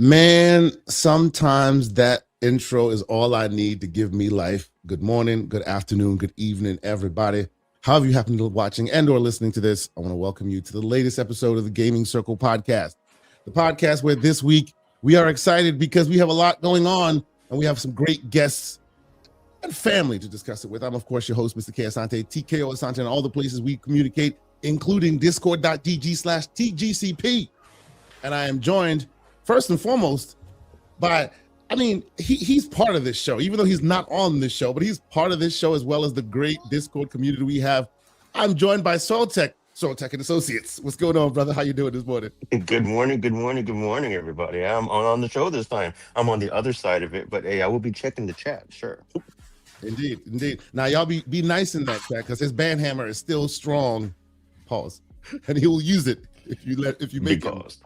Man, sometimes that intro is all I need to give me life. Good morning, good afternoon, good evening, everybody. However you happen to be watching and or listening to this, I want to welcome you to the latest episode of the Gaming Circle podcast. The podcast where this week we are excited because we have a lot going on and we have some great guests and family to discuss it with. I'm, of course, your host, Mr. K. Asante, TKO Asante, and all the places we communicate, including discord.gg/TGCP. And I am joined first and foremost by, he's part of this show, even though he's not on this show, but he's part of this show as well as the great Discord community we have. I'm joined by Soiltech and Associates. What's going on, brother? How you doing this morning? Good morning, everybody. I'm on the show this time. I'm on the other side of it, but hey, I will be checking the chat, sure. Indeed. Now, y'all be nice in that chat because his band hammer is still strong. Pause. And he will use it if you make it.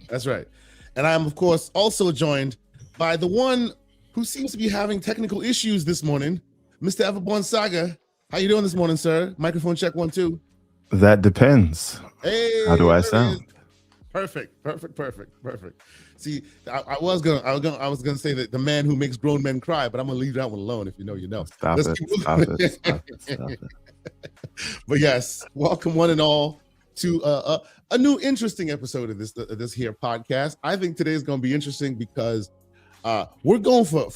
That's right. And I'm, of course, also joined by the one who seems to be having technical issues this morning, Mr. Everborn Saga. How you doing this morning, sir? Microphone check 1 2. That depends. Hey, how do I sound? Perfect. See, I was gonna say that the man who makes grown men cry, but I'm gonna leave that one alone. If you know, you know. Stop it. But yes, welcome one and all to a new interesting episode of this here podcast. I think today is going to be interesting because we're going for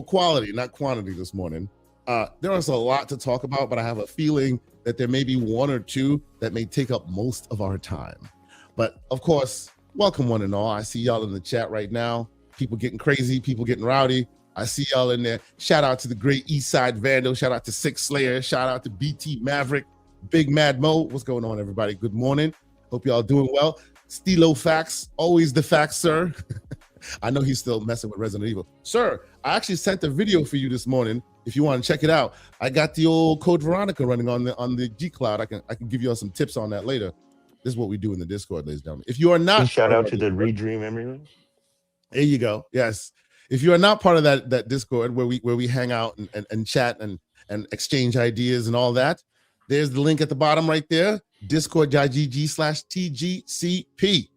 quality, not quantity this morning. There is a lot to talk about, but I have a feeling that there may be one or two that may take up most of our time. But of course, welcome one and all. I see y'all in the chat right now. People getting crazy, people getting rowdy. I see y'all in there. Shout out to the great Eastside Vandal. Shout out to Six Slayer. Shout out to BT Maverick. Big Mad Mo. What's going on, everybody? Good morning. Hope y'all doing well. Stilo Facts. Always the facts, sir. I know he's still messing with Resident Evil. Sir, I actually sent a video for you this morning. If you want to check it out, I got the old Code Veronica running on the G Cloud. I can give you all some tips on that later. This is what we do in the Discord, ladies and gentlemen. If you are not, shout out to the Redream everyone. There you go. Yes. If you are not part of that Discord where we hang out and chat and exchange ideas and all that, there's the link at the bottom right there, discord.gg/TGCP.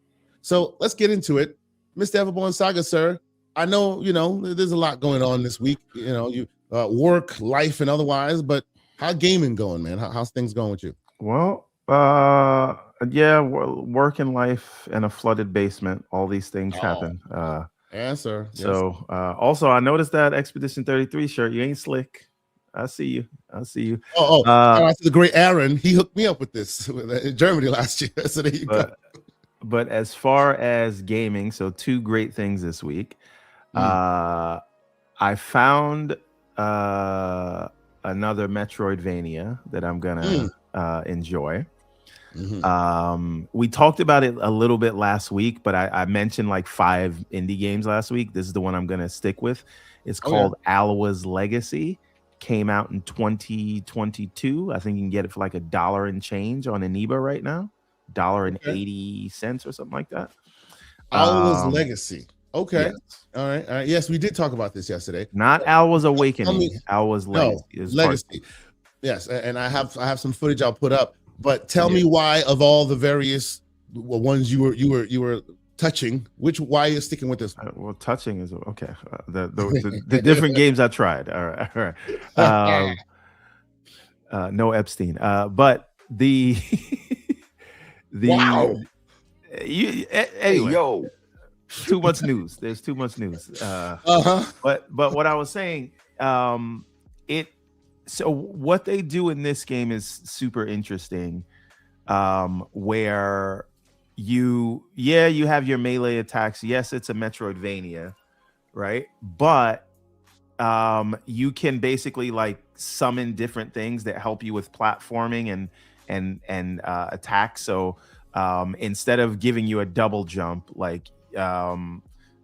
So let's get into it. Mr. Everborn Saga, sir, I know, there's a lot going on this week, you work, life, and otherwise, but how gaming going, man? How's things going with you? Well, work and life and a flooded basement. All these things happen. Answer. So also, I noticed that Expedition 33 shirt. You ain't slick. I see you. Shout out to the great Aaron. He hooked me up with this in Germany last year. So there you go. But as far as gaming, so two great things this week. I found another Metroidvania that I'm gonna enjoy. We talked about it a little bit last week, but I mentioned like 5 indie games last week. This is the one I'm gonna stick with. It's called Alwa's Legacy. Came out in 2022. I think you can get it for like $1 and change on Aniba right now, $1.80 or something like that. Alwa's Legacy. Okay. Yes. All right. Yes, we did talk about this yesterday. Not Alwa's Awakening. Alwa's Legacy. No, Legacy. Yes, and I have some footage I'll put up. But tell me why, of all the various ones you were touching, why you're sticking with this? Well, touching is okay. The different games I tried. All right. No Epstein. But the wow. Anyway, yo, too much news. There's too much news. But what I was saying, So what they do in this game is super interesting, where you have your melee attacks. Yes, it's a Metroidvania, right? But you can basically like summon different things that help you with platforming and attacks. So instead of giving you a double jump, like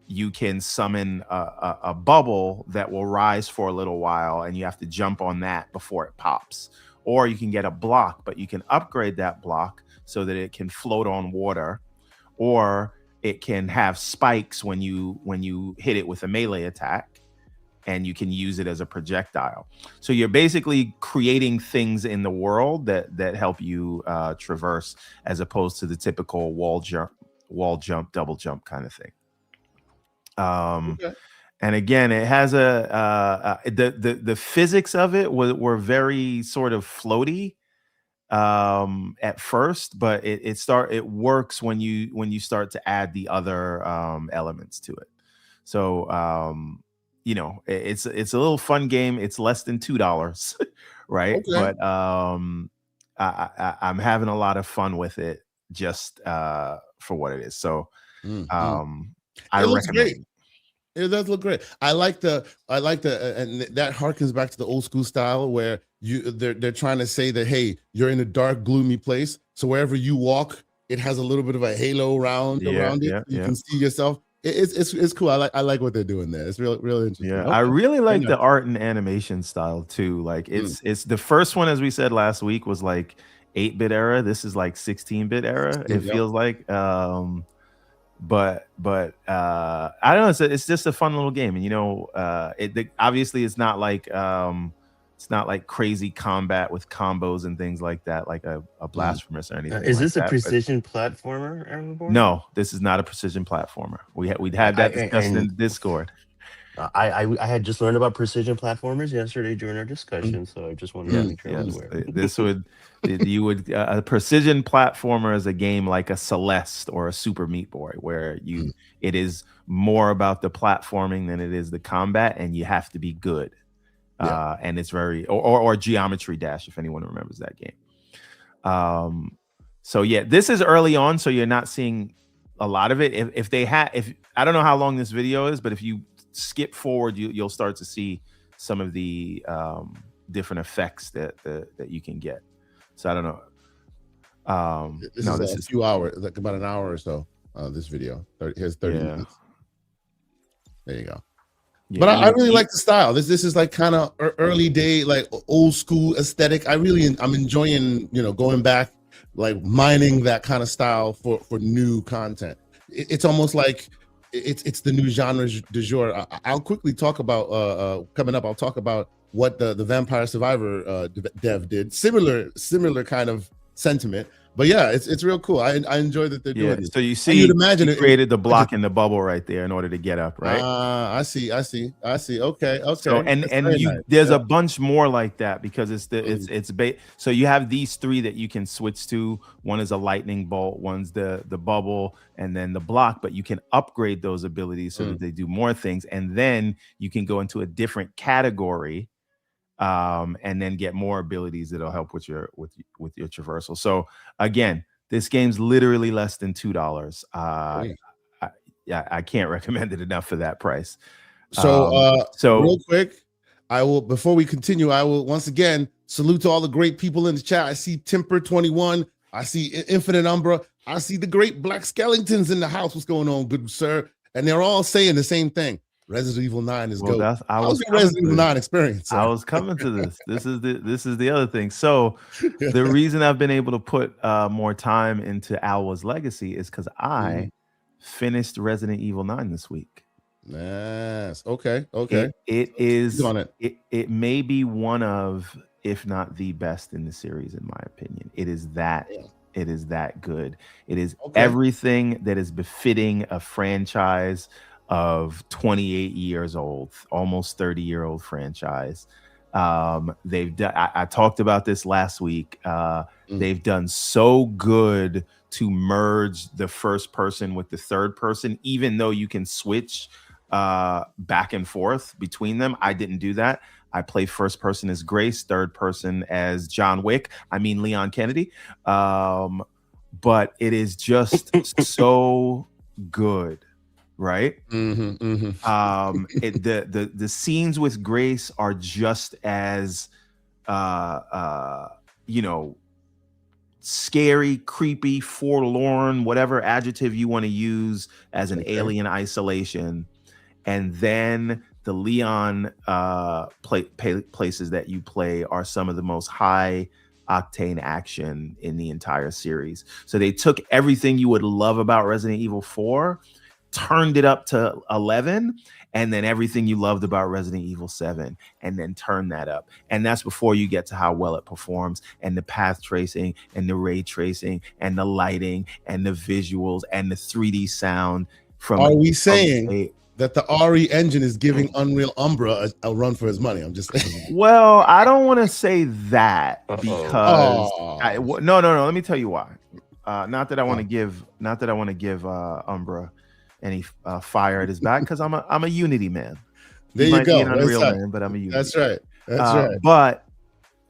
you can summon a bubble that will rise for a little while, and you have to jump on that before it pops. Or you can get a block, but you can upgrade that block so that it can float on water, or it can have spikes when you hit it with a melee attack, and you can use it as a projectile. So you're basically creating things in the world that help you traverse, as opposed to the typical wall jump, double jump kind of thing. Okay. And again, it has the physics of it were very sort of floaty at first, but it works when you start to add the other elements to it. So it's a little fun game. It's less than $2, right? Okay. But I'm having a lot of fun with it just for what it is. So I It looks recommend great. It does look great. I like the and that harkens back to the old school style where they're trying to say that, hey, you're in a dark, gloomy place, so wherever you walk, it has a little bit of a halo around it. You can see yourself. It's cool. I like what they're doing there. It's real interesting. Yeah, Okay. I really Very like nice. the art and animation style too. Like it's the first one, as we said last week, was like 8-bit era. This is like 16-bit era. It Yep. feels like. But I don't know. It's just a fun little game, and obviously it's not like crazy combat with combos and things like that, like a blasphemous or anything. Is like this a that, but precision platformer, Everborn? no, this is not a precision platformer. We'd had that discussion in Discord. I had just learned about precision platformers yesterday during our discussion, so I just wanted to make sure I was aware. This would a precision platformer is a game like a Celeste or a Super Meat Boy, where it is more about the platforming than it is the combat, and you have to be good. And it's very or Geometry Dash, if anyone remembers that game. So yeah, this is early on, so you're not seeing a lot of it. If I don't know how long this video is, but if you skip forward, you'll start to see some of the different effects that you can get. So I don't know. This is a few hours, like about an hour or so. This video here's 30 minutes. There you go. Yeah, but I really like the style. This is like kind of early day, like old school aesthetic. I'm enjoying, going back, like mining that kind of style for new content. It's almost like it's the new genre du jour. I'll quickly talk about coming up. I'll talk about what the Vampire Survivor dev did. Similar kind of sentiment. But yeah, it's real cool. I enjoy that they're doing it. So you see, you'd imagine it created the block in the bubble right there in order to get up, right? I see. Okay. So there's a bunch more like that, because so you have these three that you can switch to. One is a lightning bolt, one's the bubble, and then the block. But you can upgrade those abilities so that they do more things, and then you can go into a different category. And then get more abilities that'll help with your traversal. So again, this game's literally less than $2. I can't recommend it enough for that price. So real quick, before we continue, I will once again salute to all the great people in the chat. I see Timper21, I see Infinite Umbra, I see the great Black Skeletons in the house. What's going on, good sir? And they're all saying the same thing. Resident Evil 9 is good. How's your Resident Evil 9 experience? I was coming to this. This is the other thing. So the reason I've been able to put more time into Alwa's Legacy is because I finished Resident Evil 9 this week. Yes. Okay. It may be one of, if not the best in the series, in my opinion. It is that good. It is everything that is befitting a franchise of 28 years old, almost 30-year-old franchise. They've done, I talked about this last week. They've done so good to merge the first person with the third person, even though you can switch back and forth between them. I didn't do that. I play first person as Grace, third person as Leon Kennedy. But it is just so good. Right. The scenes with Grace are just as scary, creepy, forlorn, whatever adjective you want to use as an alien isolation. And then the Leon places that you play are some of the most high octane action in the entire series. So they took everything you would love about Resident Evil 4, turned it up to 11, and then everything you loved about Resident Evil 7, and then turn that up. And that's before you get to how well it performs, and the path tracing, and the ray tracing, and the lighting, and the visuals, and the 3D sound. Are we saying that the RE engine is giving Unreal Umbra a run for his money. I'm just saying. Well, I don't want to say that because Oh. no. Let me tell you why. Not that I want to give Umbra any fire at his back, because I'm a Unity man. There He you might be go. an Unreal man, but I'm a Unity. That's right. That's right. But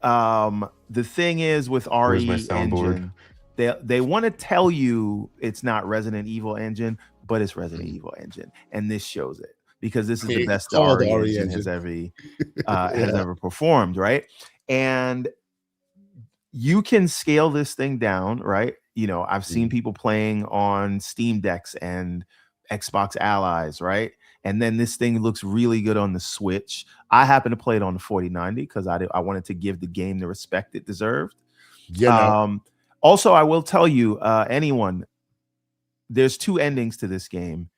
the thing is with Where's my RE soundboard? engine, they want to tell you it's not Resident Evil engine, but it's Resident Evil engine, and this shows it, because this is the best the called RE RE engine engine. has ever performed, right? And you can scale this thing down, right? You know, I've seen people playing on Steam Decks and Xbox Allies, right? And then this thing looks really good on the Switch. I happen to play it on the 4090 because I wanted to give the game the respect it deserved. You know. Also, I will tell you, there's 2 endings to this game,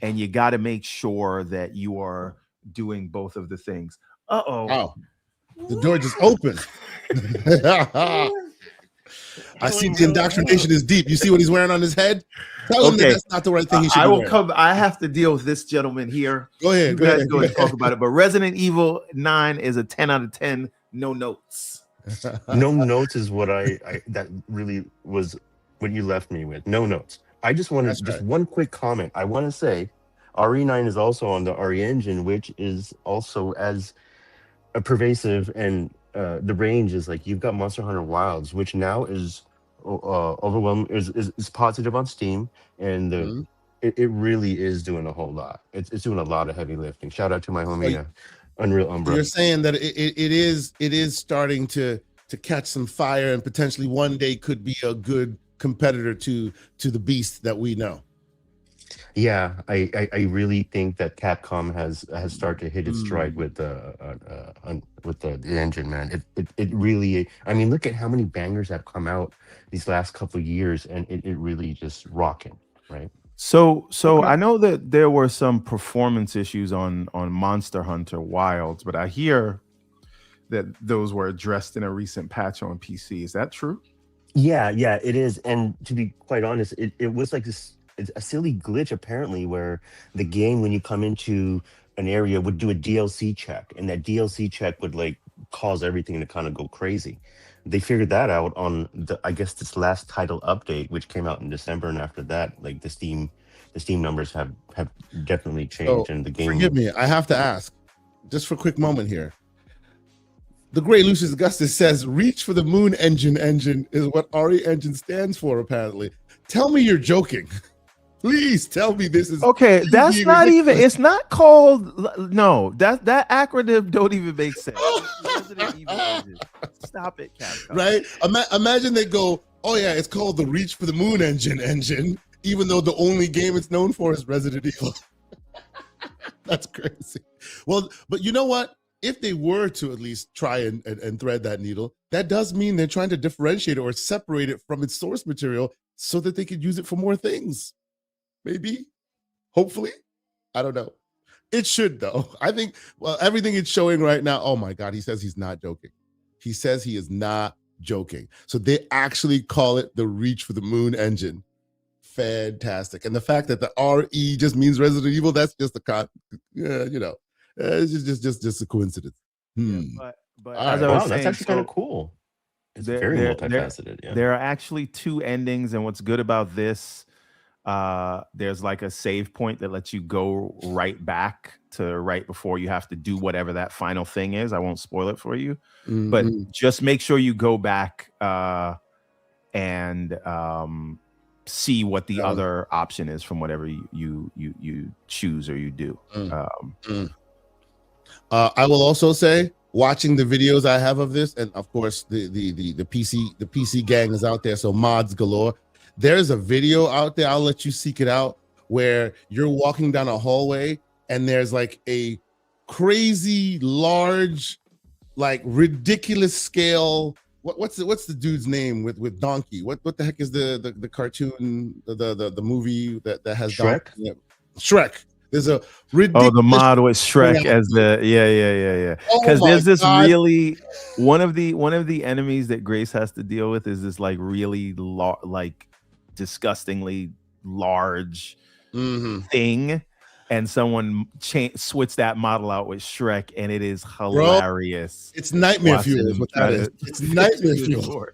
and you got to make sure that you are doing both of the things. Oh, the door just opened. I see the indoctrination is deep. You see what he's wearing on his head? Tell him that that's not the right thing he should be wearing. I have to deal with this gentleman here. Go ahead. Go ahead and talk about it. But Resident Evil 9 is a 10 out of 10. No notes. No notes is what I that really was what you left me with. No notes. I just wanted one quick comment. I want to say RE9 is also on the RE engine, which is also as pervasive, and the range is like, you've got Monster Hunter Wilds, which now is overwhelming, is positive on Steam, and it really is doing a whole lot. It's doing a lot of heavy lifting. Shout out to my homie Unreal Umbra. You're saying that it is starting to catch some fire, and potentially one day could be a good competitor to the beast that we know. Yeah, I really think that Capcom has started to hit its stride with the engine, man. It really, I mean, look at how many bangers have come out these last couple of years, and it really just rocking, right? So I know that there were some performance issues on Monster Hunter Wilds, but I hear that those were addressed in a recent patch on PC. Is that true? Yeah, it is. And to be quite honest, it was like this, it's a silly glitch apparently, where the game, when you come into an area, would do a DLC check, and that DLC check would like cause everything to kind of go crazy. They figured that out on I guess this last title update, which came out in December, and after that, like the Steam numbers have definitely changed, and the game. Forgive me, I have to ask, just for a quick moment here. The great Lucius Augustus says, "Reach for the Moon engine is what RE engine stands for." Apparently, tell me you're joking. Please tell me this is okay. That's not ridiculous. Even. It's not called. No, that acronym don't even make sense. Stop it, Capcom. Right? Imagine they go, "Oh yeah, it's called the Reach for the Moon engine," even though the only game it's known for is Resident Evil. That's crazy. Well, but you know what? If they were to at least try and thread that needle, that does mean they're trying to differentiate or separate it from its source material so that they could use it for more things. Maybe, hopefully, I don't know. It should, though. I think, well, everything it's showing right now, oh my God, he says he's not joking. He says he is not joking. So they actually call it the Reach for the Moon engine. Fantastic. And the fact that the RE just means Resident Evil, that's just it's just a coincidence. Yeah, but as I was saying, that's actually kind of cool. It's very multifaceted. Yeah. There are actually 2 endings, and what's good about this, there's like a save point that lets you go right back to right before you have to do whatever that final thing is. I won't spoil it for you, but just make sure you go back and see what the other option is from whatever you choose or you do. I will also say, watching the videos I have of this, and of course the PC gang is out there, so mods galore. There's a video out there, I'll let you seek it out, where you're walking down a hallway and there's like a crazy large, like ridiculous scale. What's the dude's name with Donkey? What the heck is the cartoon, the movie that has Shrek? Donkey? Shrek. There's a ridiculous. Oh, the mod with Shrek as the yeah. Because there's this really one of the enemies that Grace has to deal with is this like really like disgustingly large thing, and someone switched that model out with Shrek, and it is hilarious. It's nightmare fuel is what that is. It's nightmare fuel.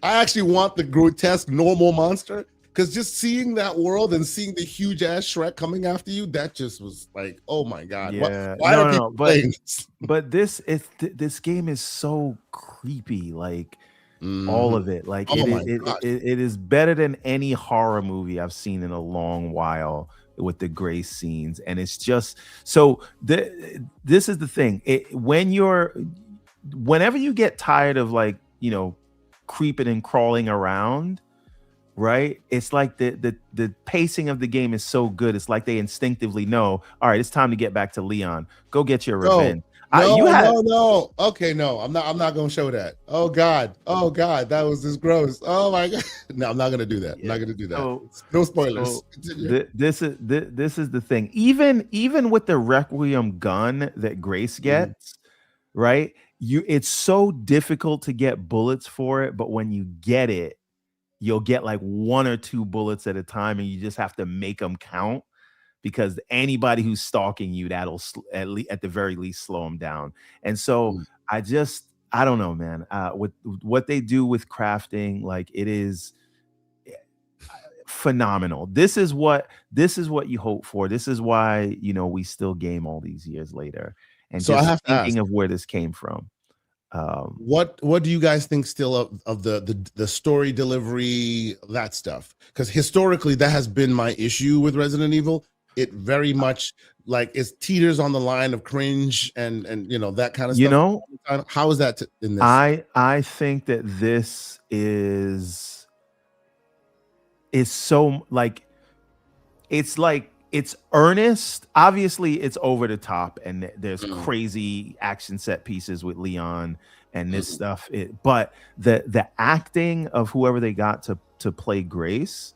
I actually want the grotesque normal monster, because just seeing that world and seeing the huge ass Shrek coming after you, that just was like, oh my god. Yeah, why are people playing this? But this game is so creepy, like all of it. Like it is better than any horror movie I've seen in a long while with the Grace scenes. And it's just so this is the thing. Whenever you get tired of, like, you know, creeping and crawling around, right? It's like the pacing of the game is so good. It's like they instinctively know, all right, it's time to get back to Leon. Go get your revenge. No. Okay, no, I'm not gonna show that. Oh god, that was just gross. Oh my god. No, I'm not gonna do that. I'm not gonna do that. No spoilers. This is the thing. Even with the Requiem gun that Grace gets, right? It's so difficult to get bullets for it, but when you get it, you'll get like 1 or 2 bullets at a time, and you just have to make them count, because anybody who's stalking you, that'll at the very least slow them down. And so I don't know, man. With what they do with crafting, like, it is phenomenal. This is what you hope for. This is why, you know, we still game all these years later. And so just thinking of where this came from. What do you guys think still of the story delivery, that stuff? Because historically that has been my issue with Resident Evil. It very much like it teeters on the line of cringe and you know, that kind of stuff. You know, how is that in this? I think that this is so like it's earnest. Obviously, it's over the top, and there's crazy action set pieces with Leon and this stuff. But the acting of whoever they got to play Grace,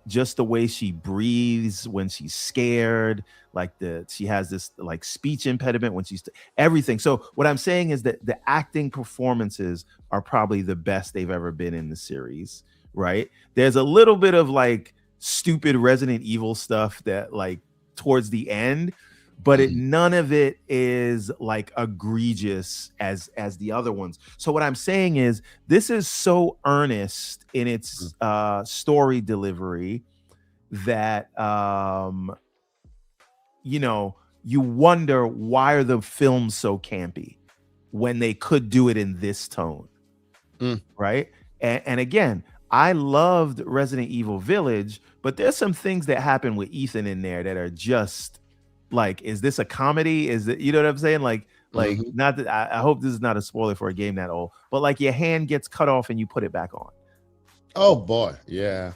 just the way she breathes when she's scared, like she has this like speech impediment when she's everything. So what I'm saying is that the acting performances are probably the best they've ever been in the series. Right? There's a little bit of like stupid Resident Evil stuff that like towards the end, but none of it is like egregious as the other ones. So what I'm saying is this is so earnest in its story delivery that you know, you wonder, why are the films so campy when they could do it in this tone, right? And again, I loved Resident Evil Village, but there's some things that happen with Ethan in there that are just like, is this a comedy? Is it, you know what I'm saying? Like, not that I hope this is not a spoiler for a game that old, but like your hand gets cut off and you put it back on. Oh boy, yeah.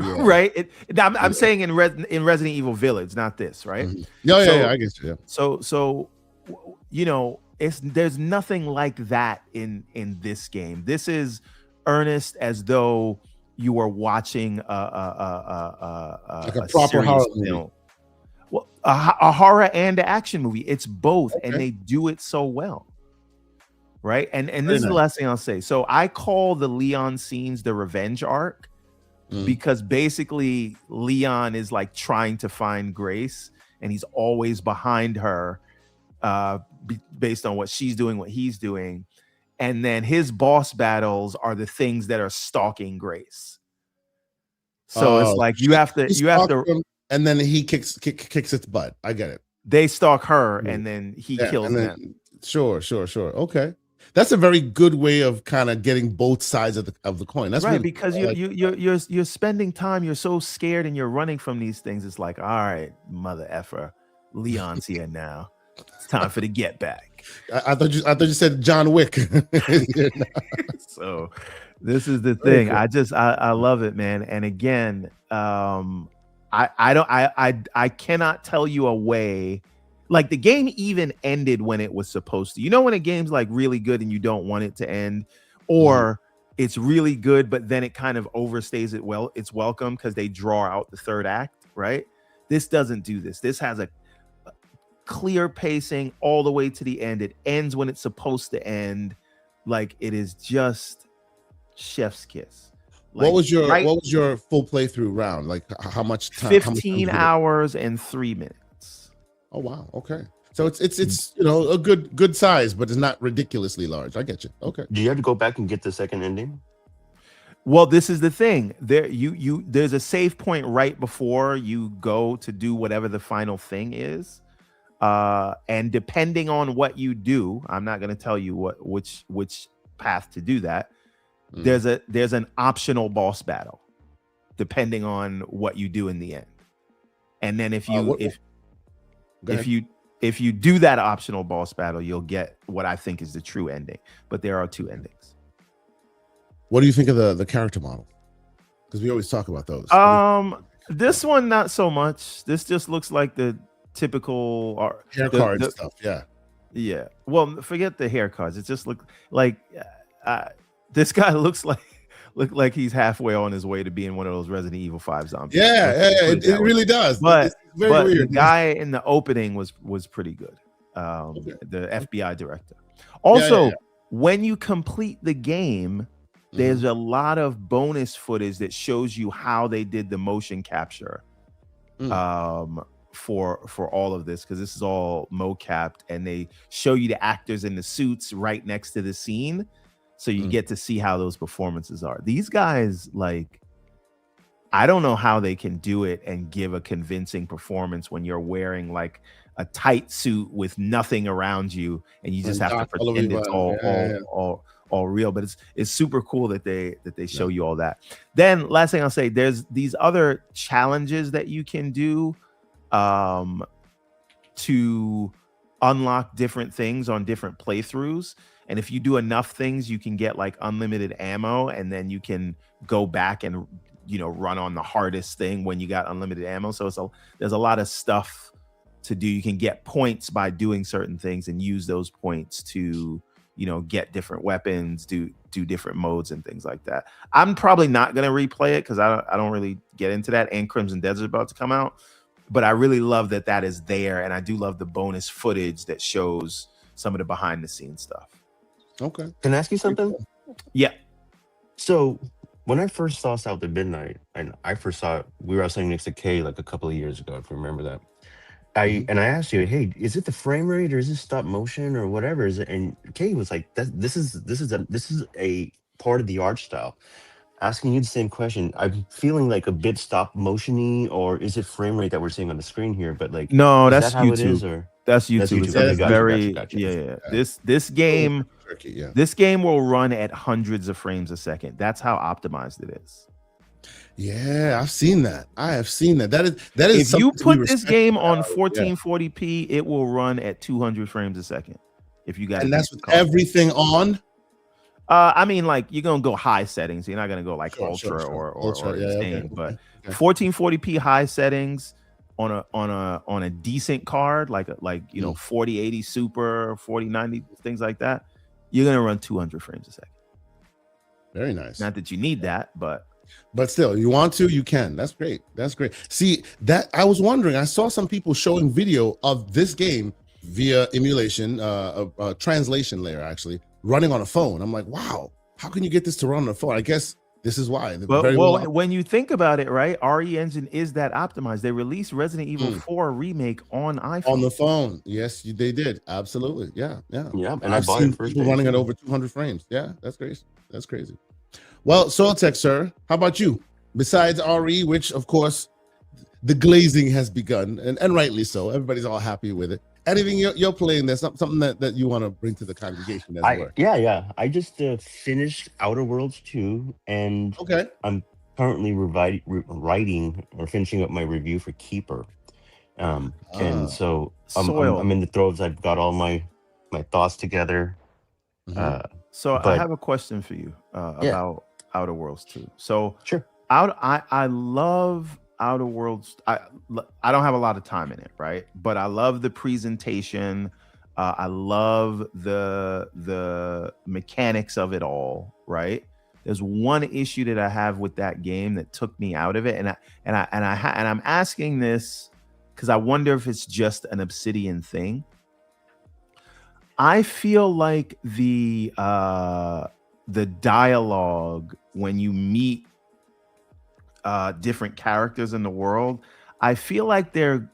Right. I'm saying in Resident Evil Village, not this, right? Yeah, I guess. Yeah. So you know, there's nothing like that in this game. This is earnest as though you were watching a proper horror film. Well, a horror and an action movie. It's both, and they do it so well. Right. And this is the last thing I'll say. So I call the Leon scenes the revenge arc, because basically Leon is like trying to find Grace, and he's always behind her based on what she's doing, what he's doing. And then his boss battles are the things that are stalking Grace. So it's like you have to, and then he kicks its butt. I get it. They stalk her, and then he kills them. Sure. Okay, that's a very good way of kind of getting both sides of the coin. That's right, really because you're spending time. You're so scared, and you're running from these things. It's like, all right, mother effer, Leon's here now. It's time for the get back. I thought you said John Wick. So this is the thing. I love it, man. And again, I cannot tell you a way. Like the game even ended when it was supposed to. You know when a game's like really good and you don't want it to end, or it's really good but then it kind of overstays its welcome because they draw out the third act, right? This doesn't do this. This has a clear pacing all the way to the end. It ends when it's supposed to end. Like it is just chef's kiss. What was right your full playthrough round? Like how much time? 15 hours and 3 minutes. Oh wow. Okay. So it's a good size, but it's not ridiculously large. I get you. Okay. Do you have to go back and get the second ending? Well, this is the thing. There's a save point right before you go to do whatever the final thing is. And depending on what you do, I'm not going to tell you which path to do that. There's an optional boss battle depending on what you do in the end. And then if you do that optional boss battle, you'll get what I think is the true ending. But there are 2 endings. What do you think of the character model? Because we always talk about those. This one not so much. This just looks like the typical hair card stuff. Yeah. Well, forget the hair cards. It just look like this guy looks like he's halfway on his way to being one of those Resident Evil 5 zombies. Yeah, it really does. But it's very weird. The guy in the opening was pretty good. The FBI director. Also, when you complete the game, there's a lot of bonus footage that shows you how they did the motion capture for all of this, because this is all mo-capped, and they show you the actors in the suits right next to the scene, so you get to see how those performances are. These guys, like, I don't know how they can do it and give a convincing performance when you're wearing like a tight suit with nothing around you, and you just have to pretend it's all real. But it's super cool that they show you all that. Then last thing I'll say, there's these other challenges that you can do to unlock different things on different playthroughs. And if you do enough things, you can get like unlimited ammo, and then you can go back and run on the hardest thing when you got unlimited ammo. So there's a lot of stuff to do. You can get points by doing certain things and use those points to get different weapons, do different modes and things like that. I'm probably not going to replay it because I don't really get into that, and Crimson Desert's about to come out. But I really love that is there, and I do love the bonus footage that shows some of the behind the scenes stuff. Okay. Can I ask you something? Yeah. So when I first saw South of Midnight, and I first saw it, we were sitting next to Kay like a couple of years ago, if you remember that. I asked you, hey, is it the frame rate or is it stop motion or whatever? Is it? And Kay was like, this is a part of the art style. Asking you the same question, I'm feeling like a bit stop motiony, or is it frame rate that we're seeing on the screen here? But like, no, is that's that how YouTube. it is, or that's YouTube. That's YouTube. It's Okay, very gotcha. Yeah. This game, this game will run at hundreds of frames a second. That's how optimized it is. Yeah, I've seen that. I have seen that. That is. If you put this game on 1440p, it will run at 200 frames a second. If you got, and that's with everything on. I mean, like, you're gonna go high settings. You're not gonna go like ultra or insane, but 1440p high settings on a decent card, like 4080 Super, 4090, things like that, you're gonna run 200 frames a second. Very nice. Not that you need that, but still, you want to, you can. That's great. That's great. See, that I was wondering, I saw some people showing video of this game via emulation, a translation layer actually, running on a phone. I'm like, wow, how can you get this to run on a phone? I guess this is why. When you think about it, right, RE Engine is that optimized. They released Resident Evil 4 remake on iPhone. On the phone. Yes, they did. Absolutely. Yeah. And I've seen people running at over 200 frames. Yeah, that's crazy. That's crazy. Well, Soiltech, sir, how about you? Besides RE, which of course the glazing has begun, and rightly so. Everybody's all happy with it. Anything you're playing, there's something that you want to bring to the congregation as well. Yeah. I just finished Outer Worlds 2, and I'm currently writing or finishing up my review for Keeper. And so I'm in the throes. I've got all my thoughts together. So I have a question for you about Outer Worlds 2. So sure. I love Outer Worlds. I don't have a lot of time in it, right? But I love the presentation. I love the mechanics of it all, right? There's one issue that I have with that game that took me out of it, and I'm asking this because I wonder if it's just an Obsidian thing. I feel like the dialogue when you meet different characters in the world, I feel like they're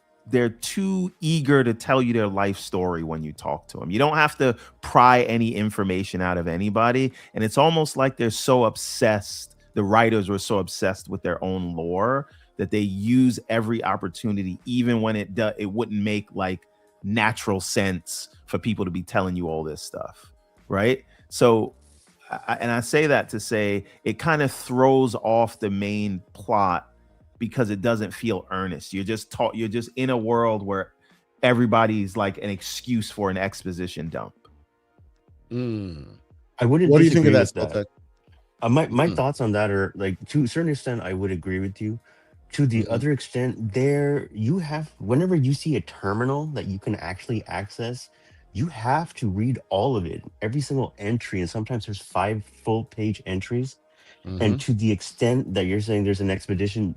too eager to tell you their life story when you talk to them. You don't have to pry any information out of anybody, and it's almost like they're so obsessed. The writers were so obsessed with their own lore that they use every opportunity, even when it wouldn't make like natural sense for people to be telling you all this stuff, right? So, I say that to say it kind of throws off the main plot because it doesn't feel earnest. You're just in a world where everybody's like an excuse for an exposition dump. I wouldn't. What do you think of that? My thoughts on that are like, to a certain extent, I would agree with you. To the other extent, whenever you see a terminal that you can actually access, you have to read all of it, every single entry, and sometimes there's 5 full-page entries. And to the extent that you're saying there's an expedition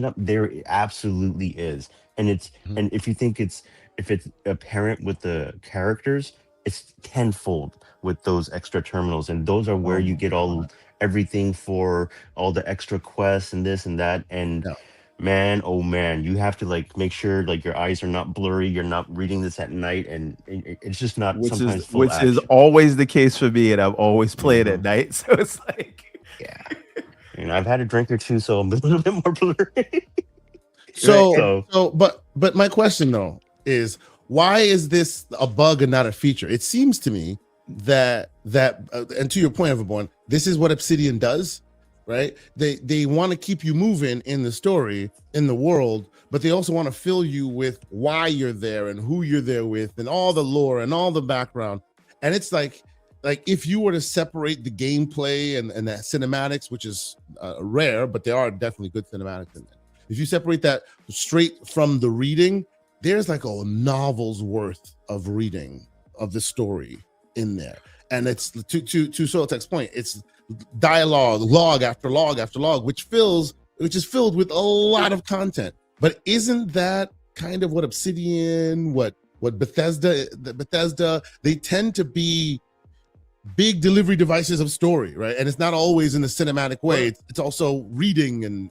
up, there absolutely is. And and if you think if it's apparent with the characters, it's tenfold with those extra terminals, and those are where you get everything for all the extra quests and this and that. And man, oh man, you have to like make sure like your eyes are not blurry, you're not reading this at night, and it's just not which sometimes is always the case for me, and I've always played at night, so it's like and I've had a drink or two, so I'm a little bit more blurry. But my question though is, why is this a bug and not a feature? It seems to me that and to your point, everyone, this is what Obsidian does, right? They want to keep you moving in the story, in the world, but they also want to fill you with why you're there and who you're there with and all the lore and all the background. And it's like if you were to separate the gameplay and the cinematics, which is rare, but there are definitely good cinematics in there. If you separate that straight from the reading, there's like a novel's worth of reading of the story in there. And it's to Soiltech's point, it's dialogue, log after log after log, which is filled with a lot of content. But isn't that kind of what Obsidian, what Bethesda, they tend to be big delivery devices of story, right? And it's not always in the cinematic way. It's also reading and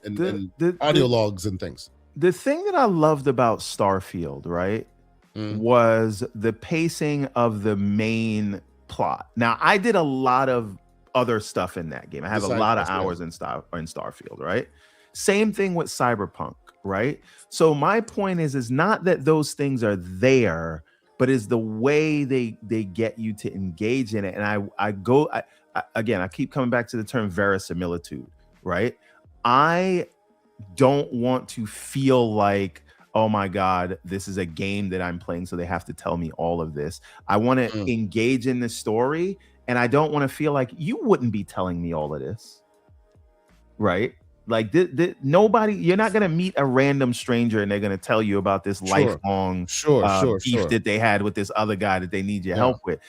audio logs and things. The thing that I loved about Starfield, right, was the pacing of the main plot. Now, I did a lot of other stuff in that game. I have a lot of hours in Starfield, right? Same thing with Cyberpunk, right? So my point is not that those things are there, but is the way they get you to engage in it. And I keep coming back to the term verisimilitude, right? I don't want to feel like, oh my God, this is a game that I'm playing, so they have to tell me all of this. I want to engage in the story, and I don't want to feel like you wouldn't be telling me all of this, right? Like nobody, you're not gonna meet a random stranger and they're gonna tell you about this lifelong beef that they had with this other guy that they need your help with.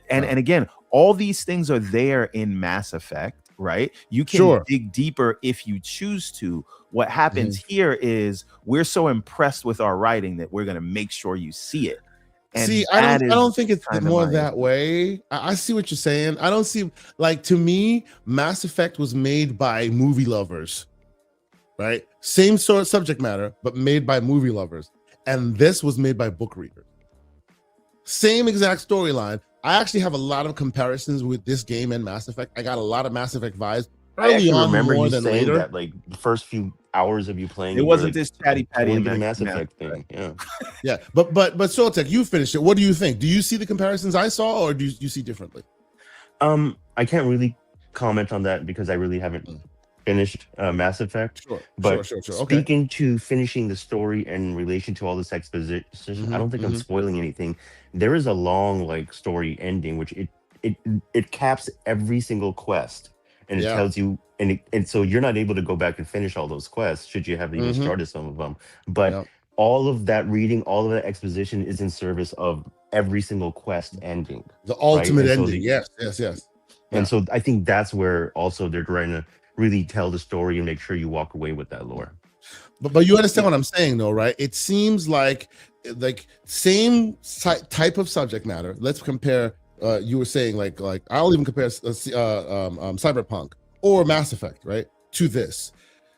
And again, all these things are there in Mass Effect, right? You can dig deeper if you choose to. What happens here is we're so impressed with our writing that we're gonna make sure you see it. And I don't think it's more that way. I see what you're saying. I don't see, like, to me, Mass Effect was made by movie lovers, right? Same sort of subject matter, but made by movie lovers. And this was made by book readers. Same exact storyline. I actually have a lot of comparisons with this game and Mass Effect. I got a lot of Mass Effect vibes. Early on, remember more than later. That, like, the first few hours of you playing, it wasn't this chatty patty Mass Effect thing. Yeah. But Soiltech, you finished it. What do you think? Do you see the comparisons I saw, or do you see differently? I can't really comment on that because I really haven't finished Mass Effect. Sure. Speaking to finishing the story in relation to all this exposition, I don't think I'm spoiling anything. There is a long, like, story ending, which it caps every single quest. And it tells you, and so you're not able to go back and finish all those quests, should you have even started some of them. But all of that reading, all of that exposition is in service of every single quest ending. The ultimate ending, yes. And so I think that's where also they're trying to really tell the story and make sure you walk away with that lore. But you understand what I'm saying, though, right? It seems like same type of subject matter. Let's compare. You were saying like I'll even compare Cyberpunk or Mass Effect, right, to this.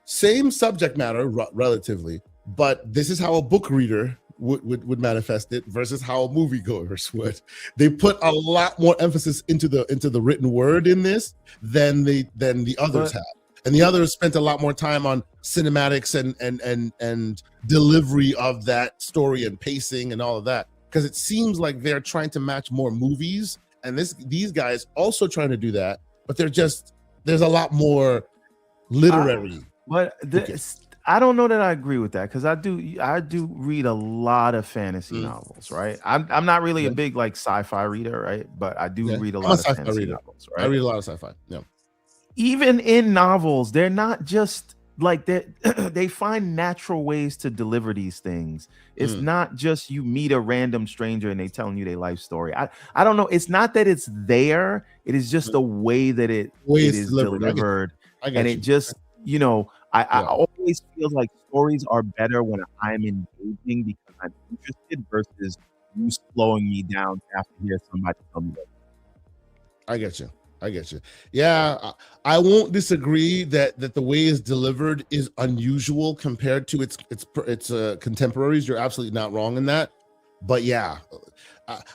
same subject matter relatively, but this is how a book reader would manifest it versus how moviegoers would. They put a lot more emphasis into the written word in this than the others have. And the others spent a lot more time on cinematics and delivery of that story and pacing and all of that. Because it seems like they're trying to match more movies, and these guys also trying to do that, but there's a lot more literary. I don't know that I agree with that, because I do read a lot of fantasy novels, right? I'm not really a big like sci-fi reader, right? But I do read a lot of fantasy novels, right? I read a lot of sci-fi. Yeah. Even in novels, they're not just like that. They find natural ways to deliver these things. It's not just you meet a random stranger and they telling you their life story. I don't know. It's not that it's there. It is just the way that it is delivered. And it just, I always feel like stories are better when I'm engaging because I'm interested versus you slowing me down to have to hear somebody tell me that. I get you. Yeah, I won't disagree that the way it's delivered is unusual compared to its contemporaries. You're absolutely not wrong in that. But yeah,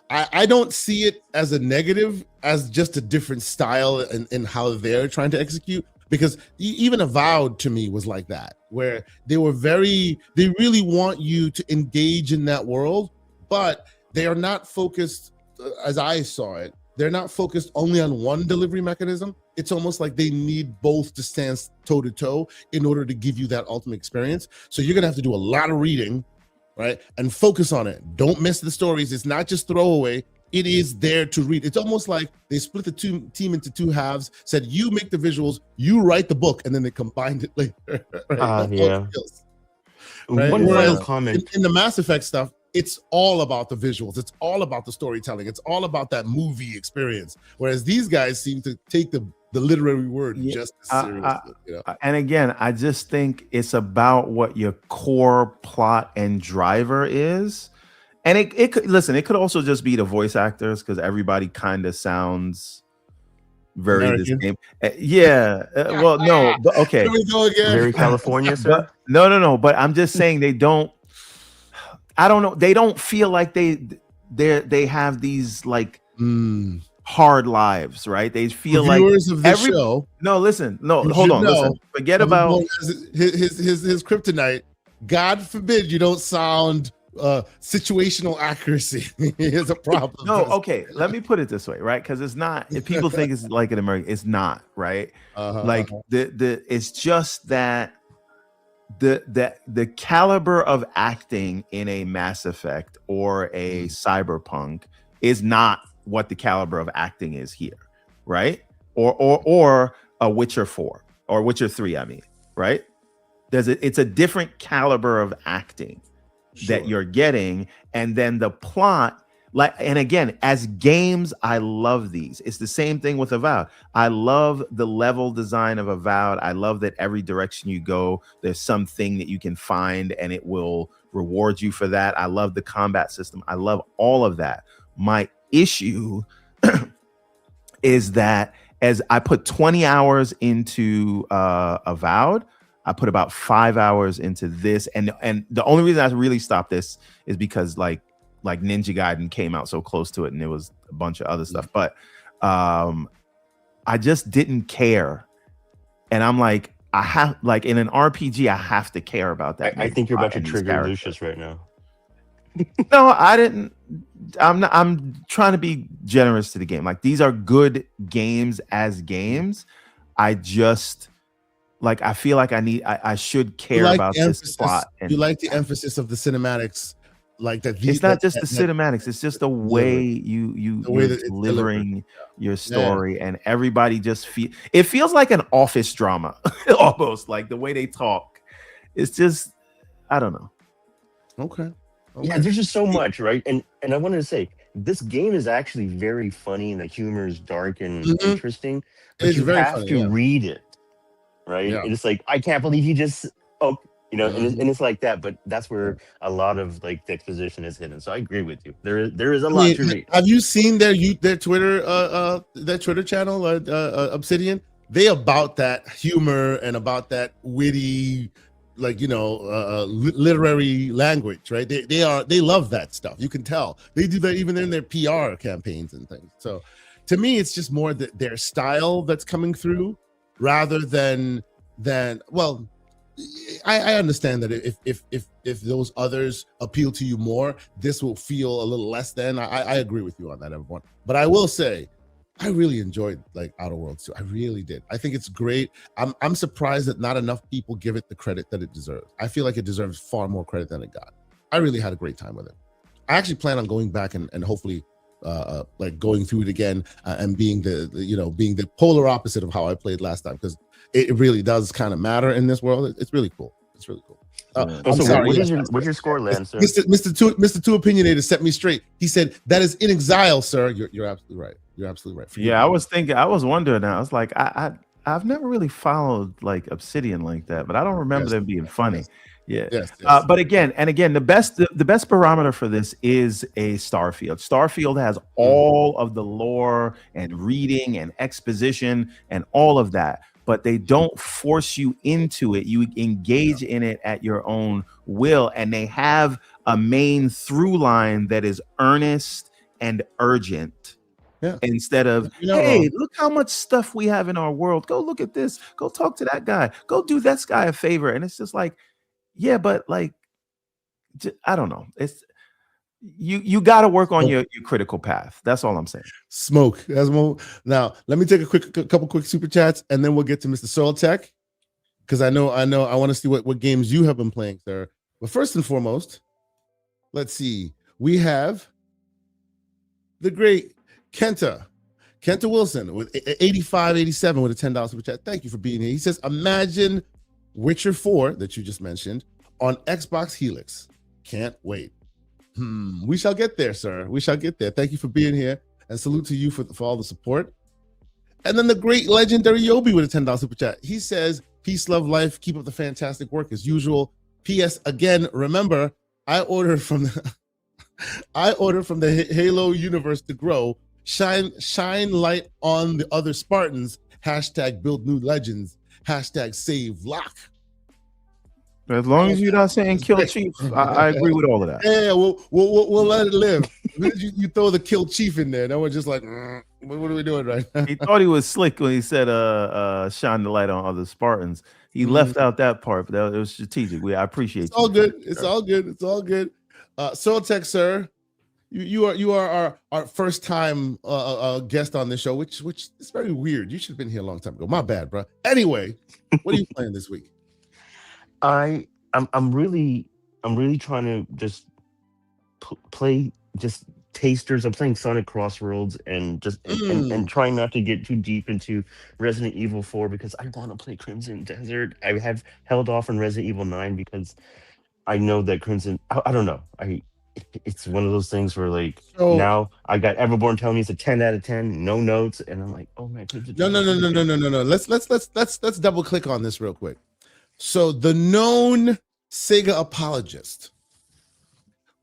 I don't see it as a negative, as just a different style in how they're trying to execute. Because even Avowed to me was like that, where they really want you to engage in that world, but they are not focused, as I saw it, they're not focused only on one delivery mechanism. It's almost like they need both to stand toe to toe in order to give you that ultimate experience. So you're gonna have to do a lot of reading, right? And focus on it. Don't miss the stories. It's not just throwaway. It is there to read. It's almost like they split the team into two halves, said you make the visuals, you write the book, and then they combined it later. Right? Yeah. Right? One final comment. In the Mass Effect stuff, it's all about the visuals. It's all about the storytelling. It's all about that movie experience. Whereas these guys seem to take the literary word just as seriously. And again, I just think it's about what your core plot and driver is. And it could also just be the voice actors, because everybody kind of sounds very American. the same. Well, no, but okay. Here we go again. Very California, sir. No. But I'm just saying they don't. I don't know. They don't feel like they have these like hard lives, right? They feel like viewers of this show. No, listen. No, hold on. Listen. Forget about his kryptonite. God forbid you don't sound situational accuracy is a problem. No, okay. Let me put it this way, right? Because it's not. If people think it's like an American, it's not, right? It's just that the caliber of acting in a Mass Effect or a Cyberpunk is not what the caliber of acting is here, right? Or a Witcher 4 or Witcher 3, I mean, right? It's a different caliber of acting that you're getting, and then the plot, and again, as games, I love these. It's the same thing with Avowed. I love the level design of Avowed. I love that every direction you go, there's something that you can find and it will reward you for that. I love the combat system. I love all of that. My issue is that as I put 20 hours into Avowed, I put about 5 hours into this, and the only reason I really stopped this is because like Ninja Gaiden came out so close to it, and there was a bunch of other stuff. But I just didn't care, and I'm like, I have like in an RPG, I have to care about that. I think you're about to trigger Lucius right now. No, I didn't. I'm trying to be generous to the game. Like, these are good games as games. I just. Like, I feel like I should care about this plot. And you like the emphasis of the cinematics, like that. It's not just the cinematics; it's just the way you're delivering your story, and everybody just feels like an office drama, almost like the way they talk. It's just, I don't know. Okay. Yeah, there's just so much, right? And I wanted to say, this game is actually very funny, and the humor is dark and interesting. But it's you very have funny, to read it. Right, and it's like, I can't believe he just and it's like that. But that's where a lot of like the exposition is hidden. So I agree with you. There is a lot to read. Have you seen their Twitter channel, Obsidian? they about that humor and about that witty, like, literary language, right? They love that stuff. You can tell they do that even in their PR campaigns and things. So to me, it's just more their style that's coming through rather than well, I understand that if those others appeal to you more, this will feel a little less than. I agree with you on that, everyone. But I will say, I really enjoyed like Outer Worlds 2. I really did. I think it's great. I'm surprised that not enough people give it the credit that it deserves. I feel like it deserves far more credit than it got. I really had a great time with it. I actually plan on going back and hopefully like going through it again and being the polar opposite of how I played last time, because it really does kind of matter in this world. It's really cool. It's really cool. I'm sorry. What's your score, Lance? Mr. Too Opinionated set me straight. He said that is in exile, sir. You're absolutely right. You're absolutely right. Yeah, I was wondering that. I was like, I've never really followed like Obsidian like that, but I don't remember them being funny. Yeah. Yes. But again, the best barometer for this is a Starfield. Starfield has all of the lore and reading and exposition and all of that, but they don't force you into it. You engage in it at your own will, and they have a main through line that is earnest and urgent. Yeah. Instead of, hey, look how much stuff we have in our world. Go look at this. Go talk to that guy. Go do that guy a favor. And it's just like, yeah, but like, I don't know. It's you got to work on your critical path. That's all I'm saying. Smoke. Now, let me take a couple quick super chats, and then we'll get to Mr. Soil Tech, because I want to see what games you have been playing, sir. But first and foremost, let's see. We have the great Kenta Wilson with 8587 with a $10 super chat. Thank you for being here. He says, imagine Witcher 4 that you just mentioned on Xbox Helix. Can't wait. We shall get there, sir. We shall get there. Thank you for being here, and salute to you for all the support. And then the great legendary Yobi with a $10 super chat. He says, peace, love, life. Keep up the fantastic work as usual. P.S. Again, remember, I ordered from the Halo universe to grow. Shine light on the other Spartans. # build new legends. # save Locke. As long as you're not saying kill Chief, I agree with all of that. Yeah, we'll let it live. You throw the kill Chief in there, and we're just like, what are we doing right now? He thought he was slick when he said shine the light on other Spartans. He left out that part, but it was strategic. I appreciate It's all good. It's all good. It's all good. Soiltech, sir, you are our first time guest on this show, which is very weird. You should have been here a long time ago. My bad, bro. Anyway, what are you playing this week? I'm really trying to just play just tasters. I'm playing Sonic Crossworlds and and trying not to get too deep into Resident Evil 4 because I want to play Crimson Desert. I have held off on Resident Evil 9 because I know that Crimson. I don't know. It's one of those things where like now I got Everborn telling me it's a 10 out of 10, no notes, and I'm like, oh man, no. Let's double click on this real quick. So the known Sega apologist,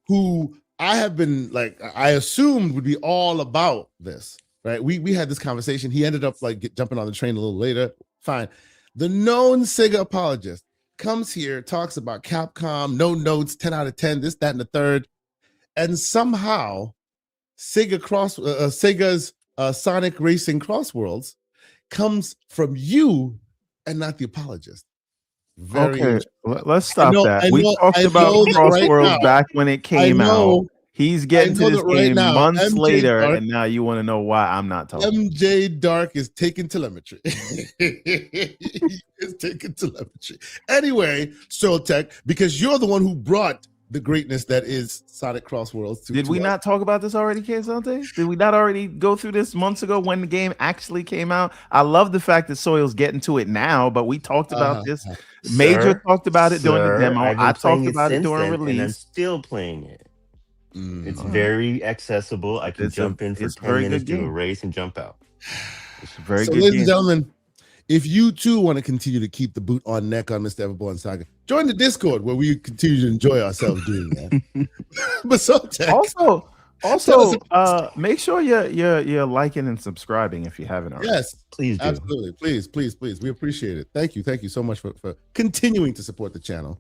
who I have been like, I assumed would be all about this, right? We had this conversation. He ended up like jumping on the train a little later. Fine. The known Sega apologist comes here, talks about Capcom, no notes, 10 out of 10, this, that, and the third. And somehow Sega's Sonic Racing Crossworlds comes from you and not the apologist. Okay, let's stop that. We talked about Crossworlds back when it came out. He's getting to this game months later, and now you want to know why I'm not talking. MJ Dark is taking telemetry. He's taking telemetry. Anyway, Soiltech, because you're the one who brought the greatness that is Sonic Crossworlds. Did we not talk about this already, Kensante? Did we not already go through this months ago when the game actually came out? I love the fact that Soil's getting to it now, but we talked about this. Major talked about it during the demo. I talked about it during release. And I'm still playing it. It's very accessible. I can jump in for 10 minutes, do a race, and jump out. It's a very good ladies game. and gentlemen, if you too want to continue to keep the boot on neck on Mr. Everborn Saga, join the Discord where we continue to enjoy ourselves doing that. But Also, make sure you're liking and subscribing if you haven't already. Yes, Please do. absolutely. Please. We appreciate it. Thank you so much for continuing to support the channel.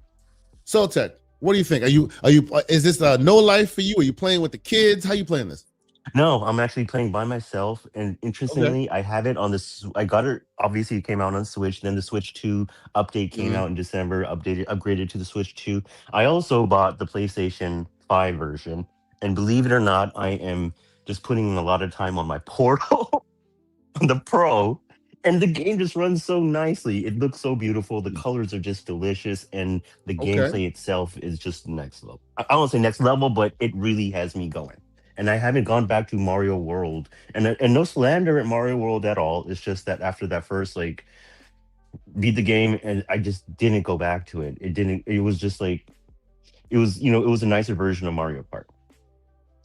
So Tech, what do you think? Are you is this no life for you? Are you playing with the kids? How you playing this? No, I'm actually playing by myself, and interestingly, I have it on this. I got it. Obviously, it came out on Switch. Then the Switch 2 update came out in December. Upgraded to the Switch 2. I also bought the PlayStation 5 version, and believe it or not, I am just putting in a lot of time on my Portal on the Pro, and the game just runs so nicely. It looks so beautiful. The colors are just delicious, and the gameplay itself is just next level. I won't say next level, but it really has me going. And I haven't gone back to Mario World, and no slander at Mario World at all. It's just that after that first beat the game, and I just didn't go back to it. It didn't. It was just it was it was a nicer version of Mario Kart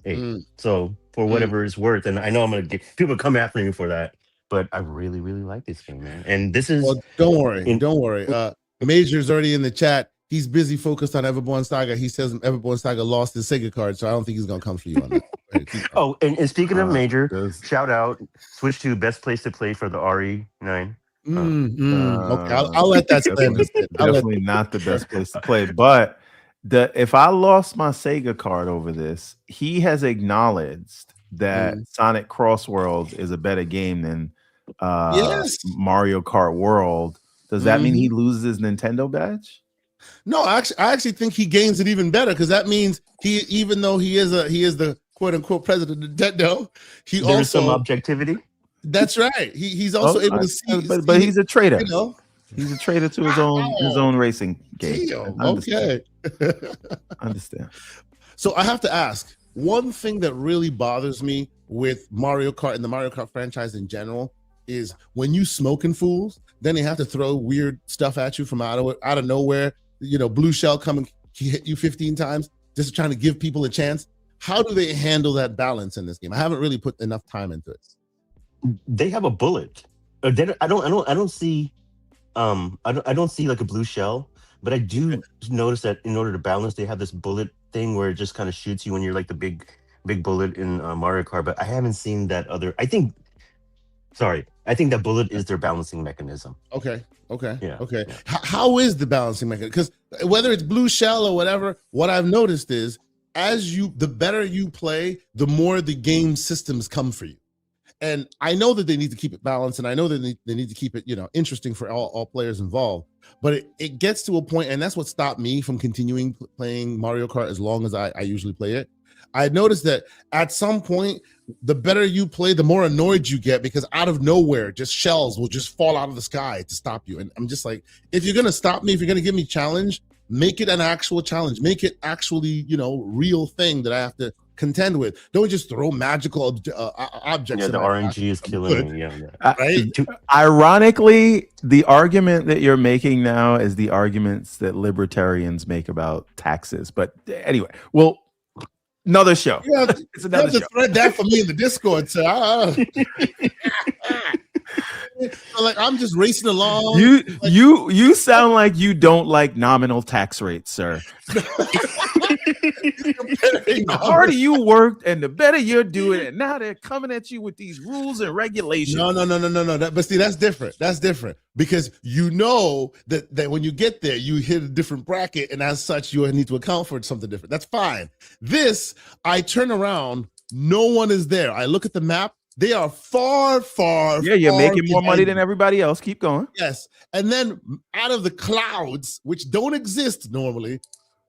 8. So for whatever it's worth, and I know I'm gonna get people come after me for that, but I really like this game, man. And this is don't worry. Major's already in the chat. He's busy focused on Everborn Saga. He says Everborn Saga lost his Sega card, so I don't think he's gonna come for you on that. And speaking of Major, shout out Switch 2, best place to play for the RE9. Okay, I'll let that stand. Definitely not the best place to play. But if I lost my Sega card over this, he has acknowledged that Sonic Cross Worlds is a better game than Mario Kart World. Does that mean he loses his Nintendo badge? No, I actually think he gains it even better, because that means even though he is the quote unquote president of Nintendo, there's some objectivity. That's right. He's also able to see, but he's a traitor. He's a traitor to his own racing game. Okay, understand. So I have to ask, one thing that really bothers me with Mario Kart and the Mario Kart franchise in general is when you smoking fools, then they have to throw weird stuff at you from out of nowhere. Blue shell come and hit you 15 times just trying to give people a chance. How do they handle that balance in this game? I haven't really put enough time into it. They have a bullet. I don't see like a blue shell, but I do notice that in order to balance, they have this bullet thing where it just kind of shoots you when you're like the big bullet in Mario Kart. But I haven't seen that other. I think that bullet is their balancing mechanism. Okay. Yeah. How is the balancing mechanism? Because whether it's blue shell or whatever, what I've noticed is the better you play, the more the game systems come for you. And I know that they need to keep it balanced, and I know that they need to keep it, interesting for all players involved. But it gets to a point, and that's what stopped me from continuing playing Mario Kart as long as I usually play it. I noticed that at some point, the better you play, the more annoyed you get, because out of nowhere, just shells will just fall out of the sky to stop you. And I'm just like, if you're going to stop me, if you're going to give me challenge, make it an actual challenge. Make it actually, real thing that I have to contend with. Don't just throw magical objects. Yeah, the RNG is killing me. Yeah. Right? Ironically, the argument that you're making now is the arguments that libertarians make about taxes. But anyway, another show. It's another show. Thread that for me in the Discord, sir. So I'm just racing along. You sound like you don't like nominal tax rates, sir. The harder you work and the better you're doing, and now they're coming at you with these rules and regulations. No. But see, that's different. That's different, because that when you get there, you hit a different bracket, and as such, you need to account for something different. That's fine. This, I turn around, no one is there. I look at the map. They are far. Yeah, you're making more money than everybody else. Keep going. Yes. And then out of the clouds, which don't exist normally,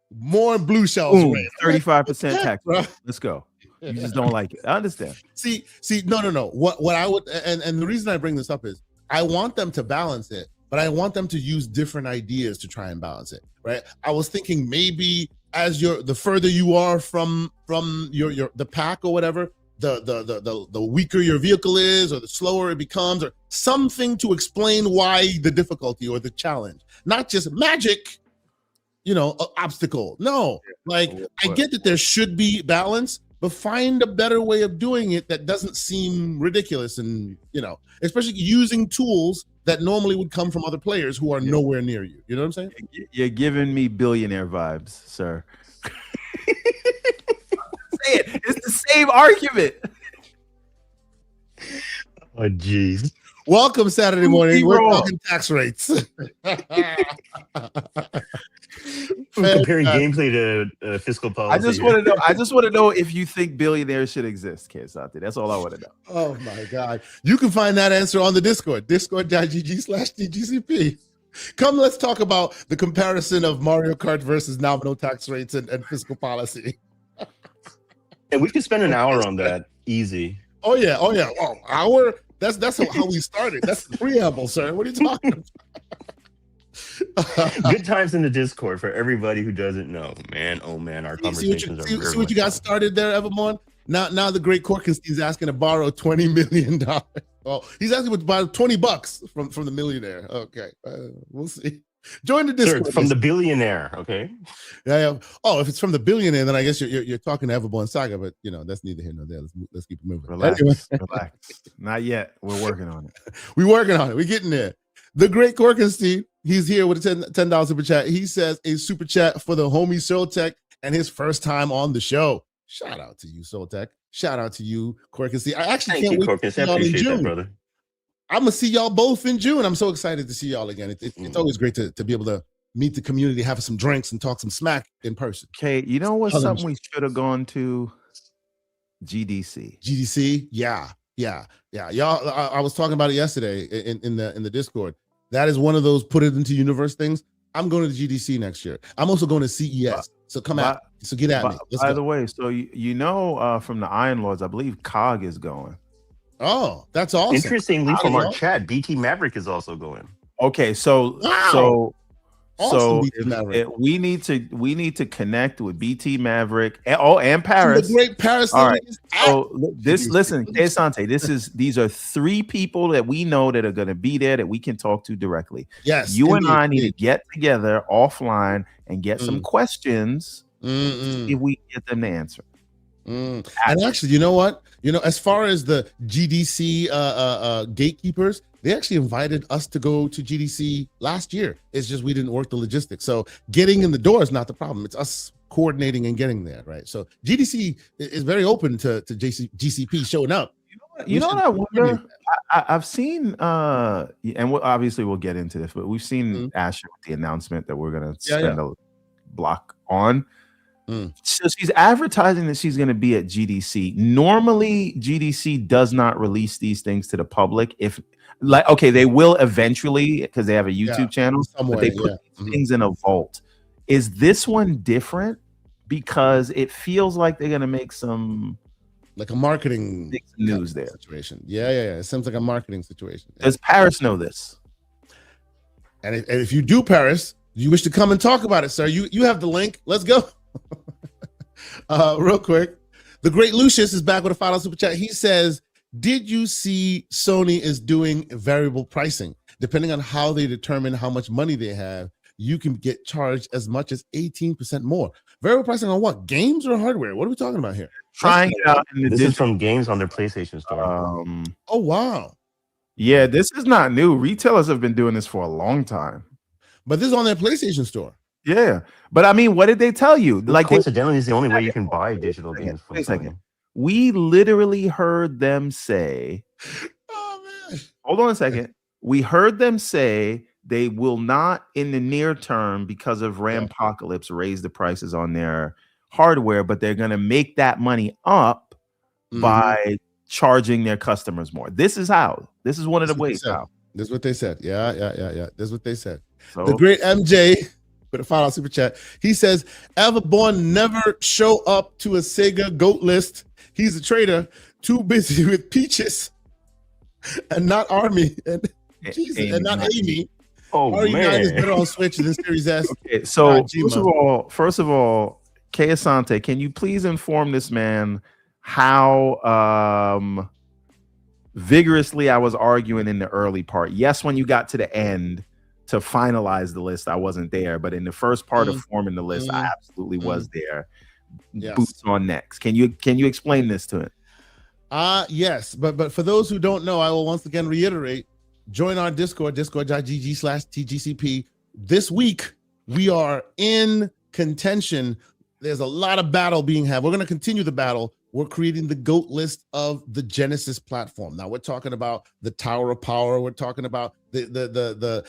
more blue shells. 35% tax. Bro. Let's go. You just don't like it. I understand. See, no. What I would, and the reason I bring this up is I want them to balance it, but I want them to use different ideas to try and balance it. Right. I was thinking maybe as the further you are from the pack or whatever, the weaker your vehicle is, or the slower it becomes, or something to explain why the difficulty or the challenge, not just magic, obstacle. No, I get that there should be balance, but find a better way of doing it that doesn't seem ridiculous, and especially using tools that normally would come from other players who are nowhere near you. You know what I'm saying? You're giving me billionaire vibes, sir. saying. It's the same argument. Oh, jeez. Welcome Saturday morning. We're talking tax rates. We're comparing gameplay to fiscal policy. I just want to know. I just want to know if you think billionaires should exist, Keysante. That's all I want to know. Oh my God! You can find that answer on the Discord. Discord.gg/TGCP. Come, let's talk about the comparison of Mario Kart versus nominal tax rates and fiscal policy. And we could spend an hour on that. Easy. Oh yeah. Oh, hour. That's how we started. That's the preamble, sir. What are you talking about? Good times in the Discord for everybody who doesn't know. Man, oh man, our conversations are see what you got started there, Evermore. Now the great Corkenstein's asking to borrow $20 million. Oh, he's asking to borrow $20 from the millionaire. Okay, we'll see. Join the Discord. Sir, from the billionaire. Okay. Yeah. Oh, if it's from the billionaire, then I guess you're talking to Everborn Saga, but that's neither here nor there. Let's keep it moving. Relax. Not yet. We're working on it. We're working on it. We're getting there. The great Corkenstein, he's here with a $10 super chat. He says a super chat for the homie Soltech and his first time on the show. Shout out to you, Soltech. Shout out to you, Corkenstein. I actually can't wait to see y'all in June. Brother. I'm gonna see y'all both in June. I'm so excited to see y'all again. It's always great to be able to meet the community, have some drinks, and talk some smack in person. Okay, you know what's something we should have gone to? GDC. GDC, yeah. Y'all, I was talking about it yesterday in the Discord. That is one of those put it into universe things. I'm going to the GDC next year. I'm also going to CES. So come out. So get at me. By the way, so from the Iron Lords, I believe COG is going. Oh, that's awesome. Interestingly, from our chat, BT Maverick is also going. Okay, so wow. Awesome, we need to connect with BT Maverick and Paris. The great Paris. All right. So listen, Keysante, these are three people that we know that are going to be there that we can talk to directly. Yes, you and I need to get together offline and get some questions. If we get them to answer. And actually, you know what? As far as the GDC gatekeepers, they actually invited us to go to GDC last year. It's just we didn't work the logistics. So getting in the door is not the problem. It's us coordinating and getting there, right? So GDC is very open to GCP showing up. You know what I wonder? I've seen, and obviously we'll get into this, but we've seen Asha with the announcement that we're going to spend a block on. So she's advertising that she's going to be at GDC. Normally, GDC does not release these things to the public. They will eventually because they have a YouTube channel, but they put things in a vault. Is this one different? Because it feels like they're going to make some like a marketing news there situation. Yeah. It seems like a marketing situation. Does Paris know this? And if you do, Paris, you wish to come and talk about it, sir. You have the link. Let's go. Real quick, the great Lucius is back with a $5 super chat. He says, did you see Sony is doing variable pricing? Depending on how they determine how much money they have, you can get charged as much as 18% more. Variable pricing on what? Games or hardware? What are we talking about here? Trying it out. This is from games on their PlayStation store. Oh, wow. Yeah, this is not new. Retailers have been doing this for a long time. But this is on their PlayStation store. Yeah, but I mean, what did they tell you? Like, coincidentally, is the only way you can buy digital games. Wait a second. We literally heard them say, "Oh man, hold on a second." We heard them say they will not, in the near term, because of Rampocalypse, raise the prices on their hardware, but they're going to make that money up by charging their customers more. This is how. This is one of the ways how. This is what they said. Yeah. This is what they said. So, the great MJ. With a $5 super chat, he says, Everborn never show up to a Sega GOAT list. He's a trader, too busy with Peaches and not Army and not Amy. Oh, RE9 man. is better on Switch than Series S. Okay, so first of all, Keysante, can you please inform this man how vigorously I was arguing in the early part? Yes, when you got to the end to finalize the list, I wasn't there, but in the first part of forming the list, I absolutely was there. Yes. Boots on necks. Can you explain this to him? Yes, but for those who don't know, I will once again reiterate, join our Discord, discord.gg/TGCP. This week, we are in contention There's a lot of battle being had. We're going to continue the battle. We're creating the GOAT list of the Genesis platform. Now we're talking about the Tower of Power. We're talking about the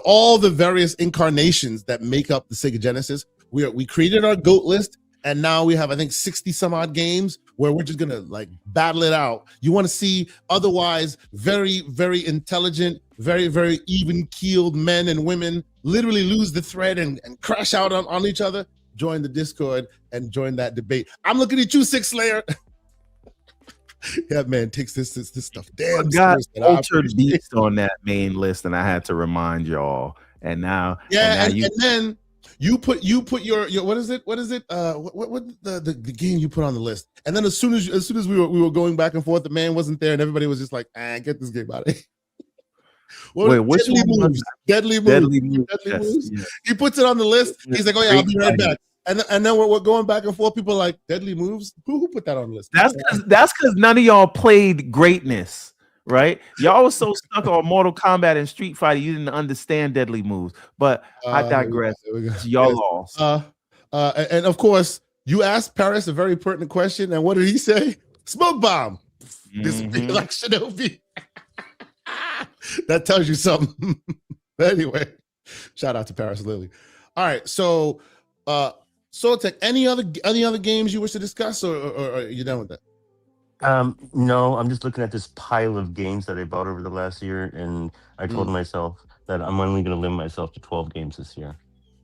all the various incarnations that make up the Sega Genesis. We created our GOAT list, and now we have, I think, 60 some odd games where we're just gonna like battle it out. You want to see otherwise very, very intelligent, very, very even-keeled men and women literally lose the thread and crash out on each other? Join the Discord and join that debate. I'm looking at you, Six Slayer. Yeah, man, takes this stuff. Damn, I got Altered Beast on that main list, and I had to remind y'all. And now, and then you put your what is it? What the game you put on the list? And then as soon as we were going back and forth, the man wasn't there, and everybody was just like, get this game out of here. Wait, which Deadly Moves? Deadly Moves. Yes. He puts it on the list. He's like, oh yeah, I'll be right back. And then we're going back and forth. People are like, Deadly Moves? Who put that on the list? That's because none of y'all played greatness, right? Y'all was so stuck on Mortal Kombat and Street Fighter, you didn't understand Deadly Moves. But I digress. Y'all lost. And of course, you asked Paris a very pertinent question, and what did he say? Smoke bomb. This be like Shinobi. That tells you something. Anyway, shout out to Paris Lily. All right, so Sotek, any other games you wish to discuss, or are you done with that? No, I'm just looking at this pile of games that I bought over the last year, and I told myself that I'm only going to limit myself to 12 games this year.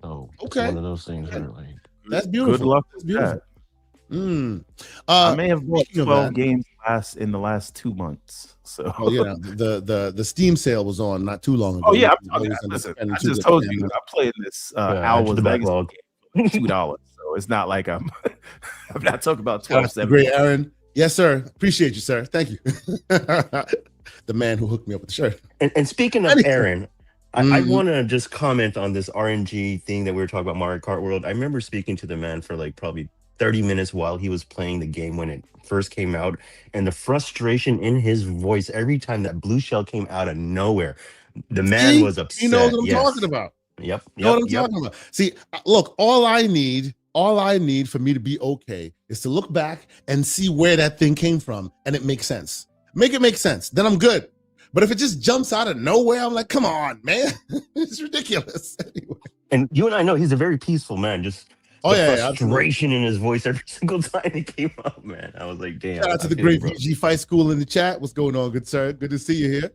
So it's one of those things where like, that's beautiful. Good luck. That's beautiful. I may have bought 12 games in the last 2 months. So the Steam sale was on not too long ago. Oh yeah, I just told you I played this Hour's backlog $2. So it's not like I'm not talking about 12. Great, Aaron. Yes, sir. Appreciate you, sir. Thank you. The man who hooked me up with the shirt. And speaking of Aaron, I want to just comment on this RNG thing that we were talking about, Mario Kart World. I remember speaking to the man for like probably 30 minutes while he was playing the game when it first came out, and the frustration in his voice every time that blue shell came out of nowhere. The man was upset. He knows what I'm talking about. Yep. You know what I'm talking about. See, look, all I need for me to be okay is to look back and see where that thing came from, and it makes sense. Make it make sense. Then I'm good. But if it just jumps out of nowhere, I'm like, come on, man. It's ridiculous. Anyway. And you and I know he's a very peaceful man. Just frustration in his voice every single time he came up, man. I was like, damn. Shout out to the great VG Fight School in the chat. What's going on, good sir? Good to see you here.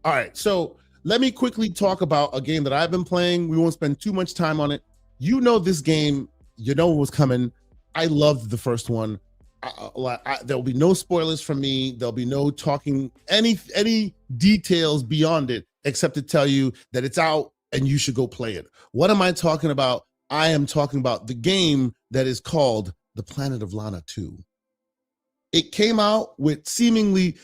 All right, so let me quickly talk about a game that I've been playing. We won't spend too much time on it. You know this game. You know what was coming. I loved the first one. There'll be no spoilers from me. There'll be no talking any details beyond it, except to tell you that it's out and you should go play it. What am I talking about? I am talking about the game that is called The Planet of Lana 2. It came out with seemingly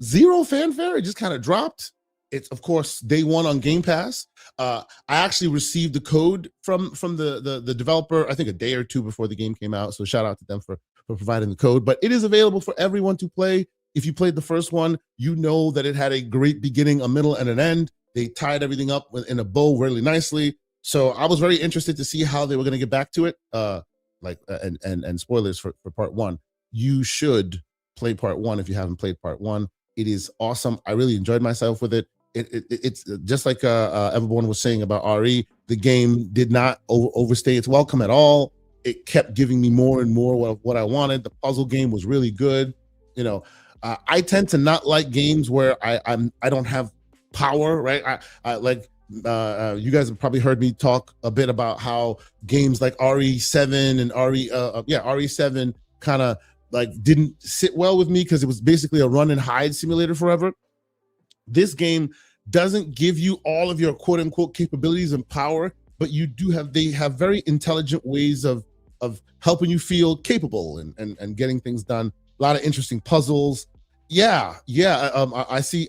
zero fanfare. It just kind of dropped. It's, of course, day one on Game Pass. I actually received the code from the developer, I think a day or two before the game came out. So shout out to them for providing the code. But it is available for everyone to play. If you played the first one, you know that it had a great beginning, a middle, and an end. They tied everything up in a bow really nicely. So I was very interested to see how they were going to get back to it. And spoilers for part one. You should play part one if you haven't played part one. It is awesome. I really enjoyed myself with it. It's just like everyone was saying about RE. The game did not overstay its welcome at all. It kept giving me more and more of what I wanted. The puzzle game was really good. You know, I tend to not like games where I don't have power, right? I like. You guys have probably heard me talk a bit about how games like RE7 and RE7 kind of like didn't sit well with me because it was basically a run and hide simulator forever. This game doesn't give you all of your quote unquote capabilities and power, but they have very intelligent ways of helping you feel capable and getting things done. A lot of interesting puzzles. I see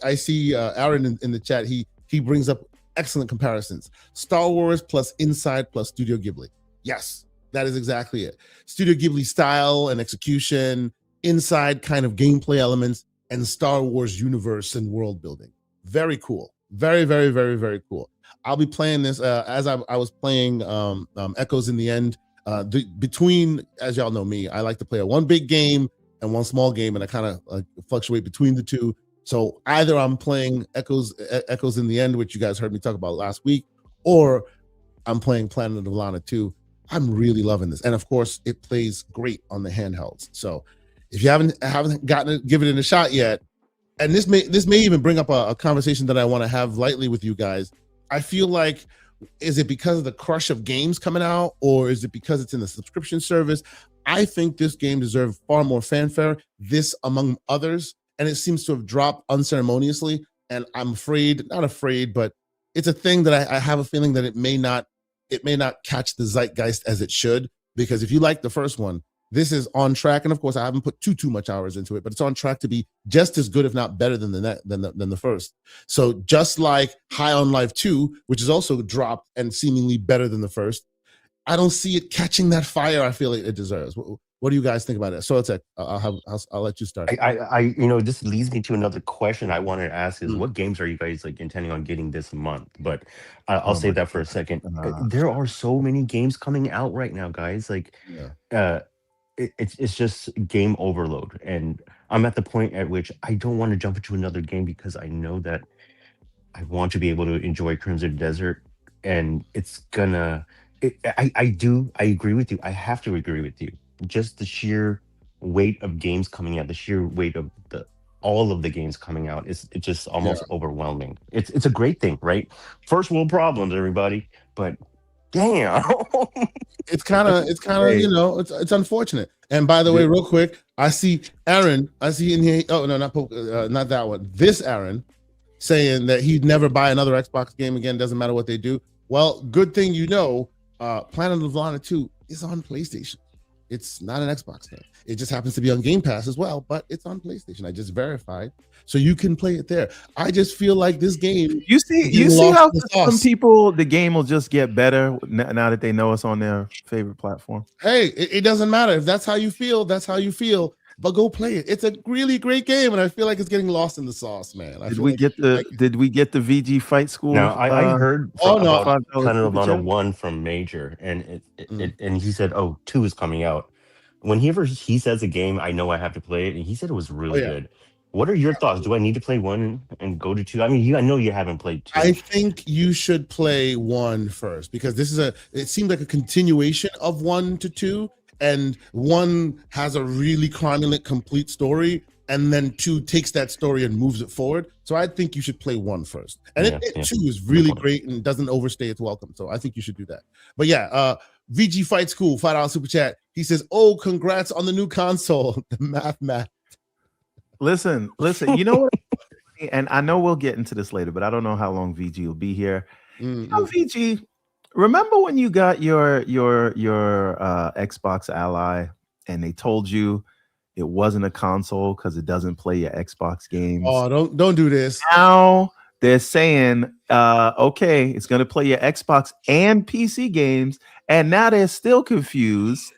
Aaron in the chat. He brings up excellent comparisons. Star Wars plus Inside plus Studio Ghibli. Yes, that is exactly it. Studio Ghibli style and execution, Inside kind of gameplay elements, and Star Wars universe and world building. Very cool. Very, very, very, very cool. I'll be playing this as I was playing Echoes in the End between, as y'all know me, I like to play one big game and one small game, and I kind of fluctuate between the two. So either I'm playing Echoes in the End, which you guys heard me talk about last week, or I'm playing Planet of Lana 2. I'm really loving this, and of course, it plays great on the handhelds. So if you haven't given it a shot yet, and this may even bring up a conversation that I want to have lightly with you guys. I feel like, is it because of the crush of games coming out, or is it because it's in the subscription service? I think this game deserved far more fanfare, this among others, and it seems to have dropped unceremoniously. And I'm not afraid, but it's a thing that I have a feeling that it may not catch the zeitgeist as it should, because if you like the first one, this is on track. And of course, I haven't put too much hours into it, but it's on track to be just as good, if not better than the first. So just like High on Life 2, which is also dropped and seemingly better than the first, I don't see it catching that fire I feel it deserves. What do you guys think about it? So it's I'll let you start. This leads me to another question I wanted to ask is what games are you guys like intending on getting this month? But I'll save that for a second. There are so many games coming out right now, guys. Like, it's just game overload, and I'm at the point at which I don't want to jump into another game because I know that I want to be able to enjoy Crimson Desert, and it's gonna. I agree with you. I have to agree with you. Just the sheer weight of games coming out, the sheer weight of all of the games coming out, it's just almost overwhelming. It's a great thing, right? First world problems, everybody, but damn. It's kind of it's unfortunate. And by the way, real quick, I see Aaron. I see in here. Oh no, not that one. This Aaron saying that he'd never buy another Xbox game again. Doesn't matter what they do. Well, good thing Planet of Lana 2 is on PlayStation. It's not an Xbox game. It just happens to be on Game Pass as well, but it's on PlayStation. I just verified, so you can play it there. I just feel like this game. You see how some people, the game will just get better now that they know it's on their favorite platform. Hey, it doesn't matter if that's how you feel. That's how you feel. But go play it. It's a really great game, and I feel like it's getting lost in the sauce, man. Did we get the VG Fight School? No, I heard about Planet of Lana 1 from Major, and and he said, 2 is coming out. Whenever he says a game, I know I have to play it, and he said it was really good. What are your thoughts? Do I need to play 1 and go to 2? I mean, I know you haven't played 2. I think you should play 1 first, because it seems like a continuation of 1 to 2. And 1 has a really chronological, complete story, and then 2 takes that story and moves it forward. So I think you should play 1 first. And 2 is really great and doesn't overstay its welcome. So I think you should do that. But VG Fight School, $5 super chat. He says, "Oh, congrats on the new console." The math. Listen. You know what? And I know we'll get into this later, but I don't know how long VG will be here. VG. Remember when you got your Xbox Ally and they told you it wasn't a console because it doesn't play your Xbox games? Oh, don't do this. Now they're saying, okay, it's going to play your Xbox and PC games, and now they're still confused.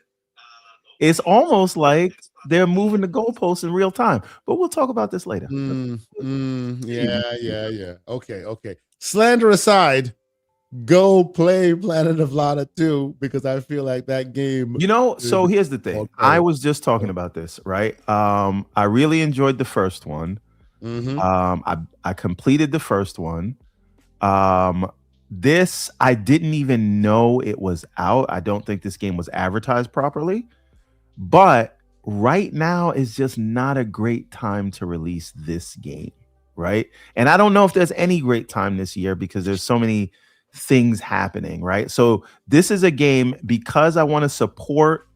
It's almost like they're moving the goalposts in real time. But we'll talk about this later. Yeah. Okay. Slander aside, go play Planet of Lana 2, because I feel like that game. So here's the thing. I was just talking about this, right? I really enjoyed the first one. I completed the first one. This, I didn't even know it was out. I don't think this game was advertised properly. But right now is just not a great time to release this game, right? And I don't know if there's any great time this year because there's so many things happening, right? So this is a game, because I want to support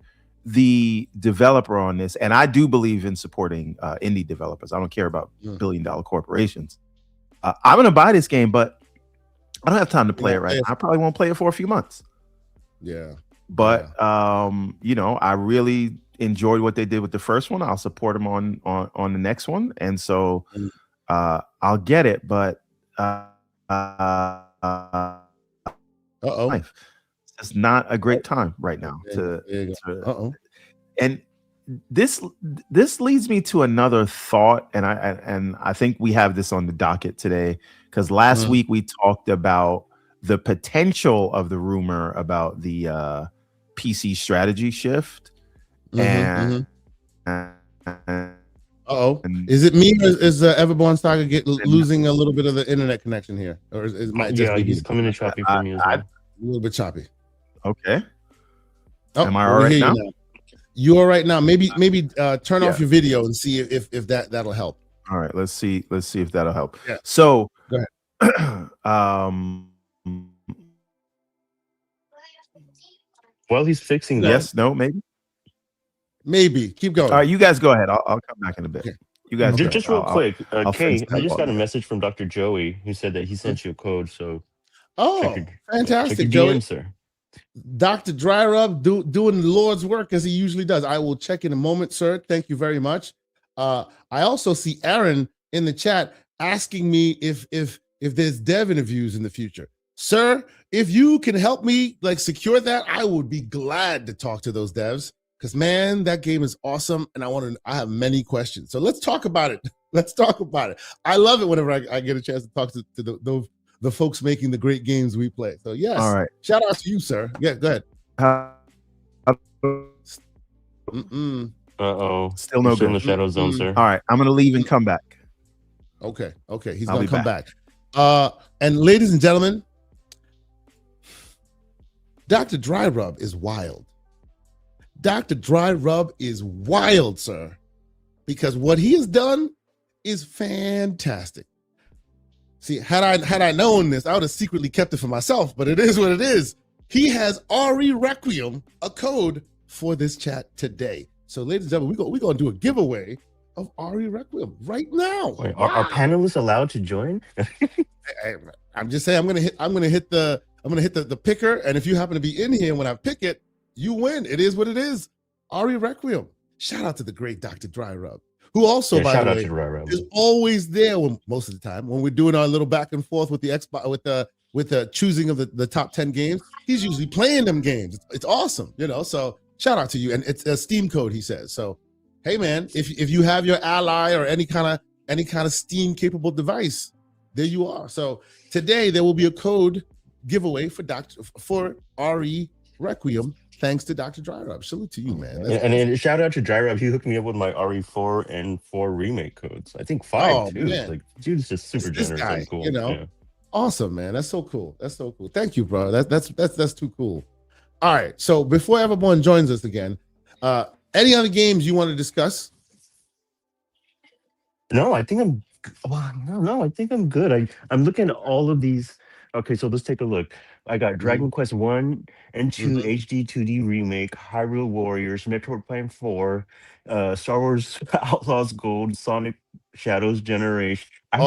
the developer on this, and I do believe in supporting indie developers. I don't care about billion-dollar corporations. I'm going to buy this game, but I don't have time to play it right now. I probably won't play it for a few months. But I really enjoyed what they did with the first one. I'll support them on the next one, and so I'll get it. But it's not a great time right now and this leads me to another thought, and I think we have this on the docket today, because last week we talked about the potential of the rumor about the PC strategy shift. Mm-hmm, And uh-oh. Is it me, or is Everborn Saga losing a little bit of the internet connection here? Or it might just be he's coming in choppy for me as well. A little bit choppy. Okay. Oh, am I all right now? You're all right now. Maybe turn off your video and see if that'll help. All right, let's see if that'll help. Yeah. So go ahead. While he's fixing that. Yes, no, maybe. Keep going. All right, you guys go ahead. I'll come back in a bit. Okay. You guys just real quick. Kay, I just got a audio. message from Dr. Joey who said that he sent you a code. So fantastic, check your Joey. DM, sir. Dr. Dry Rub doing the Lord's work as he usually does. I will check in a moment, sir. Thank you very much. I also see Aaron in the chat asking me if there's dev interviews in the future. Sir, if you can help me secure that, I would be glad to talk to those devs, because man, that game is awesome, and I have many questions. So let's talk about it. I love it whenever I get a chance to talk to the folks making the great games we play. So yes, all right. Shout out to you, sir. Yeah, go ahead. Still no good in the shadow zone, sir. All right, I'm gonna leave and come back. Okay, he's gonna come back. And ladies and gentlemen, Dr. Dry Rub is wild. Dr. Dry Rub is wild, sir, because what he has done is fantastic. See, had I known this, I would have secretly kept it for myself, but it is what it is. He has RE Requiem, a code for this chat today. So, ladies and gentlemen, we're going to do a giveaway of RE Requiem right now. Wait, are panelists allowed to join? I'm just saying, I'm gonna hit the picker, and if you happen to be in here when I pick it, you win. It is what it is. RE Requiem. Shout out to the great Dr. Dry Rub, who also, by the way, is always there most of the time when we're doing our little back and forth with the Xbox, with the choosing of the top 10 games. He's usually playing them games. It's awesome, So shout out to you, and it's a Steam code, he says. So, hey man, if you have your Ally or any kind of Steam capable device, there you are. So today there will be a code giveaway for RE Requiem, thanks to Dr. Dry Rub. Salute to you, man. And shout out to Dry Rub. He hooked me up with my RE4 and 4 remake codes. I think 5 too. Man. Dude's just super generous and cool. Awesome, man. That's so cool. Thank you, bro. That's too cool. All right. So before everyone joins us again, any other games you want to discuss? No, I think I'm. No, I think I'm good. I'm looking at all of these. Okay, so let's take a look. I got Dragon Quest 1 and 2 HD 2D remake, Hyrule Warriors, Metroid Prime 4, Star Wars Outlaws Gold, Sonic Shadows Generation. I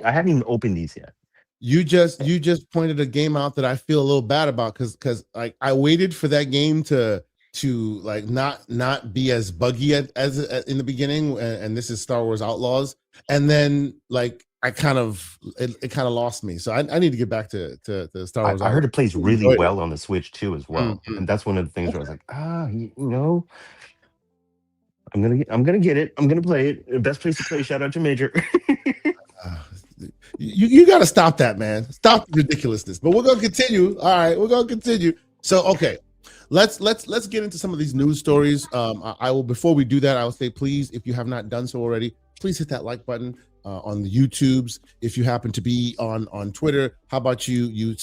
haven't even opened these yet. You just pointed a game out that I feel a little bad about, because I waited for that game to not be as buggy as in the beginning, and this is Star Wars Outlaws, and then it kind of lost me. So I need to get back to Star Wars. I heard it plays really well on the Switch too as well, and that's one of the things where I was like, I'm gonna get it. I'm gonna play it. Best place to play. Shout out to Major. You got to stop that, man. Stop the ridiculousness. But we're gonna continue. All right, we're gonna continue. So okay, let's get into some of these news stories. I will, before we do that, I will say, please, if you have not done so already, please hit that like button on the YouTubes. If you happen to be on Twitter, how about you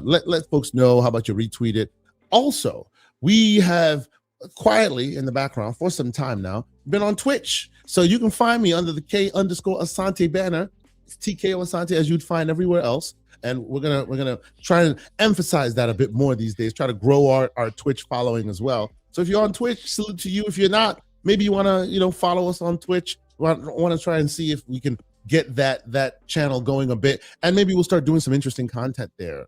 let folks know? How about you retweet it? Also, we have quietly in the background for some time now been on Twitch, so you can find me under the K_Asante banner. It's TKO Asante, as you'd find everywhere else. And we're gonna try and emphasize that a bit more these days. Try to grow our Twitch following as well. So if you're on Twitch, salute to you. If you're not, maybe you wanna follow us on Twitch. Want to try and see if we can get that channel going a bit, and maybe we'll start doing some interesting content there.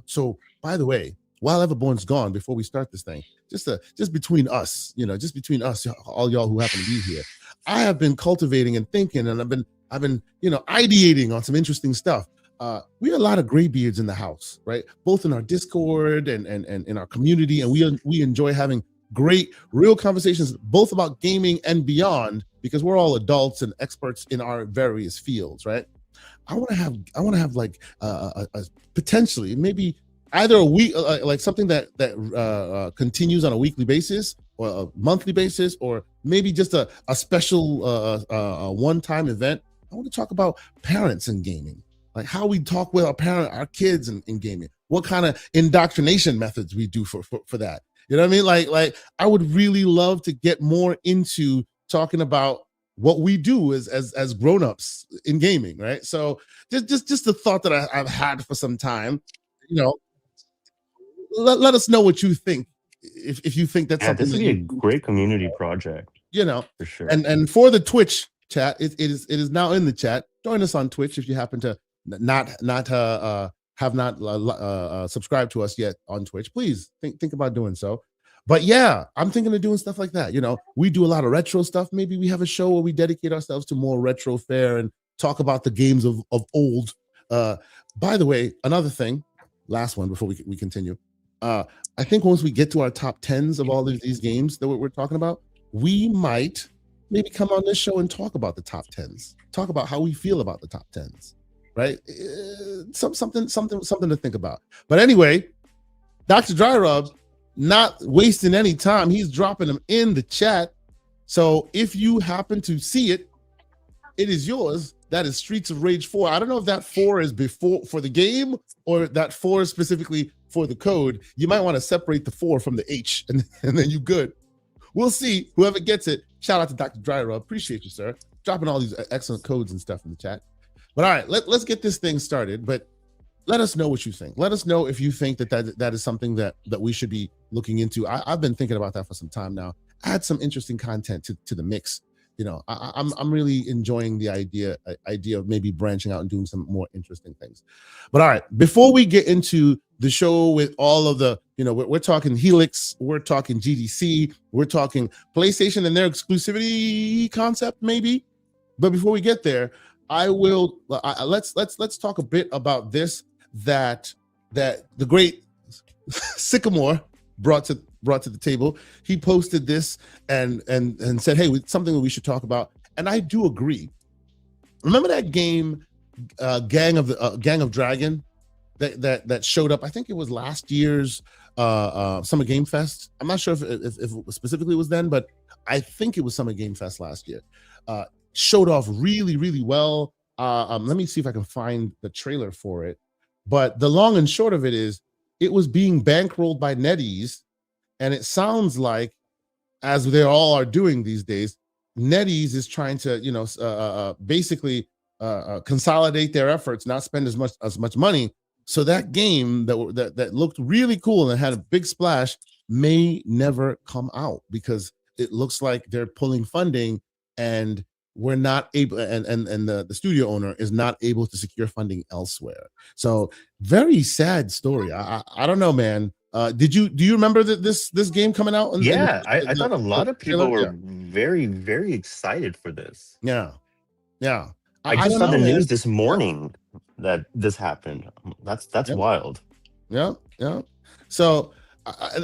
So by the way, while Everborn's gone, before we start this thing, just between us, just between us, all y'all who happen to be here, I have been cultivating and thinking, and I've been ideating on some interesting stuff. We have a lot of graybeards in the house, right? Both in our Discord and in our community, and we enjoy having great, real conversations, both about gaming and beyond, because we're all adults and experts in our various fields, right? I want to have like a potentially maybe either a week, like something that continues on a weekly basis or a monthly basis, or maybe just a special one-time event. I want to talk about parents in gaming, like how we talk with our kids in gaming, what kind of indoctrination methods we do for that. You know what I mean? Like I would really love to get more into talking about what we do as grown-ups in gaming, right? So just the thought that I've had for some time. You know, let us know what you think, if you think that's something this would be a great community project. You know, for sure. And for the Twitch chat, it is now in the chat. Join us on Twitch if you happen to not have not subscribed to us yet on Twitch. Please think about doing so. But yeah, I'm thinking of doing stuff like that. You know, we do a lot of retro stuff. Maybe we have a show where we dedicate ourselves to more retro fare and talk about the games of old. By the way, another thing, last one before we continue. I think once we get to our top 10s of all of these games that we're talking about, we might maybe come on this show and talk about the top 10s, talk about how we feel about the top 10s, right? Something to think about. But anyway, Dr. Dry Rub, not wasting any time, he's dropping them in the chat. So if you happen to see it, it is yours. That is Streets of Rage 4. I don't know if that 4 is before for the game or that 4 is specifically for the code. You might want to separate the 4 from the H, and then you good. We'll see. Whoever gets it, shout out to Dr. Dry Rub. Appreciate you, sir. Dropping all these excellent codes and stuff in the chat. But all right, let's get this thing started. But let us know what you think. Let us know if you think that is something that we should be looking into. I've been thinking about that for some time now. Add some interesting content to the mix. You know, I'm really enjoying the idea of maybe branching out and doing some more interesting things. But all right, before we get into the show with all of the, you know, we're talking Helix, we're talking GDC, we're talking PlayStation and their exclusivity concept maybe. But before we get there, let's talk a bit about this that the great Sycamore brought to the table. He posted this and said, hey, something that we should talk about. And I do agree. Remember that game, Gang of Dragon, that showed up? I think it was last year's Summer Game Fest. I'm not sure if it specifically was then, but I think it was Summer Game Fest last year. Showed off really, really well. Let me see if I can find the trailer for it. But the long and short of it is, it was being bankrolled by NetEase. And it sounds like, as they all are doing these days, NetEase is trying to, you know, basically consolidate their efforts, not spend as much money. So that game that looked really cool and had a big splash may never come out because it looks like they're pulling funding, and we're not able, and the studio owner is not able to secure funding elsewhere. So very sad story. I don't know, man. Do you remember this game coming out? I thought a lot of people were very, very excited for this. Yeah. I just saw the news this morning that this happened. That's wild. Yeah. So,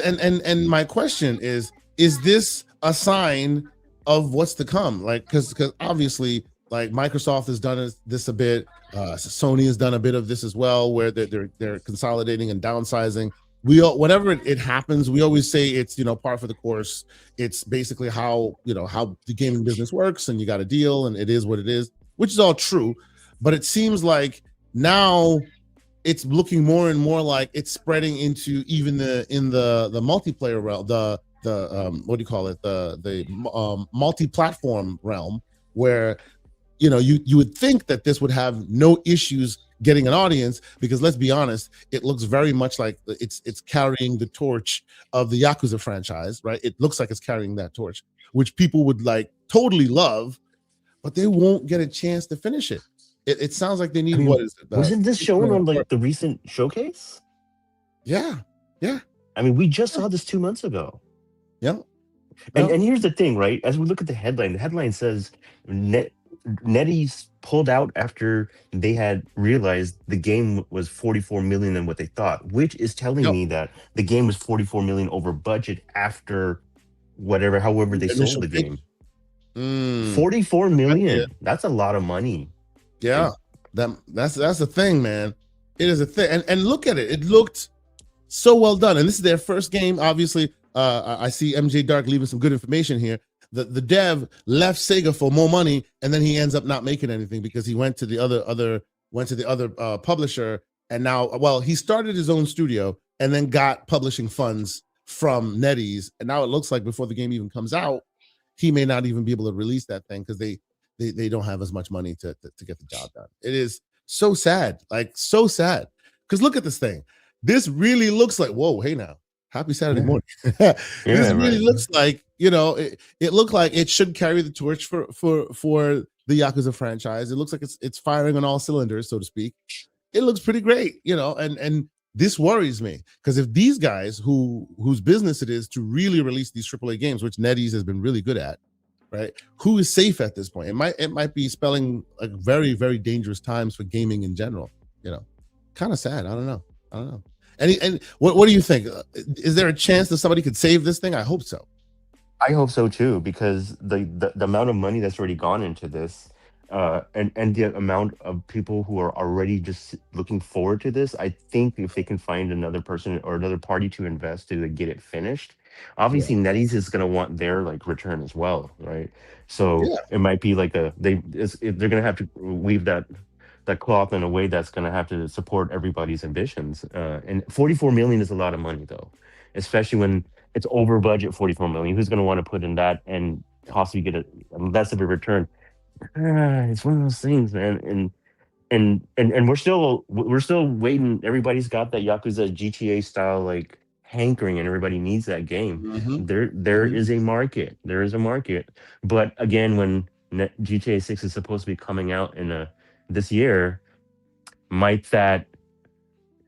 and my question is this a sign of what's to come? Like, because obviously, like, Microsoft has done this a bit. Sony has done a bit of this as well, where they're consolidating and downsizing. Whenever it happens, we always say it's, you know, par for the course. It's basically how the gaming business works, and you got a deal, and it is what it is, which is all true. But it seems like now it's looking more and more like it's spreading into even in the multiplayer realm, the what do you call it, the multi-platform realm, where, you know, you would think that this would have no issues getting an audience, because let's be honest, it looks very much like it's carrying the torch of the Yakuza franchise, right? It looks like it's carrying that torch, which people would like totally love, but they won't get a chance to finish it. It sounds like they need, what is it? Wasn't this shown on like the recent showcase? Yeah. I mean, we just saw this 2 months ago. Yeah. And here's the thing, right? As we look at the headline says NetEase pulled out after they had realized the game was 44 million than what they thought, which is telling me that the game was 44 million over budget after however they sold the game. 44 million. That's a lot of money. Yeah. That's the thing, man. It is a thing. And look at it. It looked So well done. And this is their first game. Obviously, I see MJ Dark leaving some good information here. The dev left Sega for more money, and then he ends up not making anything because he went to the other publisher, and now, well, he started his own studio and then got publishing funds from NetEase, and now it looks like before the game even comes out, he may not even be able to release that thing because they don't have as much money to get the job done. It is so sad, like so sad. Because look at this thing. This really looks like, whoa, hey now, happy Saturday morning. This really looks like, it looked like it should carry the torch for the Yakuza franchise. It looks like it's firing on all cylinders, so to speak. It looks pretty great, and this worries me because if these guys whose business it is to really release these AAA games, which NetEase has been really good at, right? Who is safe at this point? It might be spelling like very, very dangerous times for gaming in general. Kind of sad. I don't know. And what do you think? Is there a chance that somebody could save this thing? I hope so. I hope so too, because the amount of money that's already gone into this, and the amount of people who are already just looking forward to this, I think if they can find another person or another party to invest to get it finished, obviously NetEase is going to want their return as well, right? So it might be like they're going to have to weave that cloth in a way that's going to have to support everybody's ambitions. And 44 million is a lot of money, though, especially when it's over budget. 44 million. Who's going to want to put in that and possibly get a less of a return? It's one of those things, man. And we're still waiting. Everybody's got that Yakuza GTA style hankering, and everybody needs that game. Mm-hmm. There is a market. There is a market. But again, when GTA 6 is supposed to be coming out in this year, might that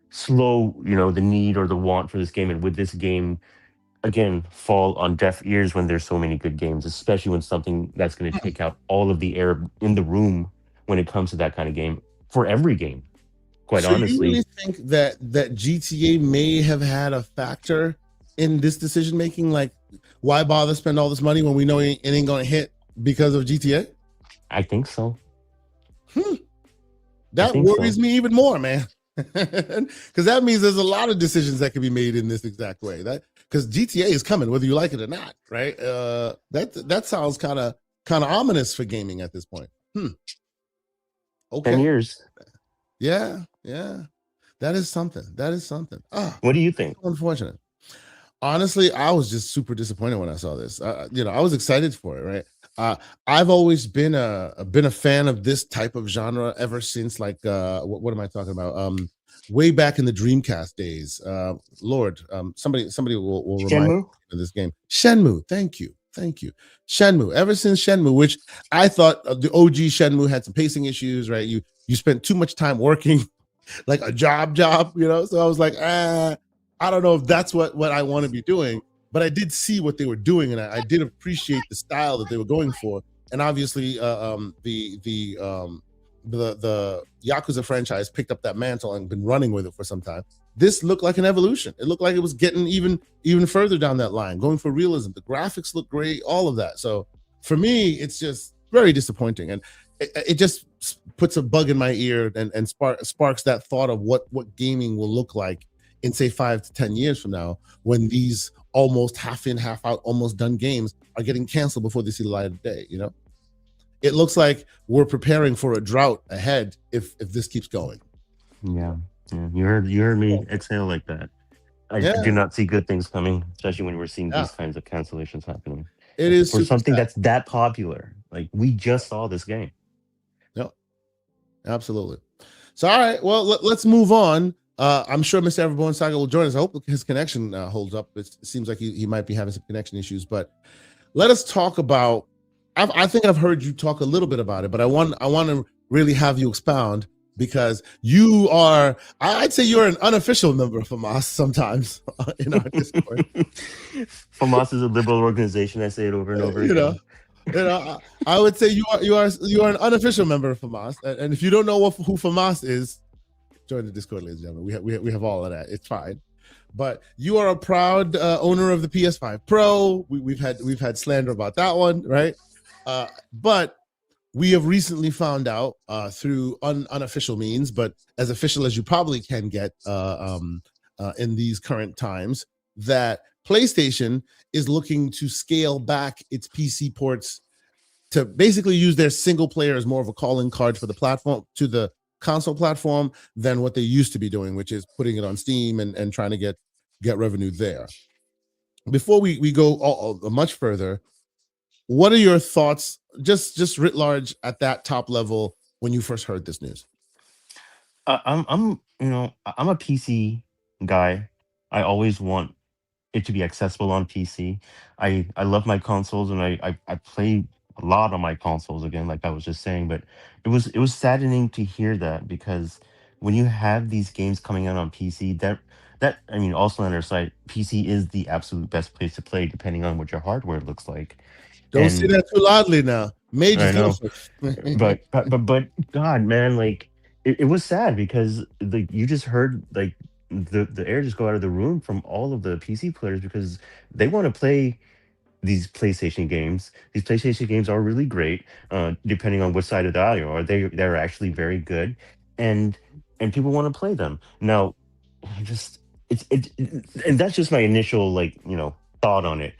slow the need or the want for this game, and would this game again fall on deaf ears when there's so many good games, especially when something that's going to take out all of the air in the room when it comes to that kind of game for every game, quite honestly. You really think that GTA may have had a factor in this decision making? Like, why bother spend all this money when we know it ain't going to hit because of GTA? I think so. That worries me even more, man. Because that means there's a lot of decisions that can be made in this exact way. Because GTA is coming, whether you like it or not, right? That sounds kind of ominous for gaming at this point. Okay. 10 years. Yeah. That is something. What do you think? Unfortunate. Honestly, I was just super disappointed when I saw this. I was excited for it, right? I've always been a fan of this type of genre ever since what am I talking about? Way back in the Dreamcast days. Lord, somebody will remind me of this game. Shenmue. Thank you. Shenmue. Ever since Shenmue, which I thought the OG Shenmue had some pacing issues, right? You spent too much time working like a job, So I was like, I don't know if that's what I want to be doing. But I did see what they were doing, and I did appreciate the style that they were going for. And obviously, the Yakuza franchise picked up that mantle and been running with it for some time. This looked like an evolution. It looked like it was getting even further down that line, going for realism. The graphics look great, all of that. So for me, it's just very disappointing, and it just puts a bug in my ear and sparks that thought of what gaming will look like in say 5 to 10 years from now, when these almost half in, half out, almost done games are getting canceled before they see the light of day. It looks like we're preparing for a drought ahead if this keeps going. Yeah. You heard me exhale like that. I do not see good things coming, especially when we're seeing these kinds of cancellations happening. It is for something that's that popular. Like, we just saw this game. Yep, absolutely. So, all right, well, let's move on. I'm sure Mr. Everborn Saga will join us. I hope his connection holds up. It seems like he might be having some connection issues, but let us talk about. I think I've heard you talk a little bit about it, but I want to really have you expound, because you are, I'd say you're an unofficial member of FAMAS sometimes in our Discord. FAMAS is a liberal organization. I say it over and over again. I would say you are an unofficial member of FAMAS, and if you don't know who FAMAS is, join the Discord, ladies and gentlemen. We have all of that. It's fine. But you are a proud owner of the PS5 Pro. We've had slander about that one, right? But we have recently found out through unofficial means, but as official as you probably can get, in these current times, that PlayStation is looking to scale back its PC ports to basically use their single player as more of a calling card for the platform, to the console platform, than what they used to be doing, which is putting it on Steam and trying to get revenue there. Before we go much further, what are your thoughts, just writ large, at that top level when you first heard this news? I'm I'm a PC guy. I always want it to be accessible on PC. I love my consoles, and I play a lot on my consoles again, like I was just saying. But it was saddening to hear that, because when you have these games coming out on PC, that I mean, also on their side, PC is the absolute best place to play, depending on what your hardware looks like. Don't say And that too loudly now. I Major's know, listen. but God, man, like it was sad, because like you just heard like the air just go out of the room from all of the PC players, because they want to play these PlayStation games. These PlayStation games are really great, depending on what side of the aisle you are. They're actually very good, and people want to play them. Now, I just and that's just my initial, like, thought on it.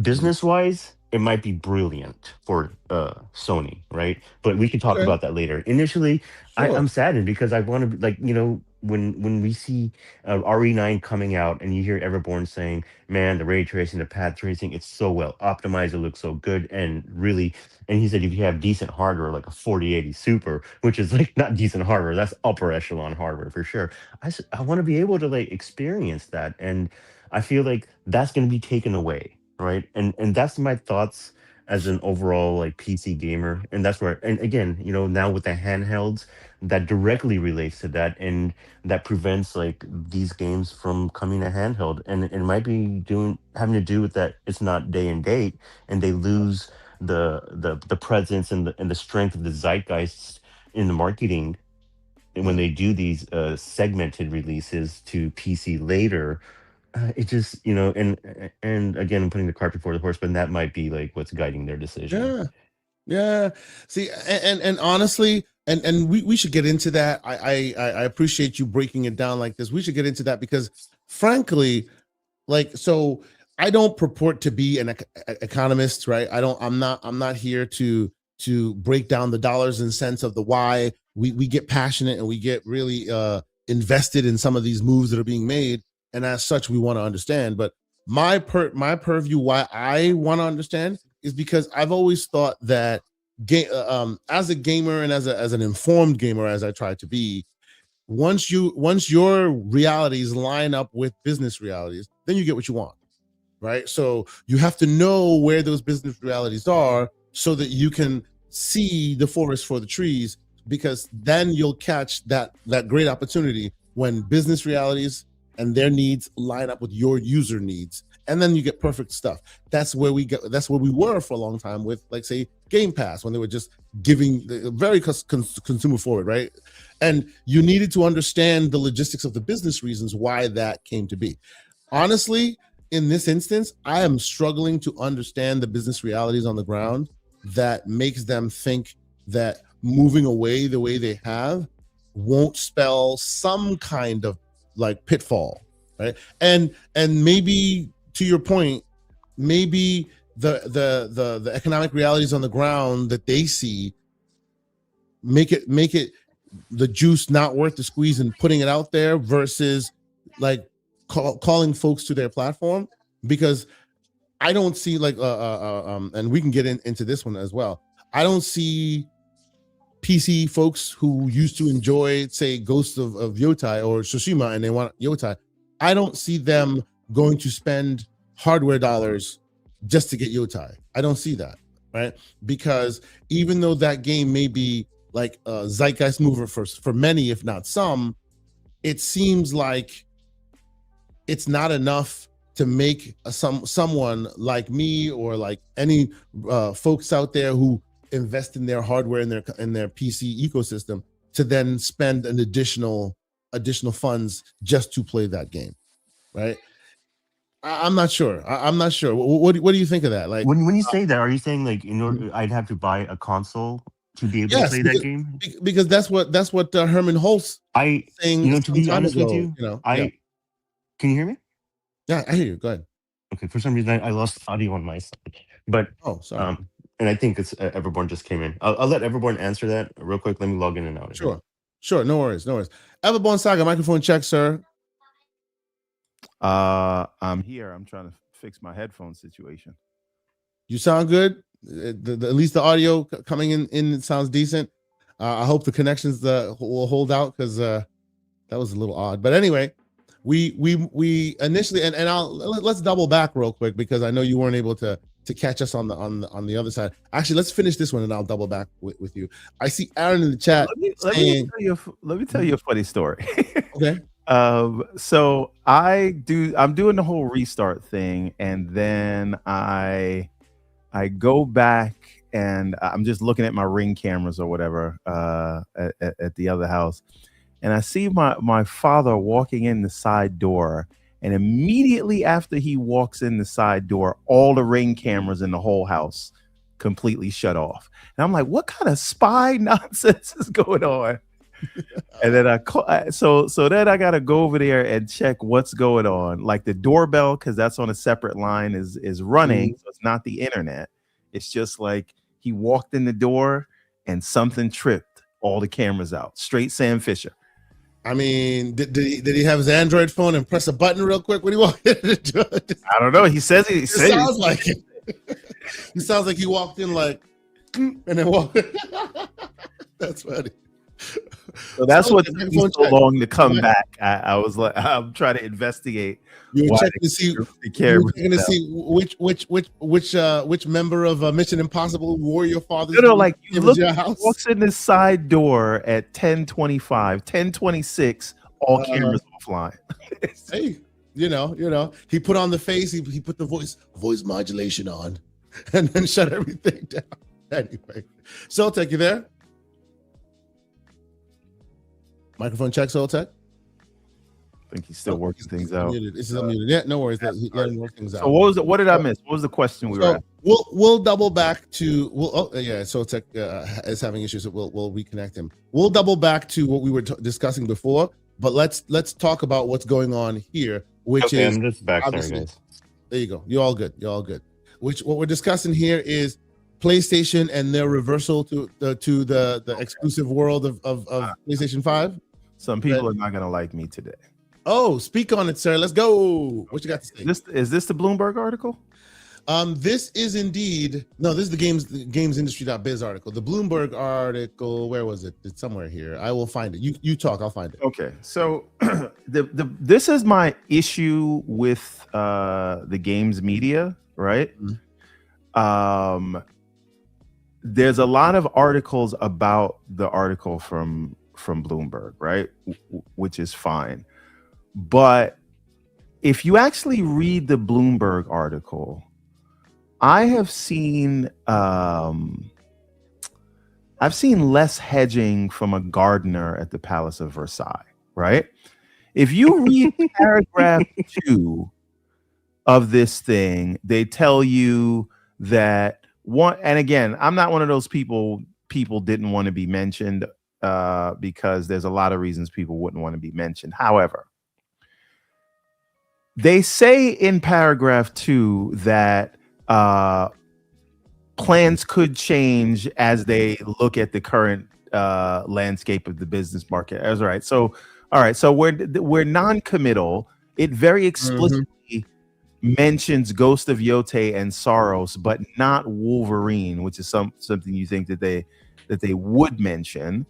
Business wise, it might be brilliant for Sony, right? But we can talk Okay, about that later. Initially, sure. I'm saddened, because I want to, like, when we see RE9 coming out, and you hear Everborn saying, "Man, the ray tracing, the path tracing, it's so well optimized. It looks so good." And really, and he said, if you have decent hardware like a 4080 Super, which is like not decent hardware, that's upper echelon hardware for sure. I want to be able to like experience that, and I feel like that's going to be taken away, right? And that's my thoughts as an overall like PC gamer. And that's where, and again, now with the handhelds, that directly relates to that, and that prevents like these games from coming to handheld. And it might be having to do with that it's not day and date, and they lose the presence and the strength of the zeitgeist in the marketing. And when Yeah. they do these segmented releases to PC later, it just, and again, I'm putting the cart before the horse, but that might be like what's guiding their decision. Yeah. Yeah. See, and honestly, and we should get into that. I appreciate you breaking it down like this. We should get into that because, frankly, like, so I don't purport to be an economist, right? I'm not here to break down the dollars and cents of the why. We get passionate and we get really invested in some of these moves that are being made, and as such we want to understand. But my purview, why I want to understand, is because I've always thought that as a gamer and as an informed gamer, as I try to be, once your realities line up with business realities, then you get what you want, right? So you have to know where those business realities are so that you can see the forest for the trees, because then you'll catch that great opportunity when business realities and their needs line up with your user needs, and then you get perfect stuff. That's where we were for a long time with, like, say, Game Pass, when they were just giving very consumer forward, right? And you needed to understand the logistics of the business reasons why that came to be. Honestly, in this instance, I am struggling to understand the business realities on the ground that makes them think that moving away the way they have won't spell some kind of like pitfall, right? And maybe, to your point, maybe the economic realities on the ground that they see make it the juice not worth the squeeze and putting it out there, versus like calling folks to their platform. Because I don't see like and we can get into this one as well. I don't see PC folks who used to enjoy, say, Ghosts of Yotai or Tsushima, and they want Yotai. I don't see them going to spend hardware dollars just to get Yotai. I don't see that, right? Because even though that game may be like a zeitgeist mover for many, if not some, it seems like it's not enough to make someone like me, or like any folks out there who invest in their hardware in their PC ecosystem, to then spend an additional funds just to play that game, right? I'm not sure. I'm not sure. What do you think of that? Like, When you say that, are you saying like in order I'd have to buy a console to be able to yes, play that game? because that's what Herman Holtz I, saying to some be time honest with ago. you, Yeah. Can you hear me? Yeah, I hear you. Go ahead. Okay, for some reason I lost audio on my side, but sorry. and I think it's Everborn just came in. I'll let Everborn answer that real quick. Let me log in and out. Sure. No worries. Everborn Saga, microphone check, sir. I'm here. I'm trying to fix my headphone situation. You sound good. At least the audio coming in sounds decent. I hope the connections will hold out, because that was a little odd. But anyway, we initially let's double back real quick, because I know you weren't able to catch us on the other side. Actually, let's finish this one and I'll double back with you. I see Aaron in the chat. Let me tell you a funny story. Okay. So I'm doing the whole restart thing, and then I go back and I'm just looking at my Ring cameras or whatever at the other house, and I see my father walking in the side door, and immediately after he walks in the side door, all the Ring cameras in the whole house completely shut off. And I'm like, what kind of spy nonsense is going on? And then then I gotta go over there and check what's going on. Like the doorbell, because that's on a separate line, is running. So it's not the internet. It's just like he walked in the door and something tripped all the cameras out. Straight Sam Fisher. I mean, did he have his Android phone and press a button real quick when he walked in? I don't know. He says he sounds like it. He sounds like he walked in like, and then walked. That's funny. So that's what took me so long to come back. I was like, I'm trying to investigate. You were checking to see. You were checking to see which member of Mission Impossible wore your father's. Like you look, your house. Walks in the side door at 10:25, 10:26. All cameras offline. Hey, you know, he put on the face. He put the voice modulation on, and then shut everything down. Anyway, Soltech, you there? Microphone check, Soltech. I think he's still working things out. This is unmuted. Yeah, no worries. He's working things out. So what did I miss? What was the question we were at? We'll double back to Soltech is having issues. So we'll reconnect him. We'll double back to what we were discussing before, but let's talk about what's going on here, which is I'm just back there, guys. There you go. You're all good. What we're discussing here is PlayStation and their reversal to the exclusive world of PlayStation 5. Some people are not going to like me today. Oh, speak on it, sir. Let's go. What you got to say? Is this the Bloomberg article? This is indeed this is the gamesindustry.biz article. The Bloomberg article, where was it? It's somewhere here. I will find it. You talk, I'll find it. Okay. So this is my issue with the games media, right? Mm-hmm. There's a lot of articles about the article from Bloomberg, right? Which is fine. But if you actually read the Bloomberg article, I have seen less hedging from a gardener at the Palace of Versailles, right? If you read paragraph 2 of this thing, they tell you that and again, I'm not one of those people didn't want to be mentioned because there's a lot of reasons people wouldn't want to be mentioned. However, they say in paragraph 2 that plans could change as they look at the current landscape of the business market. That's right. So, all right. So we're non-committal. It very explicitly mentions Ghost of Yote and Soros, but not Wolverine, which is something you think that they would mention.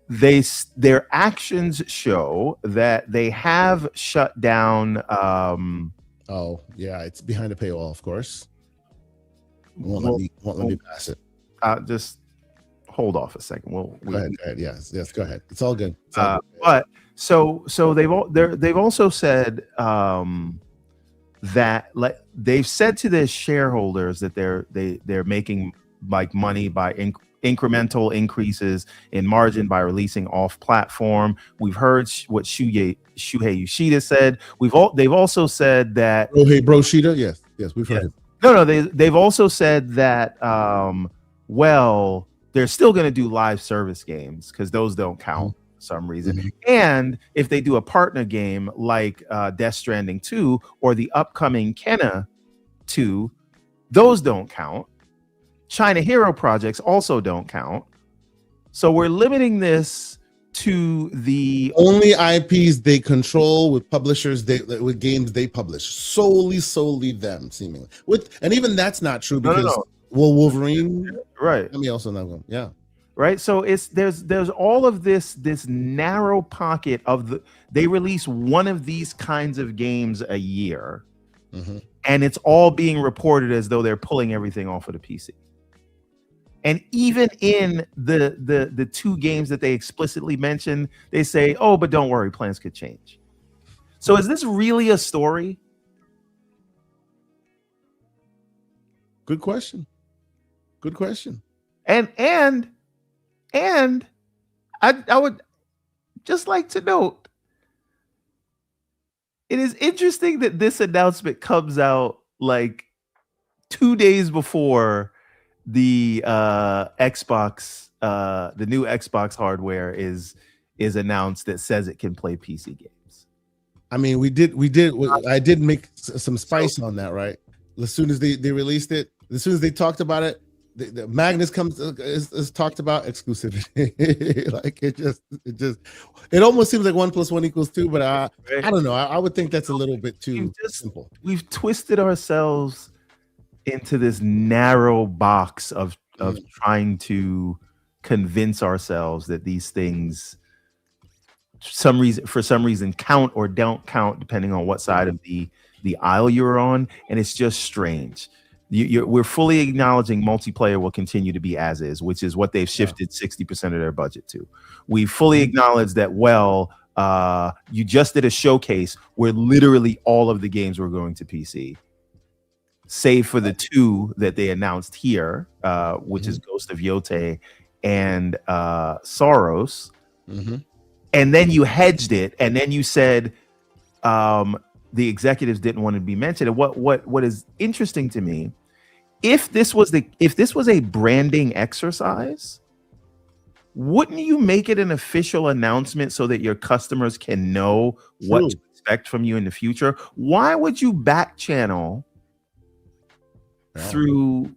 Their actions show that they have shut down. It's behind a paywall, of course. Won't let me pass it. Just hold off a second. Go ahead. Yes, go ahead. It's all good. But so they've also said that they've said to their shareholders that they're making like money by incremental increases in margin by releasing off platform. We've heard what Shuhei Yoshida said. They've also said that Bro Shida, yes, we've heard it. No, they've also said that they're still going to do live service games because those don't count some reason. Mhm. And if they do a partner game like Death Stranding 2 or the upcoming Kenna 2, those don't count. China Hero projects also don't count. So we're limiting this to the only IPs they control with publishers with games they publish. Solely them, seemingly. And even that's not true because well, Wolverine, right? Let me also know. Yeah. Right. So there's all of this narrow pocket of they release one of these kinds of games a year, and it's all being reported as though they're pulling everything off of the PC. And even in the two games that they explicitly mention, they say, "Oh, but don't worry, plans could change." So is this really a story? Good question. And I would just like to note, it is interesting that this announcement comes out like 2 days before the Xbox, the new Xbox hardware is announced that says it can play PC games. I mean, I did make some spice on that, right? As soon as they released it, as soon as they talked about it, the Magnus comes is talked about exclusivity. Like it almost seems like 1 + 1 = 2, but I don't know. I would think that's a little bit too simple. We've twisted ourselves into this narrow box of trying to convince ourselves that these things for some reason count or don't count depending on what side of the aisle you're on, and it's just strange. We're fully acknowledging multiplayer will continue to be as is, which is what they've shifted 60% of their budget to. We fully acknowledge that, you just did a showcase where literally all of the games were going to PC, save for the two that they announced here, which is Ghost of Yotei and Soros. And then you hedged it, and then you said the executives didn't want to be mentioned. And what is interesting to me, if this was a branding exercise, wouldn't you make it an official announcement so that your customers can know what to expect from you in the future? Why would you back channel through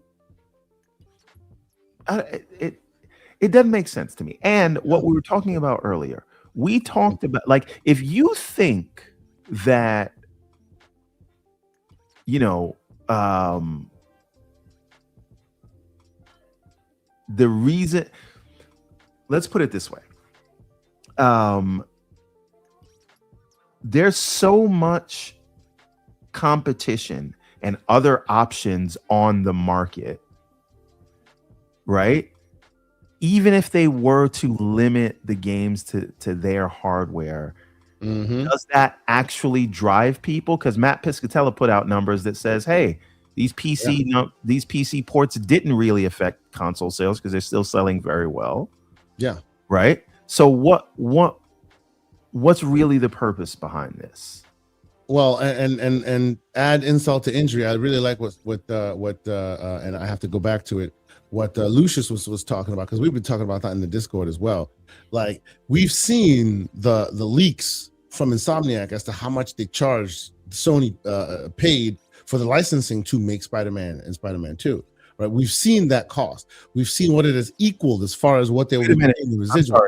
it doesn't make sense to me. And what we were talking about earlier, we talked about, like, if you think that the reason, let's put it this way, there's so much competition and other options on the market, right? Even if they were to limit the games to their hardware, does that actually drive people? Because Matt Piscatella put out numbers that says, hey, these PC ports didn't really affect console sales because they're still selling very well. Yeah. Right. So what's really the purpose behind this? Well, and add insult to injury, I really like what and I have to go back to it, what Lucius was talking about, because we've been talking about that in the Discord as well. Like, we've seen the leaks from Insomniac as to how much they charged, Sony paid for the licensing to make Spider-Man and Spider-Man 2. Right? We've seen that cost. We've seen what it has equaled as far as what they were paying the residual.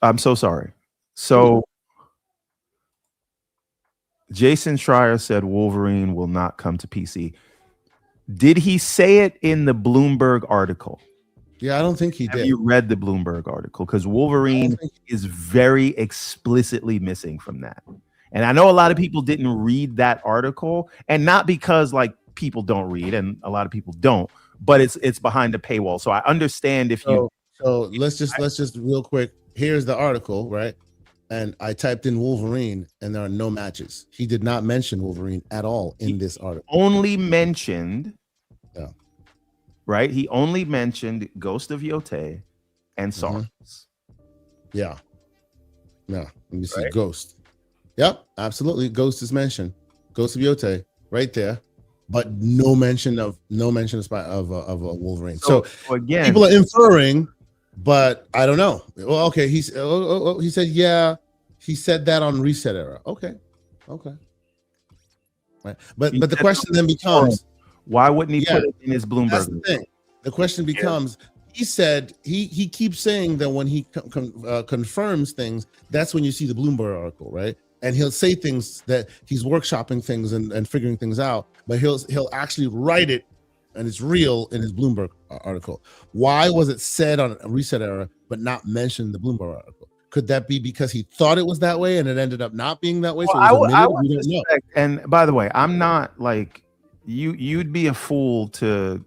I'm so sorry. So Jason Schreier said Wolverine will not come to PC. Did he say it in the Bloomberg article? Yeah, I don't think he did. Have you read the Bloomberg article? Because Wolverine is very explicitly missing from that. And I know a lot of people didn't read that article, and not because like people don't read, and a lot of people don't, but it's behind a paywall. So I understand if you. So let's just real quick. Here's the article, right? And I typed in Wolverine, and there are no matches. He did not mention Wolverine at all in this article. Only mentioned, right? He only mentioned Ghost of Yotei and Soros. Yeah. Let me see. Right? Ghost. Yep, absolutely. Ghost is mentioned. Ghost of Yotei, right there, but no mention of Wolverine. So again, people are inferring but I don't know. Well, okay, he said yeah, he said that on Reset Era. Okay. Right. But the question then becomes, why wouldn't he put it in his Bloomberg? That's the thing. The question becomes, he said he keeps saying that when he confirms things, that's when you see the Bloomberg article, right? And he'll say things that he's workshopping things and figuring things out, but he'll actually write it, and it's real in his Bloomberg article. Why was it said on a Reset Era but not mentioned in the Bloomberg article? Could that be because he thought it was that way and it ended up not being that way? Well, I would suspect, and by the way, I'm not like you'd be a fool to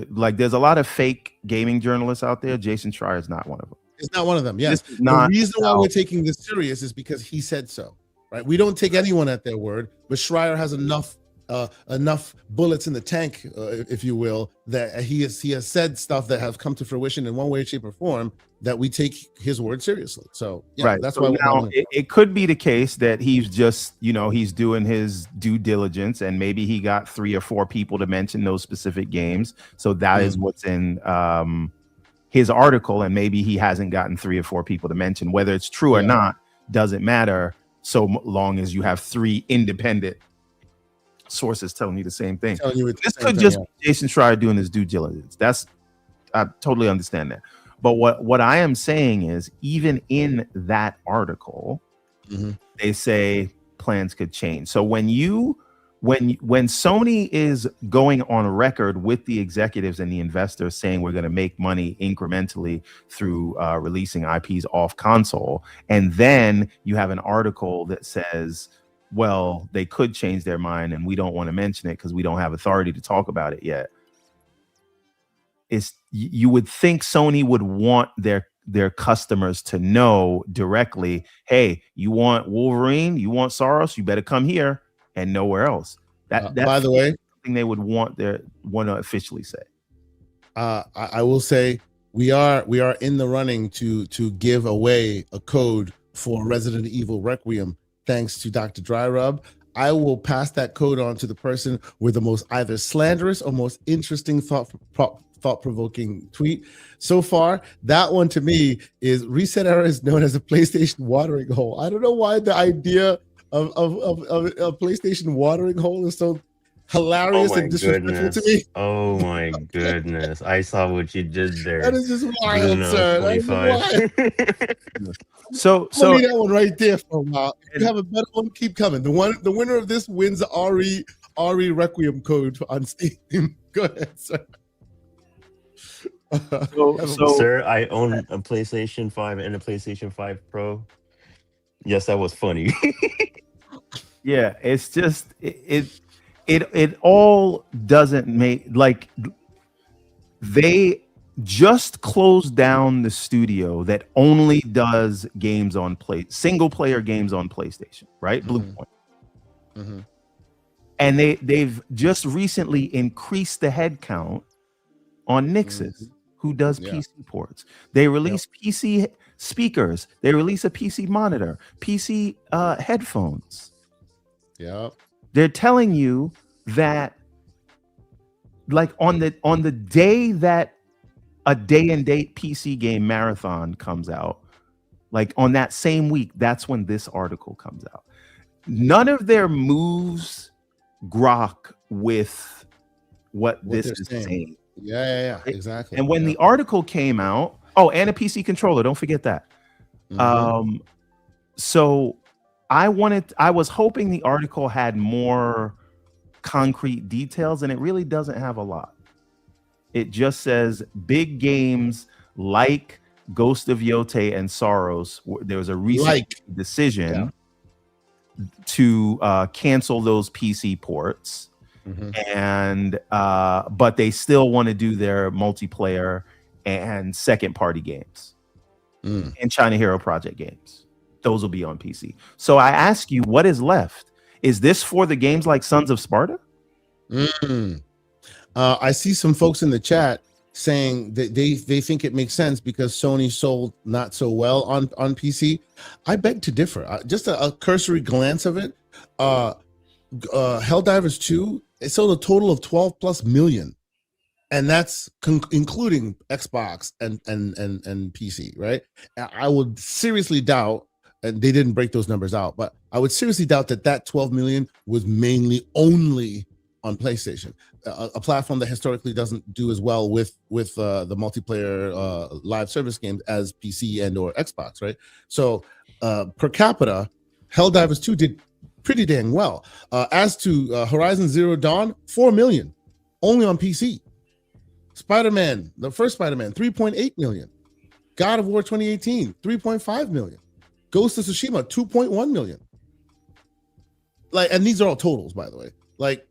like, there's a lot of fake gaming journalists out there. Jason Schreier is not one of them. It's not one of them. Yes. The reason why we're taking this serious is because he said so, right? We don't take anyone at their word, but Schreier has enough bullets in the tank, if you will, that he has said stuff that have come to fruition in one way, shape, or form, that we take his word seriously. So yeah, right. That's so why now it could be the case that he's just, he's doing his due diligence, and maybe he got 3 or 4 people to mention those specific games. So that is what's in his article, and maybe he hasn't gotten 3 or 4 people to mention. Whether it's true or not doesn't matter, so long as you have 3 independent sources telling you the same thing. This could just be Jason Schreier doing his due diligence. I totally understand that. But what I am saying is, even in that article, they say plans could change. So when Sony is going on record with the executives and the investors saying we're going to make money incrementally through releasing IPs off console, and then you have an article that says, well, they could change their mind and we don't want to mention it because we don't have authority to talk about it yet. You would think Sony would want their customers to know directly, hey, you want Wolverine, you want Soros, you better come here and nowhere else. That's by the way, something they would want to officially say. I will say we are in the running to give away a code for Resident Evil Requiem, thanks to Dr. Dryrub. I will pass that code on to the person with the most either slanderous or most interesting thought-provoking tweet so far. That one to me is Reset Era is known as a PlayStation watering hole. I don't know why the idea of a PlayStation watering hole is so hilarious and disrespectful to me. Oh my goodness. I saw what you did there. That is just wild, sir. That is wild. So leave that one right there for a while. If you have a better one, keep coming. The winner of this wins the RE Requiem code on Steam. Go ahead, sir. Sir, I own a PlayStation 5 and a PlayStation 5 Pro. Yes, that was funny. Yeah, it's just it all doesn't make, like, they just closed down the studio that only does games on single player games on PlayStation, right? Bluepoint. And they've just recently increased the head count on Nixus, who does PC ports. They release PC speakers. They release a PC monitor, PC headphones. Yeah. They're telling you that, like, on the day that a day and date PC game marathon comes out, like on that same week, that's when this article comes out. None of their moves grok with what this is saying. Yeah, exactly. And when the article came out, and a PC controller, don't forget that. So I was hoping the article had more concrete details, and it really doesn't have a lot. It just says big games like Ghost of Yote and Soros, there was a recent decision to cancel those PC ports, and but they still want to do their multiplayer and second party games and China Hero Project games. Those will be on PC. So I ask you, what is left? Is this for the games like Sons of Sparta? I see some folks in the chat saying that they think it makes sense because Sony sold not so well on PC. I beg to differ. Just a cursory glance of it. Helldivers 2, it sold a total of 12+ million and that's including Xbox and PC, right? I would seriously doubt, and they didn't break those numbers out, but I would seriously doubt that 12 million was mainly only on PlayStation, a platform that historically doesn't do as well with the multiplayer live service games as PC and or Xbox, right? So per capita, Helldivers 2 did pretty dang well. As to Horizon Zero Dawn, 4 million only on PC. Spider-Man, the first Spider-Man, 3.8 million. God of War 2018, 3.5 million. Ghost of Tsushima, 2.1 million. Like, and these are all totals, by the way. Like,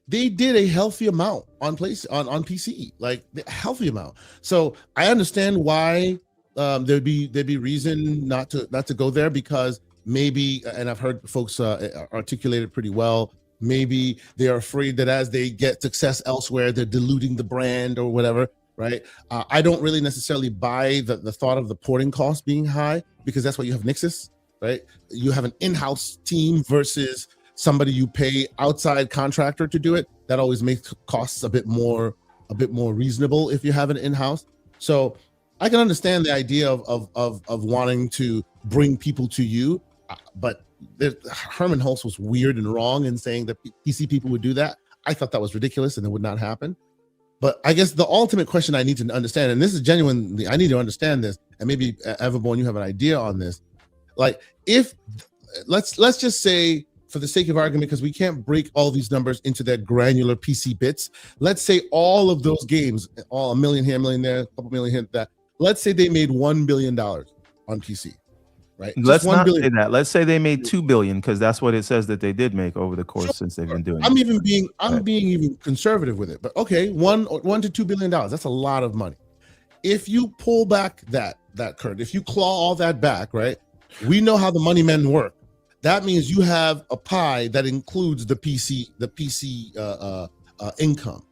they did a healthy amount on PC, like a healthy amount. So I understand why there'd be reason not to go there, because maybe, and I've heard folks articulate it pretty well, maybe they are afraid that as they get success elsewhere, they're diluting the brand or whatever, right? I don't really necessarily buy the thought of the porting cost being high, because that's why you have Nixus, right? You have an in-house team versus somebody you pay outside contractor to do it. That always makes costs a bit more reasonable if you have it in-house. So I can understand the idea of wanting to bring people to you, but Herman Hulse was weird and wrong in saying that PC people would do that. I thought that was ridiculous and it would not happen. But I guess the ultimate question I need to understand, and this is genuinely, I need to understand this, and maybe Everborn, you have an idea on this. Like, if let's just say, for the sake of argument, because we can't break all these numbers into their granular PC bits, let's say all of those games, all a million here, a million there, a couple million here, that, let's say they made $1 billion on PC, right? Let's not say that. Let's say they made 2 billion, because that's what it says that they did make over the course since they've been doing it. I'm being even conservative with it, but okay, $1 to $2 billion, that's a lot of money. If you pull back that curve, if you claw all that back, right? We know how the money men work. That means you have a pie that includes the PC income.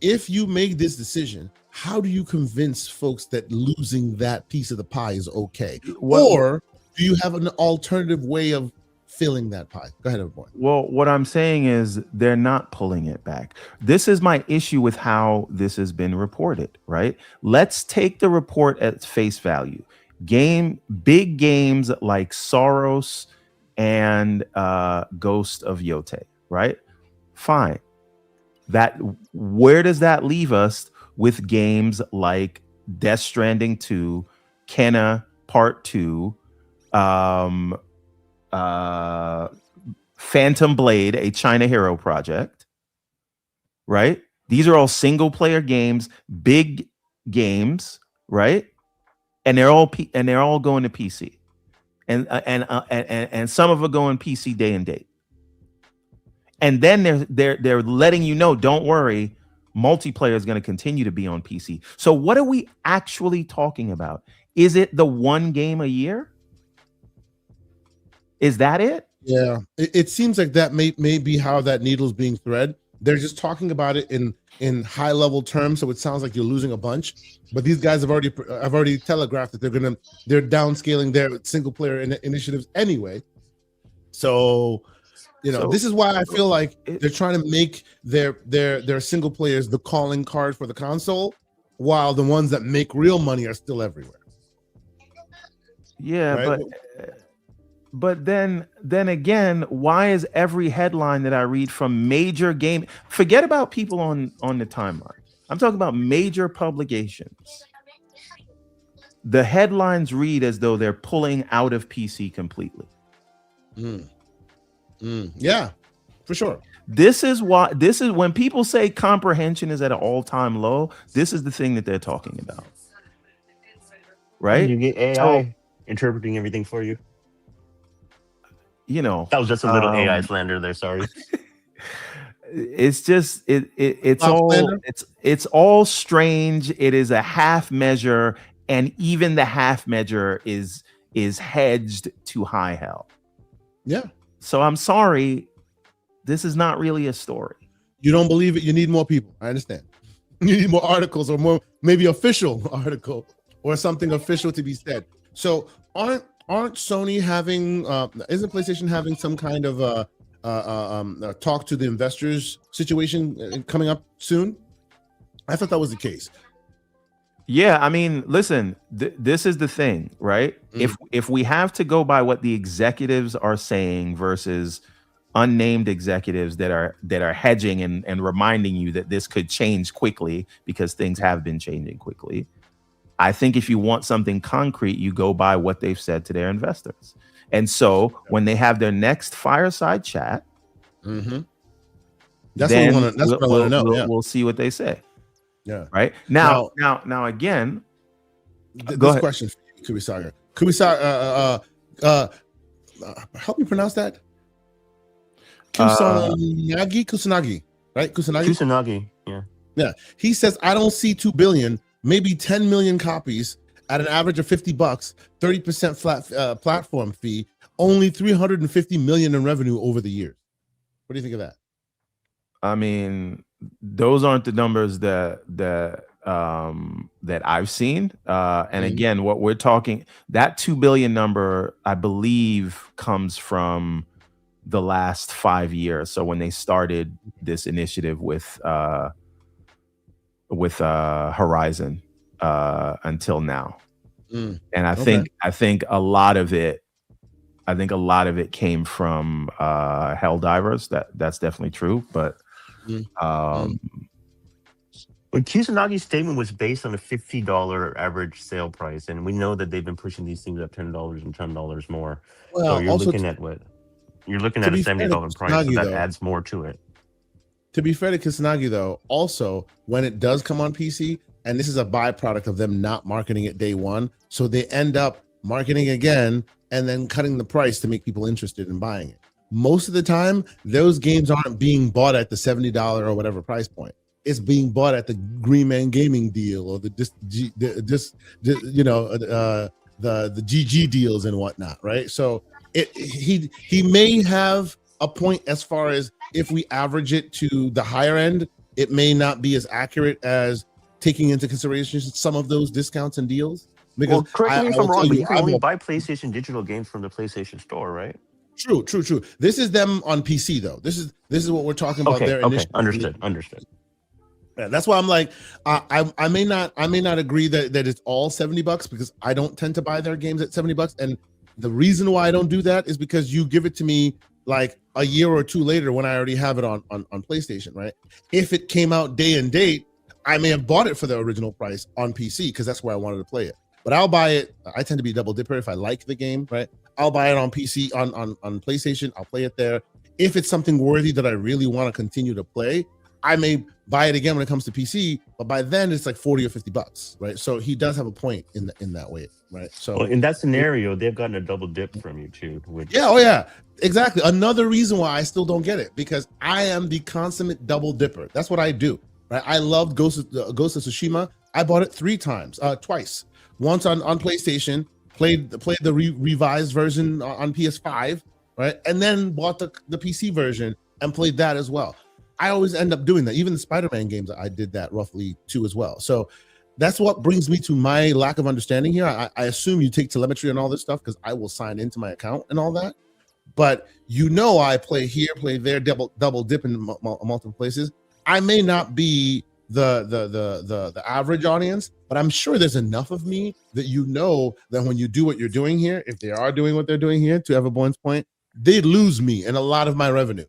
If you make this decision, how do you convince folks that losing that piece of the pie is okay? Or do you have an alternative way of filling that pie? Go ahead, everyone. Well, what I'm saying is they're not pulling it back. This is my issue with how this has been reported, right? Let's take the report at face value. Big games like Soros and Ghost of Yote, right? Fine. Where does that leave us with games like Death Stranding 2, Kenna Part 2, Phantom Blade, a China Hero project, right? These are all single player games, big games, right? And they're all going to PC. And some of them go on PC day and date. And then they're letting you know, don't worry, multiplayer is going to continue to be on PC. So what are we actually talking about? Is it the one game a year? Is that it? Yeah, it seems like that may be how that needle's being thread. They're just talking about it in high level terms, so it sounds like you're losing a bunch. But these guys have already telegraphed that they're downscaling their single player initiatives anyway. So, this is why I feel like they're trying to make their single players the calling card for the console, while the ones that make real money are still everywhere. Yeah, right? But then again, why is every headline that I read from major game, forget about people on the timeline, I'm talking about major publications, the headlines read as though they're pulling out of PC completely. Yeah, for sure. This is when people say comprehension is at an all-time low, this is the thing that they're talking about, right? You get AI interpreting everything for you. That was just a little AI slander there. Sorry. It's just it's all strange. It is a half measure, and even the half measure is hedged to high hell. Yeah. So I'm sorry, this is not really a story. You don't believe it? You need more people. I understand. You need more articles, or more, maybe official article, or something official to be said. So aren't Sony having isn't PlayStation having some kind of talk to the investors situation coming up soon? I thought that was the case. Yeah, I mean, listen, this is the thing, right? If we have to go by what the executives are saying versus unnamed executives that are hedging and reminding you that this could change quickly because things have been changing quickly, I think if you want something concrete, you go by what they've said to their investors. And so when they have their next fireside chat, that's what I want to know. We'll see what they say. Yeah. Right. Now again, this question for you, Kubisaga. Help me pronounce that. Kusanagi, right? Kusanagi. Yeah. Yeah. He says, I don't see 2 billion, maybe 10 million copies at an average of $50, 30% flat platform fee, only 350 million in revenue over the years. What do you think of that? I mean, those aren't the numbers that I've seen. And again, what we're talking, that 2 billion number, I believe, comes from the last 5 years. So when they started this initiative with Horizon until now. And I think a lot of it came from Helldivers. That's definitely true. But But Kusanagi's statement was based on a $50 average sale price, and we know that they've been pushing these things up $10 and $10 more. Well, so you're looking at what? You're looking at a $70 price, so that adds more to it. To be fair to Kusanagi, though, also when it does come on PC, and this is a byproduct of them not marketing it day one, so they end up marketing again and then cutting the price to make people interested in buying it. Most of the time, those games aren't being bought at the $70 or whatever price point. It's being bought at the Green Man Gaming deal or the GG deals and whatnot, right? So he may have a point as far as if we average it to the higher end, it may not be as accurate as taking into consideration some of those discounts and deals. Because correct me if I'm wrong, but you can only buy PlayStation digital games from the PlayStation Store, right? True. This is them on PC though. This is what we're talking about. Okay, understood. Yeah, that's why I'm like, I may not agree that it's all $70 because I don't tend to buy their games at $70. And the reason why I don't do that is because you give it to me like a year or two later when I already have it on PlayStation, right? If it came out day and date, I may have bought it for the original price on PC because that's where I wanted to play it. But I'll buy it. I tend to be double dipper if I like the game, right? I'll buy it on PC, on PlayStation. I'll play it there. If it's something worthy that I really want to continue to play, I may buy it again when it comes to PC, but by then it's like $40 or $50, right? So he does have a point in that way, right? So in that scenario, they've gotten a double dip from you too. Yeah, exactly. Another reason why I still don't get it, because I am the consummate double dipper. That's what I do, right? I loved Ghost of Tsushima. I bought it twice. Once on PlayStation, played the revised version on PS5, right? And then bought the PC version and played that as well. I always end up doing that. Even the Spider-Man games, I did that roughly too as well. So that's what brings me to my lack of understanding here. I assume you take telemetry and all this stuff because I will sign into my account and all that. But I play here, play there, double dip in multiple places. I may not be the average audience, but I'm sure there's enough of me that that when you do what you're doing here, if they are doing what they're doing here, to Everborn's point, they lose me and a lot of my revenue.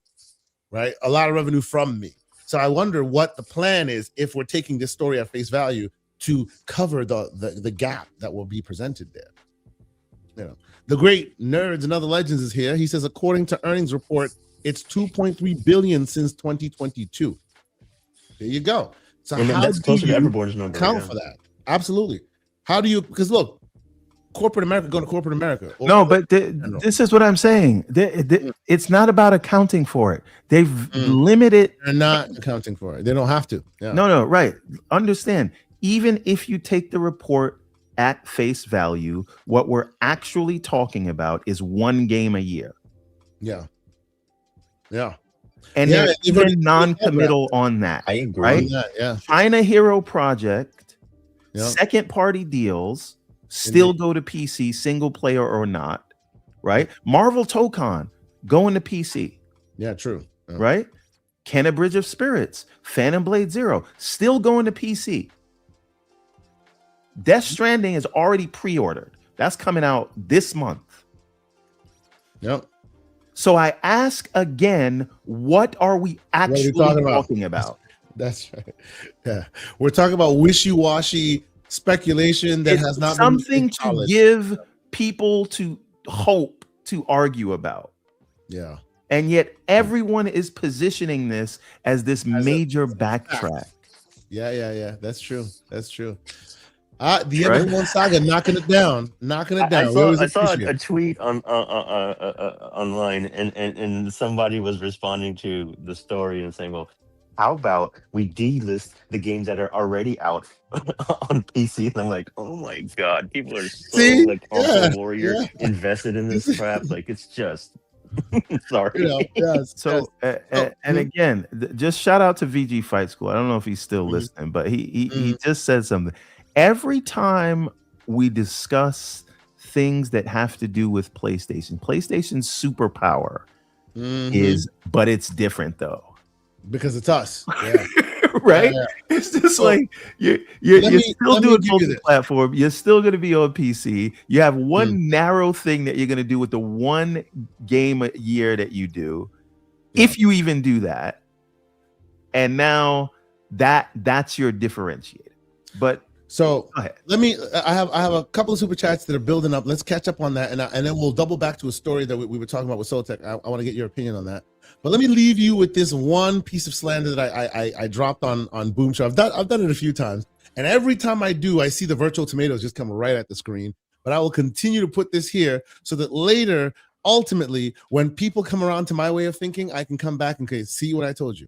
Right? A lot of revenue from me. So I wonder what the plan is if we're taking this story at face value to cover the gap that will be presented there. The great Nerds and Other Legends is here. He says, according to earnings report, it's 2.3 billion since 2022. There you go. So and how that's do closer you to Everborn's number, account for that? Absolutely. How do you, because look, corporate America going to corporate America. No, but this is what I'm saying. It's not about accounting for it. They've limited. They're not accounting for it. They don't have to. Yeah. No, right. Understand. Even if you take the report at face value, what we're actually talking about is one game a year. Yeah. And they're even non-committal on that. I agree. Right? Yeah. China Hero Project, second party deals. Still go to PC, single player or not, right? Marvel Tokon going to PC. Yeah, true. Yeah. Right? Kenna Bridge of Spirits, Phantom Blade Zero, still going to PC. Death Stranding is already pre-ordered. That's coming out this month. Yep. So I ask again, what are we actually talking about? That's right. Yeah. We're talking about wishy-washy speculation that has not something to give people to hope to argue about. Yeah. And yet everyone is positioning this as this major backtrack. Yeah. That's true. The end of one saga, knocking it down. I saw a tweet on online, and somebody was responding to the story and saying, "Well, how about we delist the games that are already out on PC?" And I'm like, "Oh my god, people are so warrior invested in this crap. Like, it's just." Sorry. And again, just shout out to VG Fight School. I don't know if he's still listening, but he just said something. Every time we discuss things that have to do with PlayStation's superpower is, but it's different though. Because it's us. Yeah. Right? Yeah. It's just like you're still doing multi-platform. You're still going to be on PC. You have one narrow thing that you're going to do with the one game a year that you do, if you even do that. And now that's your differentiator. But so I have a couple of super chats that are building up. Let's catch up on that, and then we'll double back to a story that we were talking about with Soltech. I want to get your opinion on that. But let me leave you with this one piece of slander that I dropped on Boom Show. I've done it a few times, and every time I do, I see the virtual tomatoes just come right at the screen. But I will continue to put this here so that later, ultimately, when people come around to my way of thinking, I can come back and see what I told you.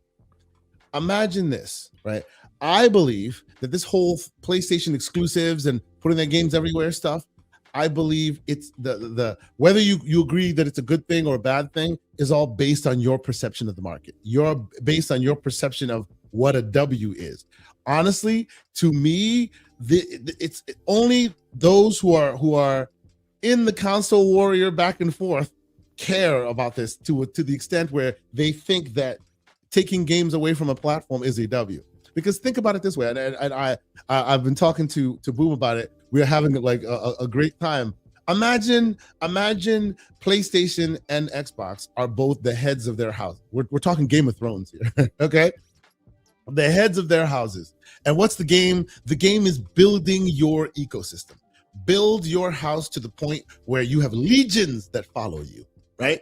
Imagine this, right? I believe that this whole PlayStation exclusives and putting their games everywhere stuff, I believe it's the whether you agree that it's a good thing or a bad thing is all based on your perception of the market. You're based on your perception of what a W is. Honestly, to me, it's only those who are in the console warrior back and forth care about this to the extent where they think that taking games away from a platform is a W. Because think about it this way, and I've been talking to Boom about it. We're having like a great time. Imagine PlayStation and Xbox are both the heads of their house. We're talking Game of Thrones here, okay? The heads of their houses. And what's the game? The game is building your ecosystem. Build your house to the point where you have legions that follow you, right?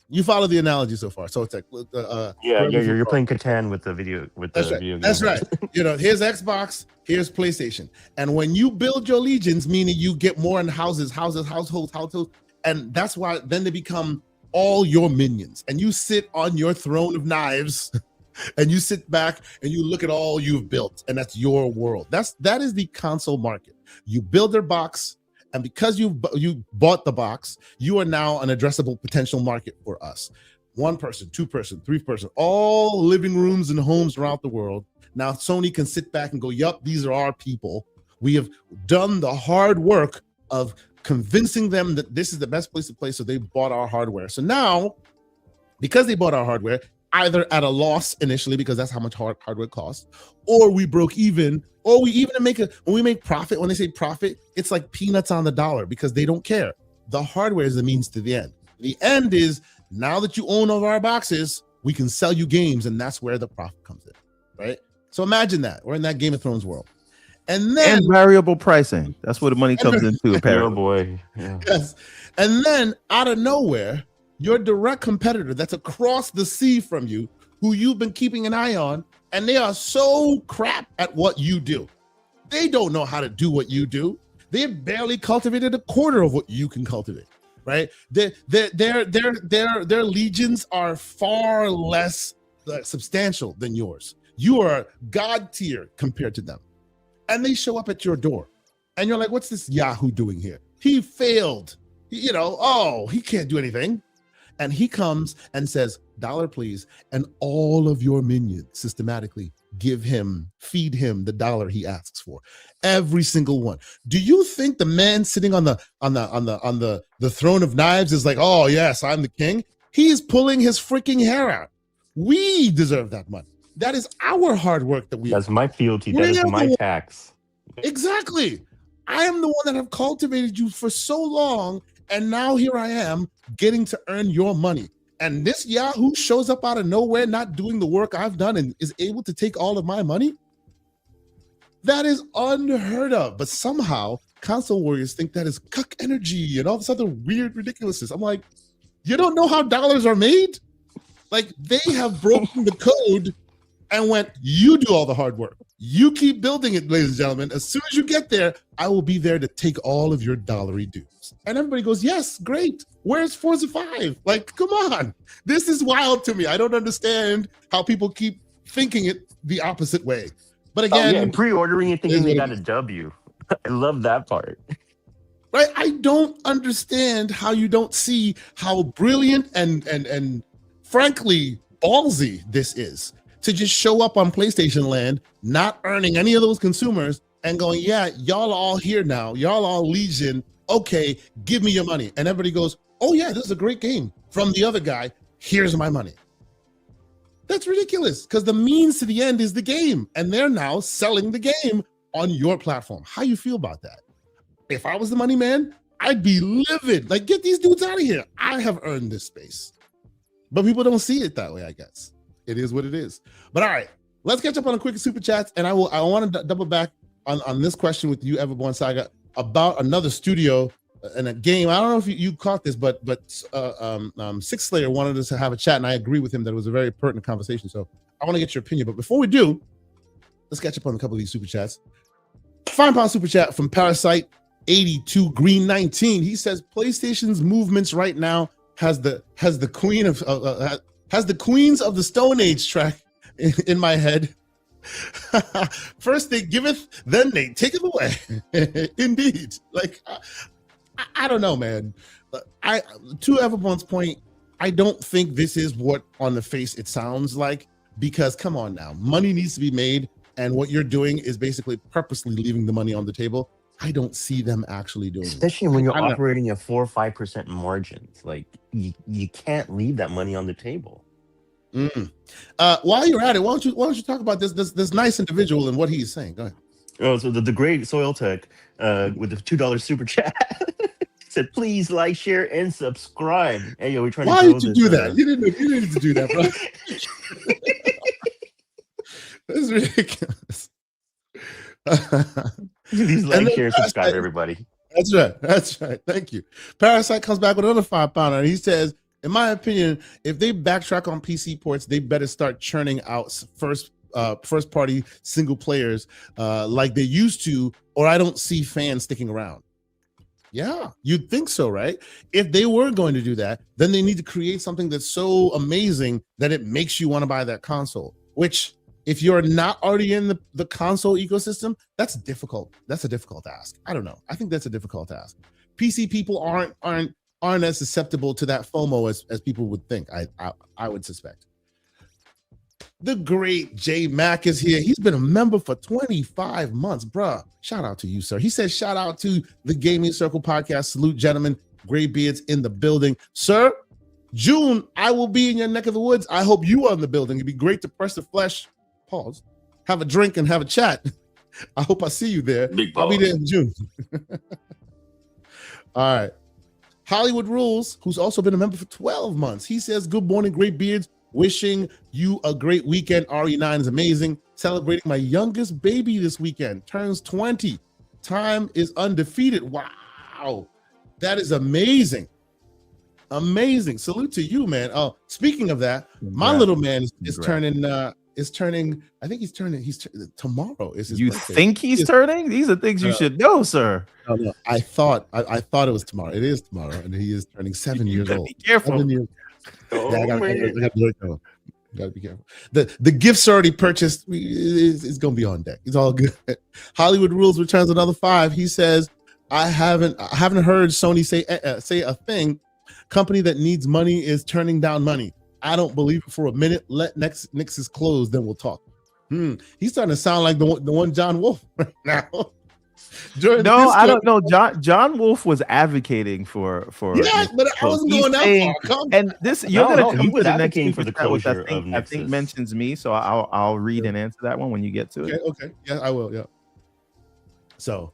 You follow the analogy so far. So it's like, you're playing Catan with the video video game. That's right. Here's Xbox, here's PlayStation, and when you build your legions, meaning you get more in houses, households, and that's why then they become all your minions, and you sit on your throne of knives, and you sit back and you look at all you've built, and that's your world. That is the console market. You build their box. And because you bought the box, you are now an addressable potential market for us. 1 person, 2 person, 3 person, all living rooms and homes around the world. Now Sony can sit back and go, yup, these are our people. We have done the hard work of convincing them that this is the best place to play, so they bought our hardware. So now, because they bought our hardware, either at a loss initially because that's how much hardware costs, or we broke even, or we even when we make profit. When they say profit, it's like peanuts on the dollar because they don't care. The hardware is the means to the end. The end is now that you own all of our boxes, we can sell you games, and that's where the profit comes in, right? So imagine that we're in that Game of Thrones world, and variable pricing. That's where the money comes into. Apparently, oh boy, yeah. Yes, and then out of nowhere, your direct competitor that's across the sea from you, who you've been keeping an eye on, and they are so crap at what you do. They don't know how to do what you do. They've barely cultivated a quarter of what you can cultivate, right? Their legions are far less substantial than yours. You are God tier compared to them. And they show up at your door. And you're like, what's this Yahoo doing here? He failed. He can't do anything. And he comes and says, $1 please, and all of your minions systematically feed him the $1 he asks for. Every single one. Do you think the man sitting on the throne of knives is like, oh yes, I'm the king? He's pulling his freaking hair out. We deserve that money. That is our hard work that we. That's my fealty. That is my tax. Exactly. I am the one that have cultivated you for so long, and now here I am getting to earn your money. And this Yahoo shows up out of nowhere, not doing the work I've done, and is able to take all of my money. That is unheard of. But somehow, console warriors think that is cuck energy and all this other weird ridiculousness. I'm like, you don't know how dollars are made? Like, they have broken the code and went, you do all the hard work. You keep building it, ladies and gentlemen. As soon as you get there, I will be there to take all of your dollary dues. And everybody goes, yes, great. Where's Forza 5? Like, come on. This is wild to me. I don't understand how people keep thinking it the opposite way. But again, pre-ordering it thinking they got a W. I love that part. Right? I don't understand how you don't see how brilliant and frankly ballsy this is to just show up on PlayStation Land, not earning any of those consumers and going, yeah, y'all all here now. Y'all all Legion. Okay, give me your money. And everybody goes, oh yeah, this is a great game from the other guy. Here's my money. That's ridiculous because the means to the end is the game. And they're now selling the game on your platform. How you feel about that? If I was the money man, I'd be livid. Like, get these dudes out of here. I have earned this space. But people don't see it that way, I guess. It is what it is. But all right, let's catch up on a quick super chats. And I want to double back on this question with you, Everborn Saga, about another studio and a game. I don't know if you caught this, but Six Slayer wanted us to have a chat, and I agree with him that it was a very pertinent conversation. So I want to get your opinion. But before we do, let's catch up on a couple of these super chats. £5 super chat from Parasite 82 Green 19. He says PlayStation's movements right now has the Queens of the Stone Age track in my head. First they giveth, then they taketh away. Indeed. Like, I don't know, man. To Everborn's point, I don't think this is what on the face it sounds like, because come on now, money needs to be made, and what you're doing is basically purposely leaving the money on the table. I don't see them actually doing it. Especially when you're operating at 4 or 5% margins. Like, you can't leave that money on the table. While you're at it, why don't you talk about this nice individual and what he's saying? Go ahead. Oh, so the great Soil Tech with the $2 super chat said, please like, share, and subscribe. Hey, yo, we're trying Why to did you do that? You didn't need to do that, bro. That's ridiculous. Please like, share, subscribe, everybody. That's right. Thank you. Parasite comes back with another £5, and he says, in my opinion, if they backtrack on PC ports, they better start churning out first party single players like they used to, or I don't see fans sticking around. Yeah, you'd think so, right? If they were going to do that, then they need to create something that's so amazing that it makes you want to buy that console, which if you're not already in the console ecosystem, that's difficult. That's a difficult ask. I don't know. I think that's a difficult ask. PC people aren't as susceptible to that FOMO as people would think. I would suspect. The great J Mac is here. He's been a member for 25 months, bruh. Shout out to you, sir. He says, shout out to the Gaming Circle podcast. Salute, gentlemen. Gray beards in the building. Sir, June, I will be in your neck of the woods. I hope you are in the building. It'd be great to press the flesh, pause, have a drink and have a chat. I hope I see you there. I'll be there in June. All right. Hollywood Rules, who's also been a member for 12 months. He says, good morning, great beards. Wishing you a great weekend. RE9 is amazing. Celebrating my youngest baby this weekend. Turns 20. Time is undefeated. Wow. That is amazing. Amazing. Salute to you, man. Oh, speaking of that, my little man is turning, I think he's tomorrow is his birthday. Think he's turning? These are things you should know, sir. No, I thought it was tomorrow. It is tomorrow, and he is turning 7 years old. Be careful. 7 years. Yeah, I gotta be careful. The gifts already purchased. It's gonna be on deck. It's all good. Hollywood Rules returns another 5. He says, I haven't heard Sony say a thing. Company that needs money is turning down money. I don't believe it for a minute. Let Nix's close, then we'll talk. He's starting to sound like the one John Wolf right now. No, I don't know. John Wolf was advocating for. Yeah, but I wasn't going that far. And this, you're going to come he was to the next advocating for the closure of I think mentions me, so I'll read and answer that one when you get to it. Okay. Yeah, I will. Yeah. So,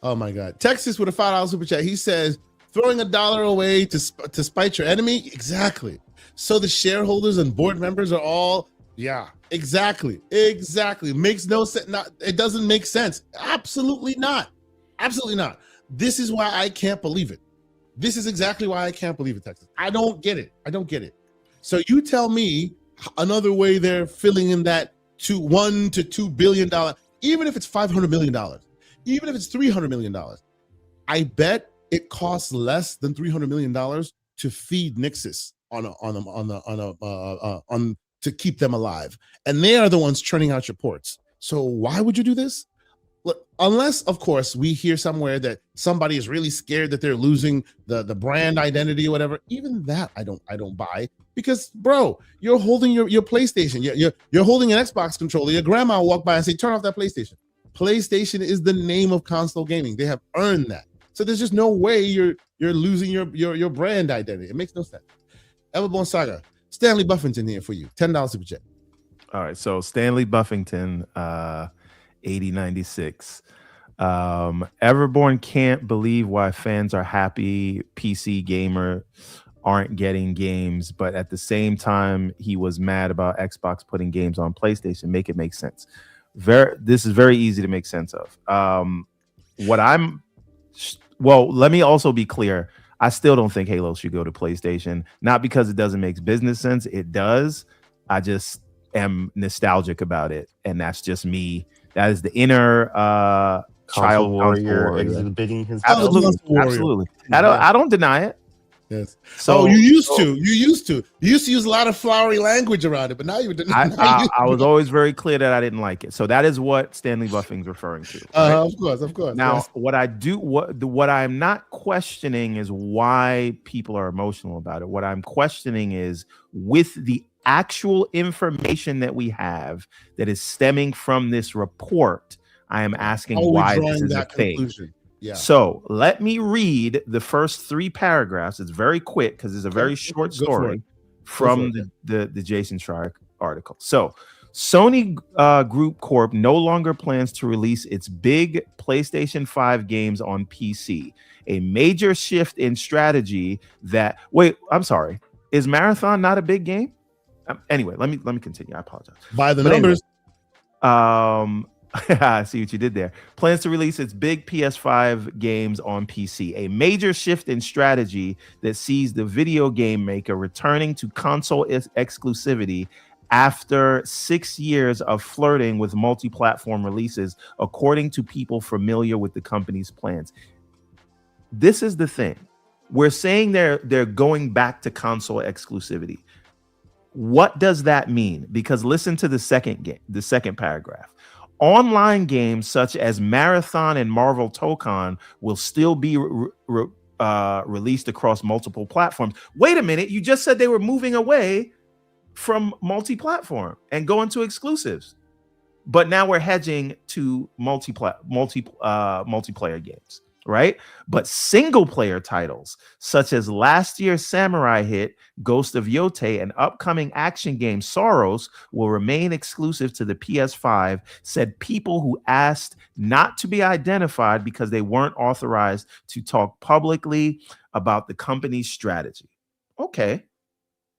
oh my God, Texas with a $5 super chat. He says, throwing $1 away to spite your enemy. Exactly. So the shareholders and board members are all. Yeah, exactly. Makes no sense. It doesn't make sense. Absolutely not. This is why I can't believe it. This is exactly why I can't believe it, Texas. I don't get it. So you tell me another way they're filling in that $1 to $2 billion, even if it's $500 million, even if it's $300 million. I bet it costs less than $300 million to feed Nixus to keep them alive, and they are the ones churning out your ports. So why would you do this? Look, unless, of course, we hear somewhere that somebody is really scared that they're losing the brand identity or whatever. Even that, I don't buy, because, bro, you're holding your PlayStation. You're holding an Xbox controller. Your grandma will walk by and say, "Turn off that PlayStation." PlayStation is the name of console gaming. They have earned that. So there's just no way you're losing your brand identity. It makes no sense. Everborn Saga. Stanley Buffington here for you. $10 super chat. All right. So Stanley Buffington, 8096. Everborn can't believe why fans are happy PC gamer aren't getting games, but at the same time, he was mad about Xbox putting games on PlayStation. Make it make sense. This is very easy to make sense of. Let me also be clear. I still don't think Halo should go to PlayStation. Not because it doesn't make business sense. It does. I just am nostalgic about it. And that's just me. That is the inner child warrior exhibiting his absolutely. I don't deny it. Yes. So you used to use a lot of flowery language around it, but now you deny. I was always very clear that I didn't like it. So that is what Stanley Buffing's referring to. Right? Of course. Now, yes. what I'm not questioning is why people are emotional about it. What I'm questioning is, with the actual information that we have that is stemming from this report, I am asking why this is a thing. Yeah. So let me read the first 3 paragraphs. It's very quick because it's a very short story from the Jason Schreier article. So Sony Group Corp no longer plans to release its big PlayStation 5 games on PC. A major shift in strategy that is Marathon not a big game? Anyway, let me continue. I apologize. By the numbers. I see what you did there. Plans to release its big PS5 games on PC. A major shift in strategy that sees the video game maker returning to console exclusivity after 6 years of flirting with multi-platform releases, according to people familiar with the company's plans. This is the thing. We're saying they're going back to console exclusivity. What does that mean? Because listen to the second paragraph. Online games such as Marathon and Marvel Tokon will still be released across multiple platforms. Wait a minute, you just said they were moving away from multi-platform and going to exclusives, but now we're hedging to multiplayer games, right? But single-player titles such as last year's samurai hit Ghost of Yote and upcoming action game Soros will remain exclusive to the PS5, said people who asked not to be identified because they weren't authorized to talk publicly about the company's strategy. Okay.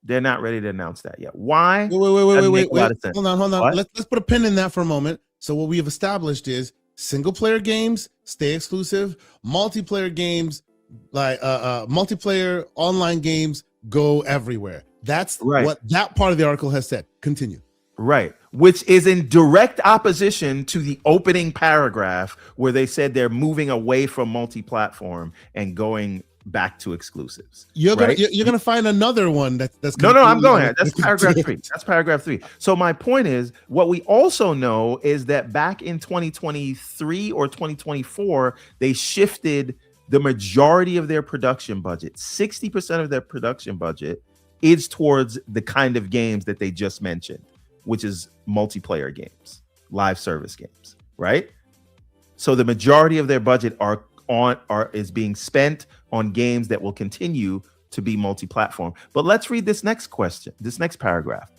They're not ready to announce that yet. Why? Wait. Hold on. Let's put a pin in that for a moment. So what we have established is single player games stay exclusive, multiplayer games like multiplayer online games go everywhere. That's right. What that part of the article has said. Continue. Right. Which is in direct opposition to the opening paragraph where they said they're moving away from multi-platform and going back to exclusives. You're gonna find another one that's no. I'm going there. That's paragraph 3. That's paragraph 3. So my point is, what we also know is that back in 2023 or 2024, they shifted the majority of their production budget. 60% of their production budget is towards the kind of games that they just mentioned, which is multiplayer games, live service games. right? So the majority of their budget is being spent on games that will continue to be multi-platform. But let's read this next paragraph.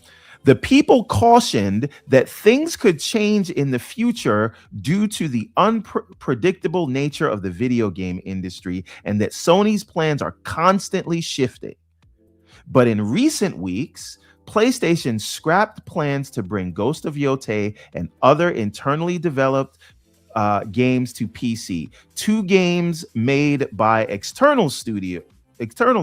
The people cautioned that things could change in the future due to the unpredictable nature of the video game industry and that Sony's plans are constantly shifting. But in recent weeks, PlayStation scrapped plans to bring Ghost of Yotei and other internally developed games to PC. 2 games made by external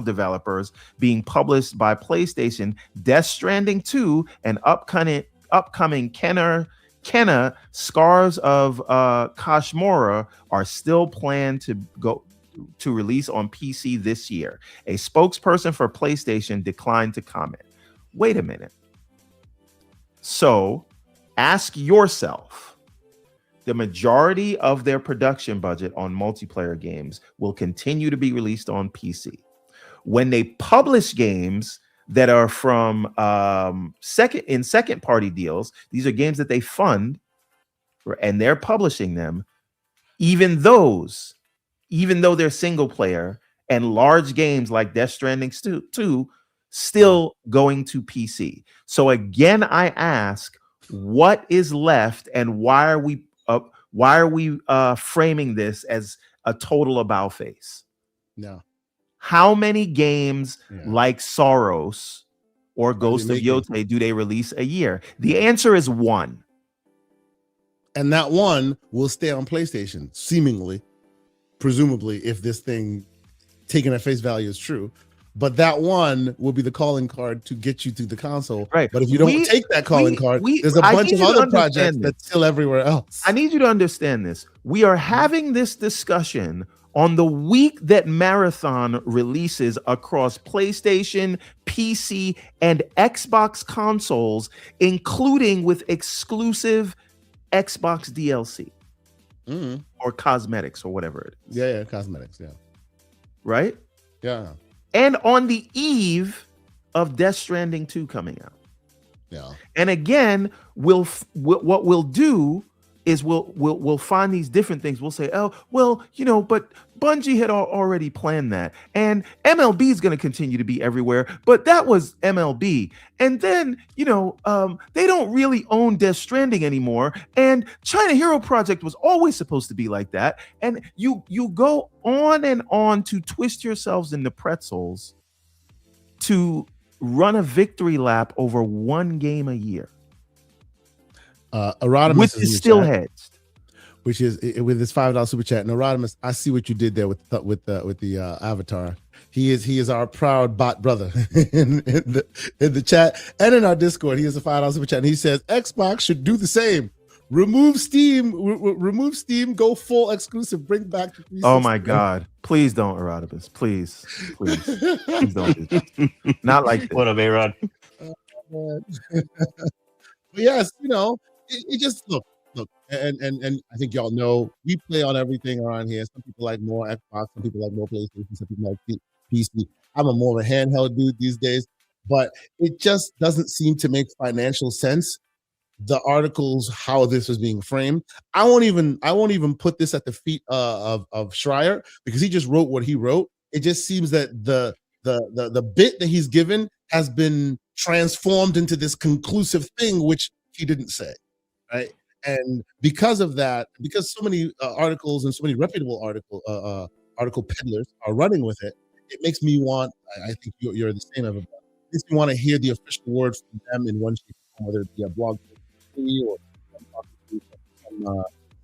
developers being published by PlayStation, Death Stranding 2 and upcoming Kenna Scars of Kashmora are still planned to release on PC this year. A spokesperson for PlayStation declined to comment. Wait a minute. So ask yourself, the majority of their production budget on multiplayer games will continue to be released on PC. When they publish games that are from second party deals, these are games that they fund and they're publishing them, even though they're single player and large games like Death Stranding 2 still going to PC. So again, I ask, what is left and why are we framing this as a total about face? No. How many games like Soros or Ghost of Yotei do they release a year? The answer is 1. And that 1 will stay on PlayStation, seemingly, presumably, if this thing taken at face value is true. But that 1 will be the calling card to get you to the console. Right. But if you don't take that calling card, there's a bunch of other projects that's still everywhere else. I need you to understand this. We are having this discussion on the week that Marathon releases across PlayStation, PC, and Xbox consoles, including with exclusive Xbox DLC or cosmetics or whatever it is. Yeah, cosmetics, yeah. Right? Yeah. And on the eve of Death Stranding 2 coming out. Yeah. And again, what we'll do is we'll find these different things. We'll say, oh, well, but Bungie had already planned that. And MLB is going to continue to be everywhere, but that was MLB. And then, they don't really own Death Stranding anymore. And China Hero Project was always supposed to be like that. And you go on and on to twist yourselves into pretzels to run a victory lap over 1 game a year. Erodimus which is still hedged, which is with his $5 super chat. And Erodimus, I see what you did there with the avatar. He is our proud bot brother in the chat and in our Discord. He has a $5 super chat, and he says Xbox should do the same. Remove Steam, go full exclusive, bring back the 360. Oh my God! Please don't, Erodimus. Please don't do that. Not like this. What up, A-Rod? Yes, it just look, and I think y'all know we play on everything around here. Some people like more Xbox, some people like more PlayStation, some people like PC. I'm more of a handheld dude these days, but it just doesn't seem to make financial sense. The articles, how this was being framed. I won't even put this at the feet of Schreier because he just wrote what he wrote. It just seems that the bit that he's given has been transformed into this conclusive thing, which he didn't say, right? And because of that, because so many articles and so many reputable article peddlers are running with it, it makes me want, I think you're the same, everybody, it makes me want to hear the official word from them in one shape, whether it be a blog or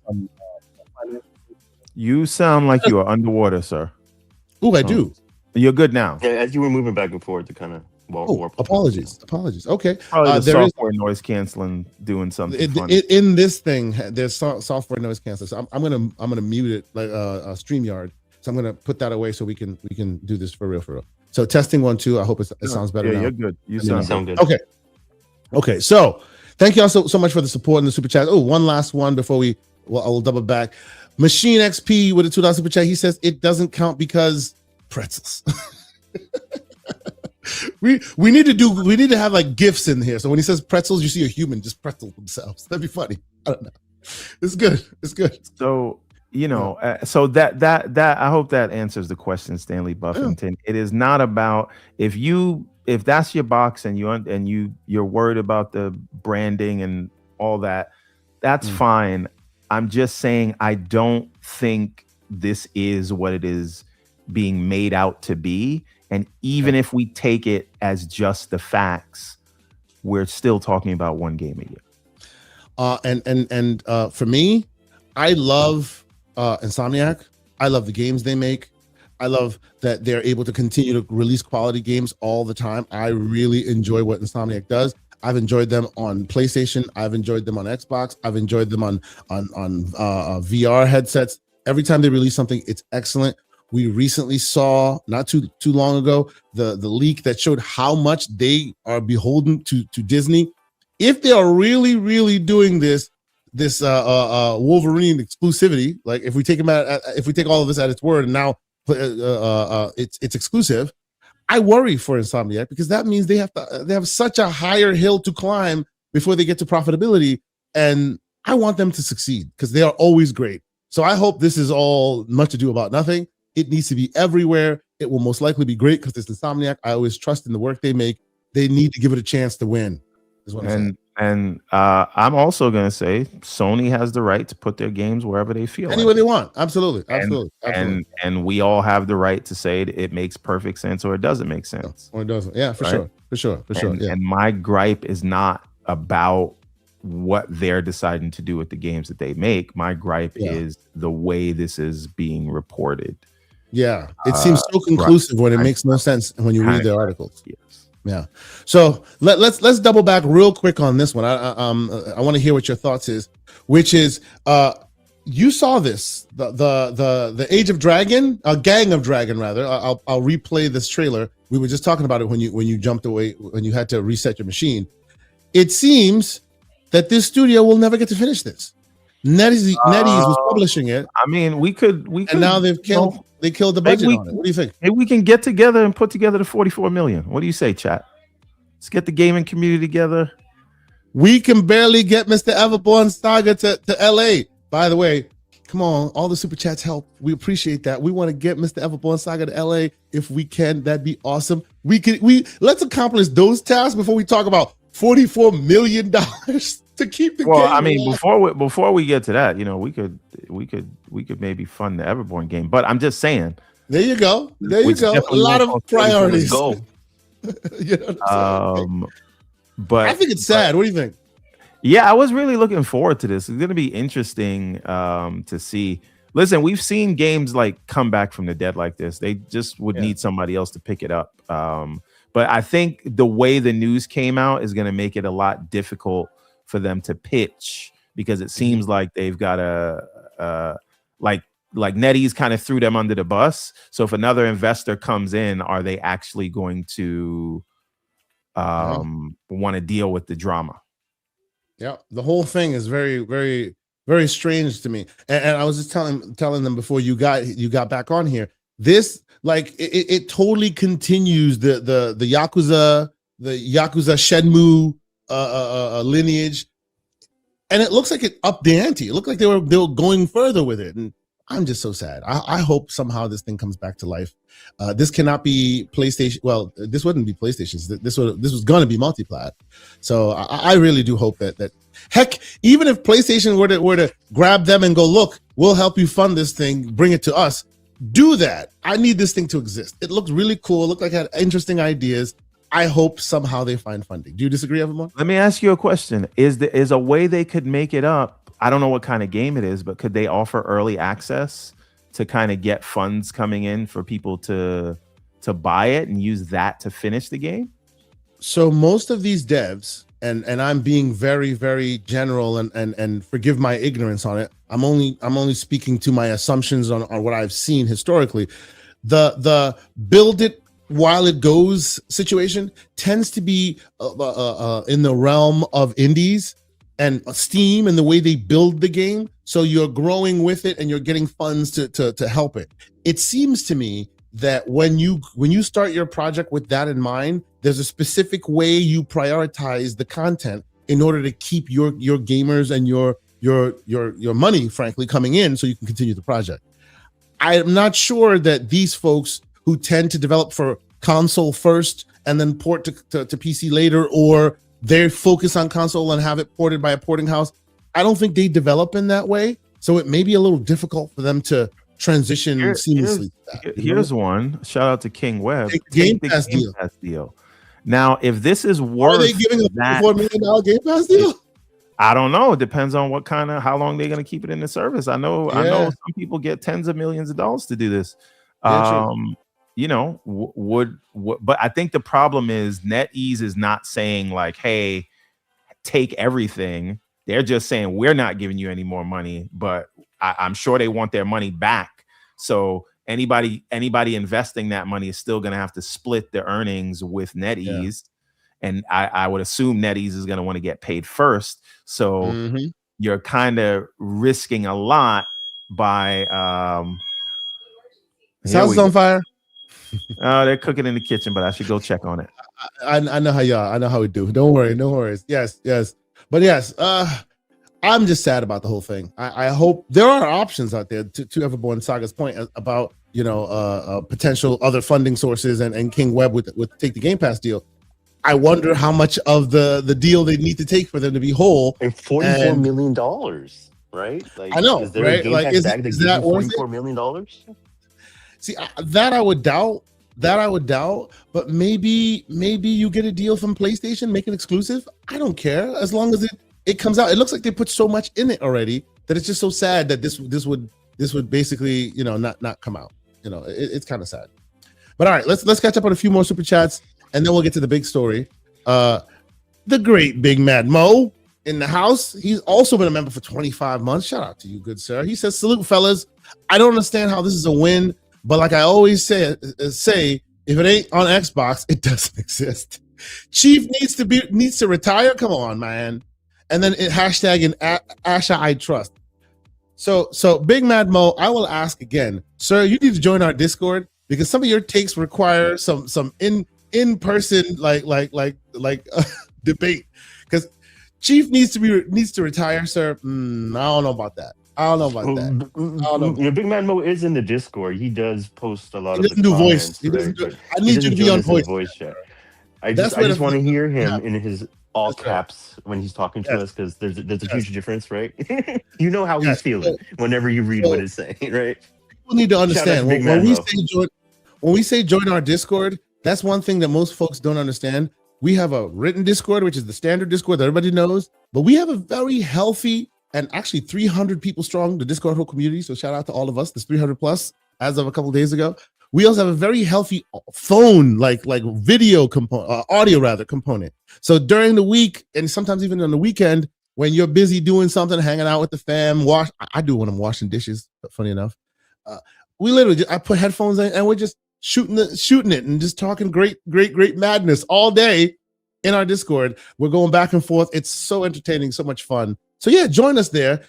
some You sound like you are underwater, sir. Oh, I do. You're good now. Yeah, as you were moving back and forth to kind of apologies. Okay. Probably the software noise canceling doing something funny. In this thing, there's software noise canceling. So I'm gonna mute it like a StreamYard. So I'm gonna put that away so we can do this for real. So testing 1 2. I hope it sounds better now. You're good. You sound good. Okay. So thank y'all so much for the support and the super chat. Oh, one last one before I will double back. Machine XP with a $2 super chat. He says it doesn't count because pretzels. we need to have like gifs in here. So when he says pretzels, you see a human just pretzel themselves. That'd be funny. I don't know. It's good. It's good. So so that I hope that answers the question, Stanley Buffington. It is not about if that's your box and you're worried about the branding and all that. That's fine. I'm just saying I don't think this is what it is being made out to be. And even if we take it as just the facts, we're still talking about one game a year. And for me, I love Insomniac. I love the games they make. I love that they're able to continue to release quality games all the time. I really enjoy what Insomniac does. I've enjoyed them on PlayStation. I've enjoyed them on Xbox. I've enjoyed them on VR headsets. Every time they release something, it's excellent. We recently saw, not too long ago, the leak that showed how much they are beholden to Disney. If they are really, really doing this Wolverine exclusivity, like if we take all of this at its word, and now it's exclusive, I worry for Insomniac, because that means they have such a higher hill to climb before they get to profitability, and I want them to succeed because they are always great. So I hope this is all much ado about nothing. It needs to be everywhere. It will most likely be great because it's Insomniac. I always trust in the work they make. They need to give it a chance to win. Is what I'm saying. And I'm also going to say Sony has the right to put their games wherever they feel anywhere they want. Absolutely. And we all have the right to say it makes perfect sense or it doesn't make sense. Or it doesn't. Yeah, for sure. Yeah. And my gripe is not about what they're deciding to do with the games that they make. My gripe is the way this is being reported. Yeah, it seems so conclusive when it makes no sense when you read the articles. Yes. Yeah. So let's double back real quick on this one. I want to hear what your thoughts is, which is you saw this the Age of Dragon, Gang of Dragon rather. I'll replay this trailer. We were just talking about it when you jumped away, when you had to reset your machine. It seems that this studio will never get to finish this. NetEase was publishing it. I mean, we could, and now they've killed. They killed the budget on it. What do you think? Maybe we can get together and put together the 44 million. What do you say, chat? Let's get the gaming community together. We can barely get Mr. Everborn Saga to LA. By the way, come on, all the super chats help. We appreciate that. We want to get Mr. Everborn Saga to LA if we can. That'd be awesome. Let's accomplish those tasks before we talk about $44 million to keep the game. I mean, before we get to that, we could maybe fund the Everborn game. But I'm just saying. There you go. A lot of priorities. Go. You know what I'm saying? But I think it's sad. What do you think? Yeah, I was really looking forward to this. It's going to be interesting to see. Listen, we've seen games like come back from the dead like this. They just would need somebody else to pick it up. But I think the way the news came out is going to make it a lot difficult for them to pitch, because it seems like they've got like NetEase kind of threw them under the bus. So if another investor comes in, are they actually going to want to deal with the drama? Yeah, the whole thing is very, very, very strange to me. And I was just telling them before you got back on here. This it totally continues the Yakuza Shenmue lineage, and it looks like it upped the ante. It looked like they were going further with it, and I'm just so sad. I hope somehow this thing comes back to life. This cannot be PlayStation. Well, this wouldn't be PlayStation's. This was going to be multiplat. So I really do hope that heck, even if PlayStation were to grab them and go, look, we'll help you fund this thing, bring it to us. Do that. I need this thing to exist. It looked really cool. It looked like it had interesting ideas. I hope somehow they find funding. Do you disagree, Evermore? Let me ask you a question. Is a way they could make it up? I don't know what kind of game it is, but could they offer early access to kind of get funds coming in for people to buy it and use that to finish the game? So most of these devs, and I'm being very, very general and forgive my ignorance on it. I'm only speaking to my assumptions on what I've seen historically. The build it while it goes situation tends to be in the realm of indies and Steam and the way they build the game. So you're growing with it and you're getting funds to help it. It seems to me that when you start your project with that in mind, there's a specific way you prioritize the content in order to keep your gamers and your your money, frankly, coming in so you can continue the project. I'm not sure that these folks who tend to develop for console first and then port to PC later, or they focus on console and have it ported by a porting house, I don't think they develop in that way. So it may be a little difficult for them to transition seamlessly. Here's one. Shout out to King Web. Take the Game Pass deal. Now, if this is worth, are they giving a $4 million Game Pass deal? I don't know. It depends on how long they're going to keep it in the service. I know some people get tens of millions of dollars to do this. You know, but I think the problem is NetEase is not saying like, hey, take everything. They're just saying we're not giving you any more money, but I'm sure they want their money back. So anybody investing that money is still going to have to split the earnings with NetEase. Yeah. And I would assume NetEase is going to want to get paid first. So you're kind of risking a lot by His house is on fire. They're cooking in the kitchen, but I should go check on it. I know how y'all. I know how we do. Don't worry. No worries. Yes. But yes, I'm just sad about the whole thing. I hope there are options out there to Everborn Saga's point about, you know, potential other funding sources and King Web with take the Game Pass deal. I wonder how much of the deal they need to take for them to be whole. And $44 million, right? Like, I know, is there right? a Game like, Pass is bag that worth $44 million? See, that I would doubt. But maybe you get a deal from PlayStation, make it exclusive. I don't care as long as it comes out. It looks like they put so much in it already that it's just so sad that this would basically, you know, not come out. You know, it's kind of sad. But all right, let's catch up on a few more super chats and then we'll get to the big story. The great Big Mad Mo in the house. He's also been a member for 25 months. Shout out to you, good sir. He says, salute, fellas. I don't understand how this is a win. But like I always say, if it ain't on Xbox, it doesn't exist. Chief needs to retire. Come on, man. And then hashtag in Asha I trust. So Big Mad Mo, I will ask again, sir. You need to join our Discord because some of your takes require some in-person like debate. Because Chief needs to retire, sir. I don't know about that. I don't know about that. You know, Big Man Mo is in the Discord. He does post a lot of. He doesn't do voice. He doesn't do. I need you to be on voice chat. I just want to hear him in his all caps when he's talking to us because there's a huge difference, right? You know how he's feeling whenever you read what it's saying, right? People need to understand when we say join our Discord. That's one thing that most folks don't understand. We have a written Discord, which is the standard Discord that everybody knows, but we have a very healthy. And actually 300 people strong, the Discord whole community. So shout out to all of us. There's 300 plus as of a couple of days ago. We also have a very healthy phone, like video component, audio rather component. So during the week and sometimes even on the weekend, when you're busy doing something, hanging out with the fam, I do when I'm washing dishes. Funny enough, we literally I put headphones in and we're just shooting it and just talking great madness all day in our Discord. We're going back and forth. It's so entertaining, so much fun. So yeah, join us there.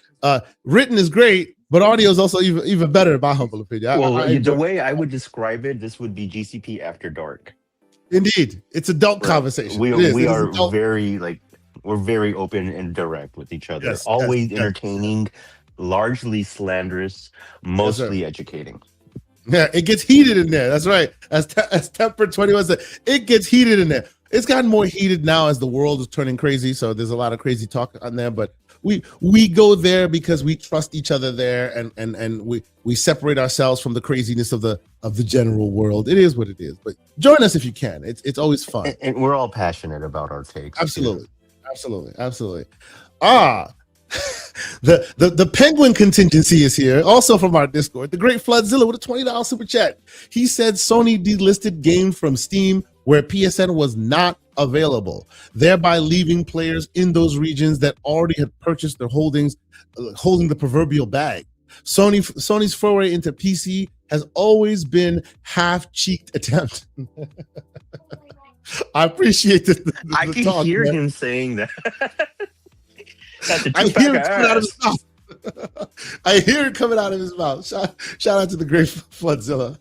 Written is great, but audio is also even better, in my humble opinion. The way I would describe it, this would be GCP after dark. Indeed, it's adult conversation. We are very we're very open and direct with each other. Yes, always entertaining, largely slanderous, mostly educating. Yeah, it gets heated in there. That's right. As Temper 21 said, it gets heated in there. It's gotten more heated now as the world is turning crazy. So there's a lot of crazy talk on there, but we go there because we trust each other there, and we separate ourselves from the craziness of the general world. It is what it is. But join us if you can. It's always fun. And we're all passionate about our takes. Absolutely. The Penguin contingency is here, also from our Discord. The Great Floodzilla with a $20 super chat. He said Sony delisted games from Steam where PSN was not available, thereby leaving players in those regions that already had purchased their holdings, holding the proverbial bag. Sony's foray into PC has always been half-cheeked attempt. I appreciate the I can talk, hear man. Him saying that. I hear it coming out of his mouth. I hear it coming out of his mouth. Shout out to the Great Floodzilla.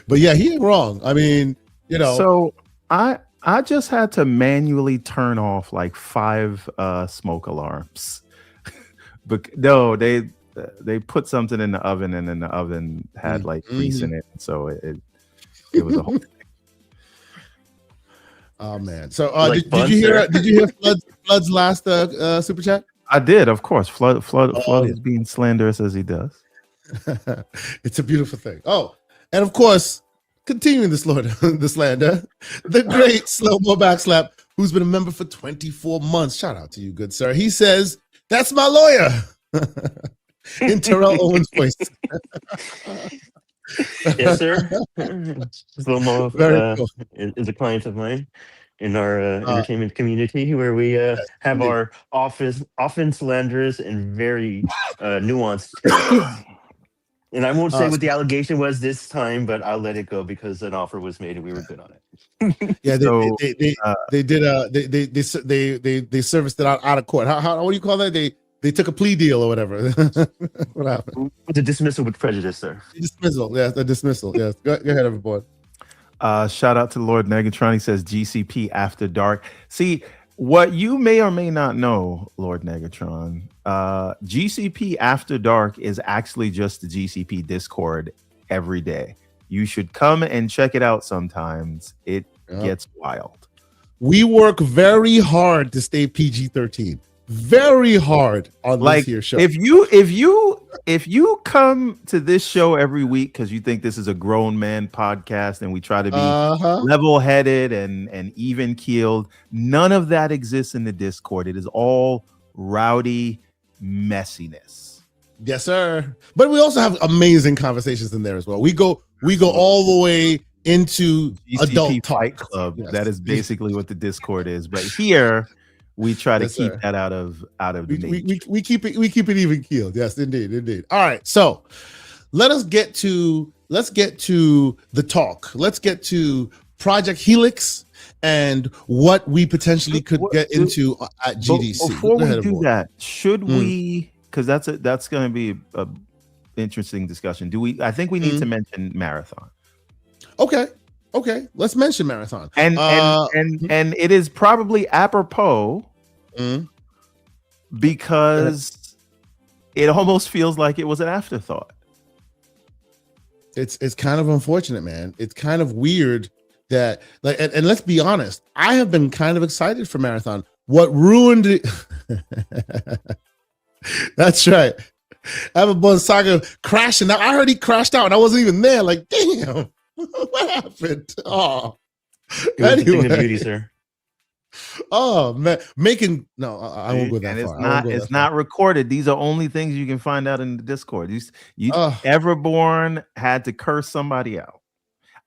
But yeah, he ain't wrong. I mean, you know. So I just had to manually turn off like 5 smoke alarms But no, they put something in the oven, and then the oven had like grease in it, so it was a whole thing. Oh man! So Like did you hear? Did you hear Flood's last super chat? I did, of course. Flood is being slanderous as he does. It's a beautiful thing. Oh, and of course, continuing the slander, the great Slow-Mo Backslap, who's been a member for 24 months. Shout out to you, good sir. He says, "That's my lawyer." In Terrell Owens' voice. Yes, sir. Slow-Mo Cool. is a client of mine in our entertainment community, where we have our often slanderous and very nuanced. And I won't say what the allegation was this time, but I'll let it go because an offer was made and we were good on it. Yeah, they serviced it out of court. How what do you call that? They took a plea deal or whatever. What happened? The dismissal with prejudice, sir. Dismissal, yes, the dismissal. Yes. Go ahead, everyone. Shout out to Lord Negatron. He says GCP After Dark. See, what you may or may not know, Lord Negatron, GCP After Dark is actually just the GCP Discord every day. You should come and check it out sometimes. It gets wild. We work very hard to stay PG-13. Very hard on this here show. If you come to this show every week because you think this is a grown man podcast and we try to be level-headed and even-keeled, none of that exists in the Discord. It is all rowdy messiness. Yes, sir. But we also have amazing conversations in there as well. We go all the way into GCP adult Fight talk. Club. Yes. That is basically what the Discord is. But here we try to keep that out of the we keep it even keeled. Yes, indeed. All right, so let's get to the talk. Let's get to Project Helix and what we potentially could get into at GDC. Before we do that, should we? Because that's going to be a interesting discussion. Do we? I think we need to mention Marathon. Okay, let's mention Marathon. And it is probably apropos because it almost feels like it was an afterthought. It's kind of unfortunate, man. It's kind of weird that and let's be honest, I have been kind of excited for Marathon. What ruined it? That's right. Everborn Saga crashing. Now I heard he crashed out and I wasn't even there. Like, damn. What happened? Oh, it was anyway. A thing of beauty, sir. Oh man, I won't go that far. It's not recorded. These are only things you can find out in the Discord. Everborn had to curse somebody out.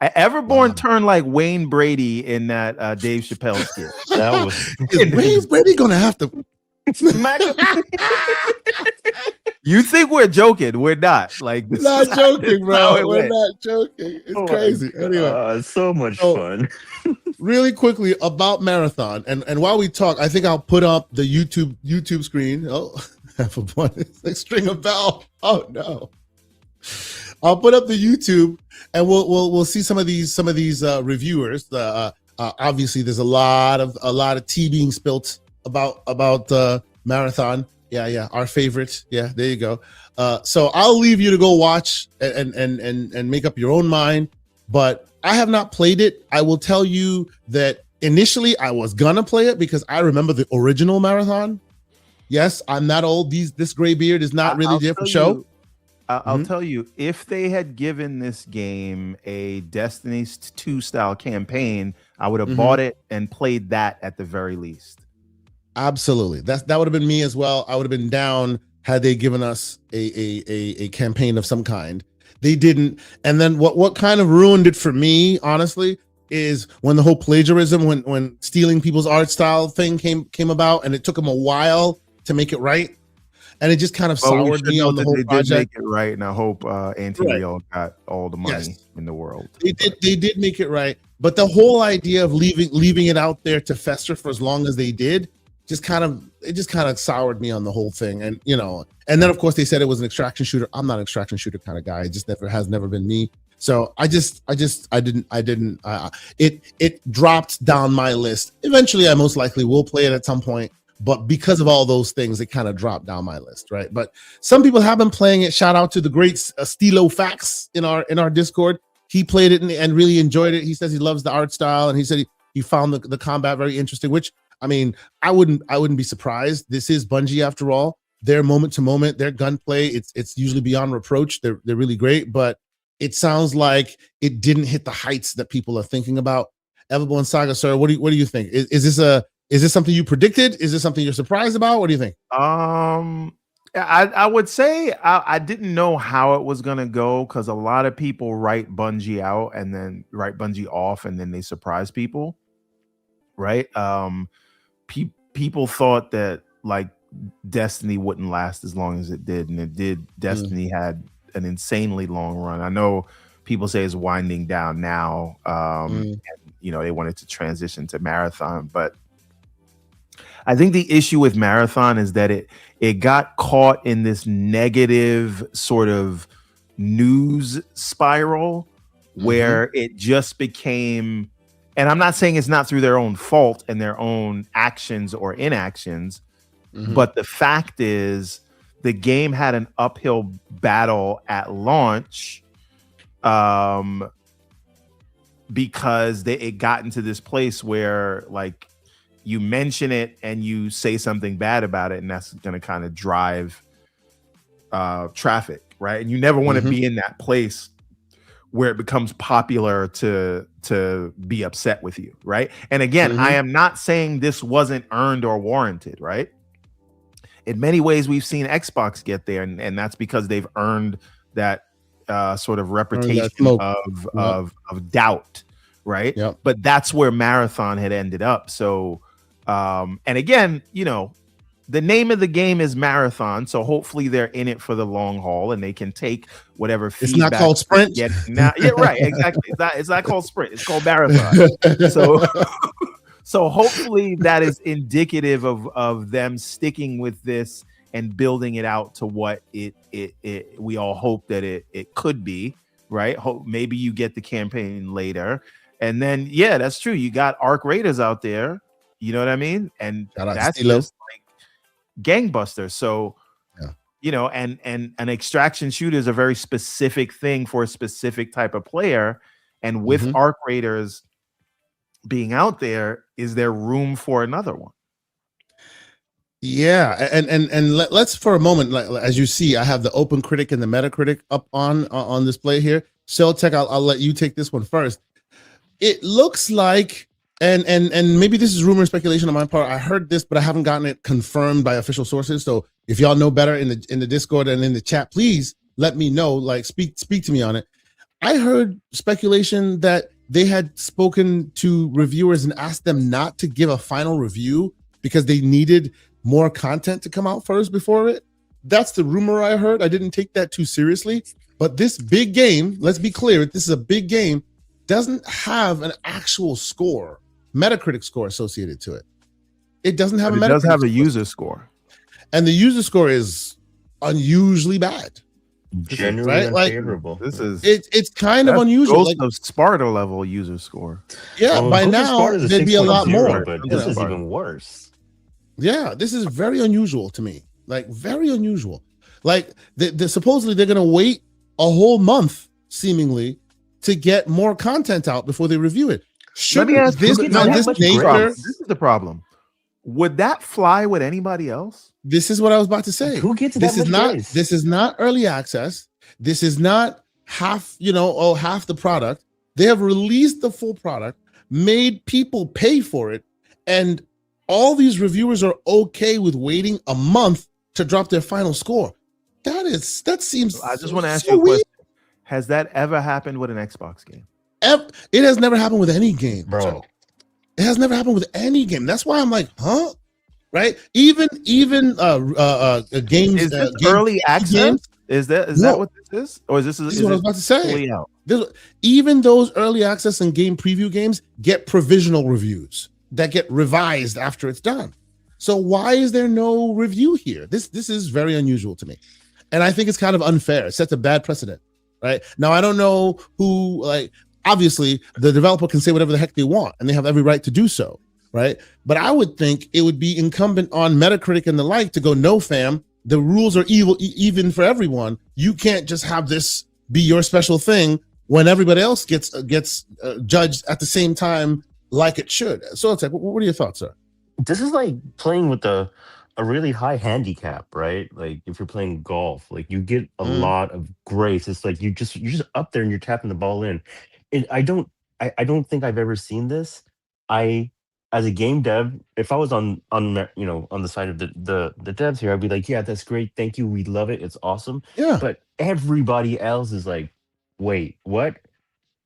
Everborn turned like Wayne Brady in that Dave Chappelle skit. That was is Wayne Brady gonna have to smack him? You think we're joking? We're not. Like, we're not joking, bro. We're not joking. It's crazy. Anyway, so much fun. Really quickly about Marathon, and while we talk, I think I'll put up the YouTube screen. Oh, it's like string a bell. Oh no. I'll put up the YouTube, and we'll see some of these reviewers. Obviously, there's a lot of tea being spilt about Marathon. Yeah, our favorite. Yeah, there you go. So I'll leave you to go watch and make up your own mind. But I have not played it. I will tell you that initially I was gonna play it because I remember the original Marathon. Yes, I'm not old. This gray beard is not really there for show. I'll tell you, if they had given this game a Destiny 2 style campaign, I would have bought it and played that at the very least. Absolutely. That would have been me as well. I would have been down had they given us a campaign of some kind. They didn't. And then what kind of ruined it for me, honestly, is when the whole plagiarism, when stealing people's art style thing came about, and it took them a while to make it right. And it just kind of soured me on the whole project. They did make it right, and I hope Anti-Real got all the money in the world. They did make it right, but the whole idea of leaving it out there to fester for as long as they did just kind of soured me on the whole thing. And and then of course they said it was an extraction shooter. I'm not an extraction shooter kind of guy. It just never been me. So I didn't. It dropped down my list. Eventually, I most likely will play it at some point. but because of all those things, it kind of dropped down my list, right? But some people have been playing it. Shout out to the great Stilo Fax in our Discord. He played it and really enjoyed it. He says he loves the art style, and he said he found the combat very interesting. Which, I mean, I wouldn't be surprised. This is Bungie after all. Their moment to moment, their gunplay, it's usually beyond reproach. They're really great, but it sounds like it didn't hit the heights that people are thinking about. Everborn Saga, sir, what do you think? Is this something you predicted? Is this something you're surprised about? What do you think? I would say I didn't know how it was gonna go, because a lot of people write Bungie out and then write Bungie off, and then they surprise people, right? People thought that like Destiny wouldn't last as long as it did, and it did. Destiny had an insanely long run. I know people say it's winding down now, and they wanted to transition to Marathon, but I think the issue with Marathon is that it got caught in this negative sort of news spiral where it just became, and I'm not saying it's not through their own fault and their own actions or inactions, but the fact is the game had an uphill battle at launch because it got into this place where like you mention it and you say something bad about it, and that's going to kind of drive traffic, right? And you never want to be in that place where it becomes popular to be upset with you, right? And again, I am not saying this wasn't earned or warranted, right? In many ways, we've seen Xbox get there, and that's because they've earned that sort of reputation of doubt, right? Yep. But that's where Marathon had ended up. So, and again, the name of the game is Marathon, so hopefully they're in it for the long haul, and they can take whatever feedback. It's not called Sprint. Yeah, right, exactly. It's not called Sprint. It's called Marathon. So hopefully that is indicative of them sticking with this and building it out to what we all hope that it could be, right? Maybe you get the campaign later, and then that's true. You got Arc Raiders out there. You know what I mean? And that's just like gangbusters. So, and an extraction shooter is a very specific thing for a specific type of player. And with Arc Raiders being out there, is there room for another one? Yeah, and let's for a moment, as you see, I have the Open Critic and the Metacritic up on display here. Tech, I'll let you take this one first. It looks like. And maybe this is rumor and speculation on my part. I heard this, but I haven't gotten it confirmed by official sources. So if y'all know better in the Discord and in the chat, please let me know. Like speak to me on it. I heard speculation that they had spoken to reviewers and asked them not to give a final review because they needed more content to come out first before it. That's the rumor I heard. I didn't take that too seriously. But this big game, let's be clear, this is a big game, doesn't have an actual score. Metacritic score associated to it. It doesn't have a Metacritic. It does have a user score, and the user score is unusually bad. Generally unfavorable. It's kind of unusual. Like a Sparta level user score. Yeah, by now there'd be a lot more. But this is even worse. Yeah, this is very unusual to me. Like very unusual. Like supposedly they're gonna wait a whole month, seemingly, to get more content out before they review it. Let me ask this is the problem. Would that fly with anybody else? This is what I was about to say. Who gets that? This is not early access. This is not half the product. They have released the full product, made people pay for it, and all these reviewers are okay with waiting a month to drop their final score. That seems. I just want to ask you a question. Has that ever happened with an Xbox game? It has never happened with any game, bro. So it has never happened with any game. That's why I'm like, huh? Right? Even games. Is this early access? Games? Is that what this is? Or is what I was about to say? Even those early access and game preview games get provisional reviews that get revised after it's done. So why is there no review here? This is very unusual to me, and I think it's kind of unfair. It sets a bad precedent. Right now, I don't know who. Obviously, the developer can say whatever the heck they want, and they have every right to do so. right? But I would think it would be incumbent on Metacritic and the like to go, no, fam, the rules are even for everyone. You can't just have this be your special thing when everybody else gets judged at the same time like it should. So it's like, what are your thoughts, sir? This is like playing with a really high handicap, right? Like if you're playing golf, like you get a lot of grace. It's like you're just up there and you're tapping the ball in. And I don't think I've ever seen this. As a game dev, if I was on the side of the devs here, I'd be like, yeah, that's great, thank you, we love it, it's awesome. Yeah. But everybody else is like, wait, what?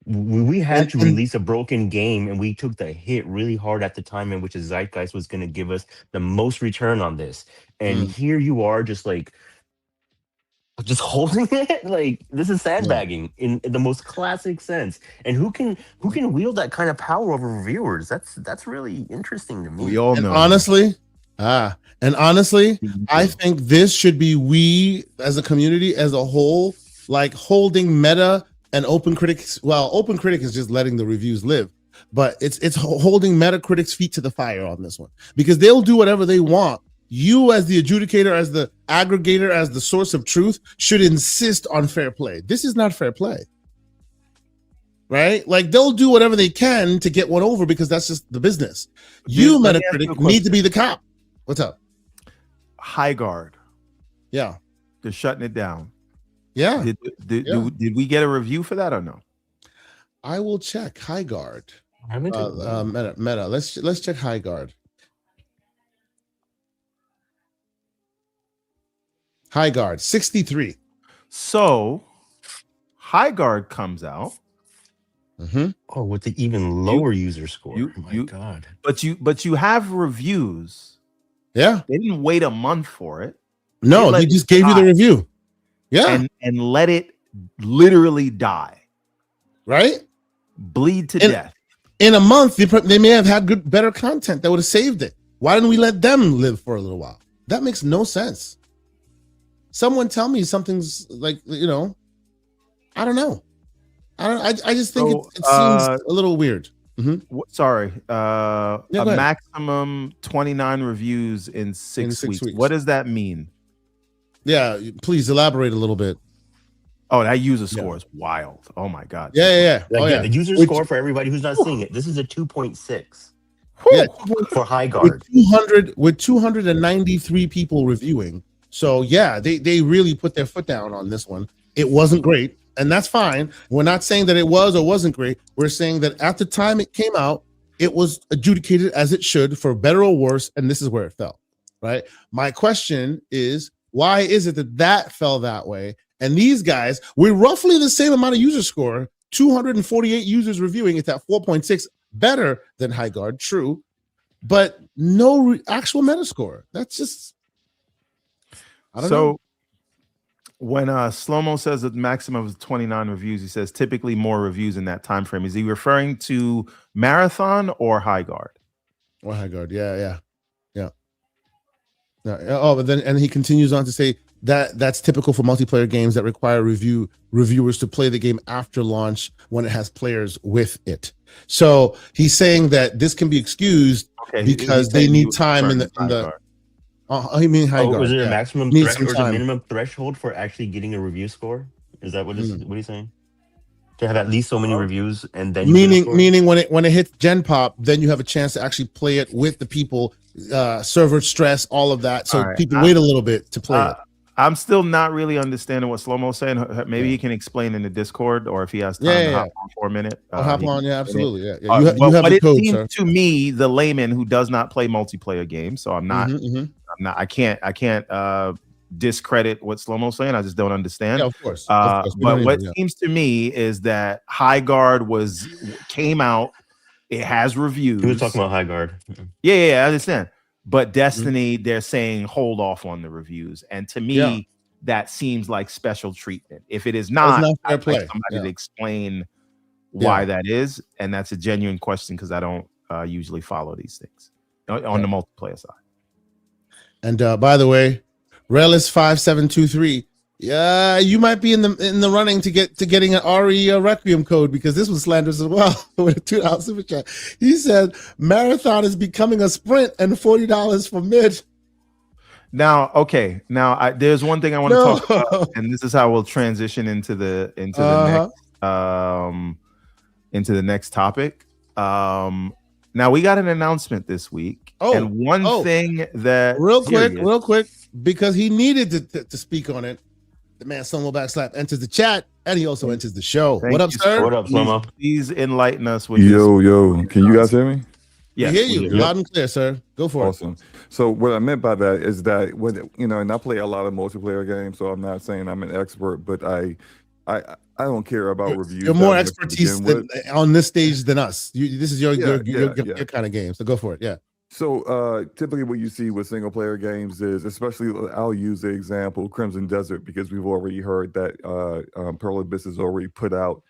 We had to release a broken game, and we took the hit really hard at the time in which the zeitgeist was going to give us the most return on this. And here you are just holding it. Like, this is sandbagging in the most classic sense. And who can wield that kind of power over reviewers? That's really interesting to me. We all know. Honestly, I think this should be we as a community as a whole, like holding Meta and OpenCritic. Well, OpenCritic is just letting the reviews live, but it's holding Metacritic's feet to the fire on this one, because they'll do whatever they want. You, as the adjudicator, as the aggregator, as the source of truth, should insist on fair play. This is not fair play, right? Like, they'll do whatever they can to get one over because that's just the business. You, Metacritic, need to be the cop. What's up? High Guard. Yeah. They're shutting it down. Yeah. Did we get a review for that or no? I will check High Guard. Meta. Let's check High Guard. High Guard 63. So High Guard comes out. Oh, with the even lower user score. Oh my God. But you have reviews. Yeah. They didn't wait a month for it. No, they just gave you the review. Yeah. And let it literally die. Right? Bleed to death. In a month, they may have had better content that would have saved it. Why didn't we let them live for a little while? That makes no sense. Someone tell me something's like, I don't know. I just think it seems a little weird. Sorry. A maximum 29 reviews in 6 weeks. What does that mean? Yeah, please elaborate a little bit. Oh, that user score is wild. Oh my God. Yeah. The user score, for everybody who's not seeing it, this is a 2.6. Yeah, for High Guard. With 293 people reviewing. So yeah, they really put their foot down on this one. It wasn't great, and that's fine. We're not saying that it was or wasn't great. We're saying that at the time it came out, it was adjudicated as it should, for better or worse, and this is where it fell. Right? My question is, why is it that fell that way? And these guys, we're roughly the same amount of user score, 248 users reviewing. It's at 4.6, better than High Guard, true, but no actual Metascore. That's just, I don't know. When Slow-Mo says that maximum of 29 reviews, he says typically more reviews in that time frame. Is he referring to Marathon or High Guard? Or High Guard, yeah. Oh, but then he continues on to say that that's typical for multiplayer games that require reviewers to play the game after launch when it has players with it. So he's saying that this can be excused because they need time in the. I mean, High Guard. Was it a maximum or is it a minimum threshold for actually getting a review score? Is that what he's saying? To have at least so many reviews, and then meaning when it hits Gen Pop, then you have a chance to actually play it with the people, server stress, all of that. So people wait a little bit to play it. I'm still not really understanding what Slow-Mo's saying. Maybe he can explain in the Discord, or if he has time to hop on for a minute. I'll hop on, absolutely. Yeah. You have the code, it seems to me, the layman who does not play multiplayer games, so I'm not. I can't discredit what Slow-Mo's saying. I just don't understand. Yeah, of course. But what seems to me is that High Guard came out. It has reviews. He was talking about High Guard. Yeah, I understand. But Destiny, they're saying hold off on the reviews, and to me, that seems like special treatment. If it is not, I'd like somebody to explain why that is, and that's a genuine question because I don't usually follow these things on the multiplayer side. And by the way, Relis5723, Yeah, you might be in the running to getting an RE Requiem code, because this was slanderous as well with a $2 super chat. He said marathon is becoming a sprint and $40 for mid. Now, okay. Now, there's one thing I want to talk about, and this is how we'll transition into the next topic. Now we got an announcement this week, and one thing that real quick, because he needed to speak on it. The man Slomo Backslap enters the chat, and he also enters the show. What up, sir? What up, Slomo? Please enlighten us with Yo. Can you guys hear me? Yeah, we hear you loud and clear, sir. Go for it. Awesome. So what I meant by that is that when and I play a lot of multiplayer games, so I'm not saying I'm an expert, but I don't care about reviews. You're more expertise on this stage than us. This is your kind of game. So go for it. Yeah. So typically what you see with single player games is, especially I'll use the example Crimson Desert, because we've already heard that Pearl Abyss has already put out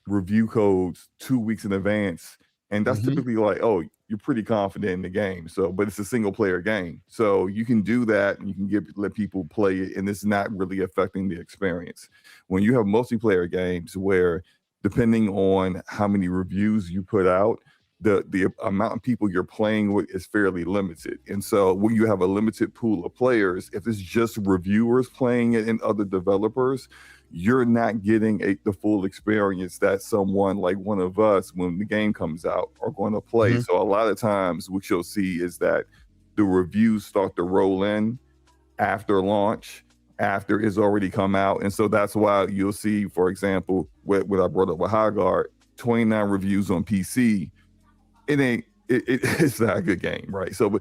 review codes 2 weeks in advance. And that's typically like, oh, you're pretty confident in the game. So, but it's a single player game. So you can do that and you can let people play it, and it's not really affecting the experience. When you have multiplayer games where, depending on how many reviews you put out, the amount of people you're playing with is fairly limited. And so when you have a limited pool of players, if it's just reviewers playing it and other developers, you're not getting the full experience that someone like one of us, when the game comes out, are going to play. So a lot of times what you'll see is that the reviews start to roll in after launch, after it's already come out. And so that's why you'll see, for example, what I brought up with Haggard, 29 reviews on PC. It's not a good game, right? So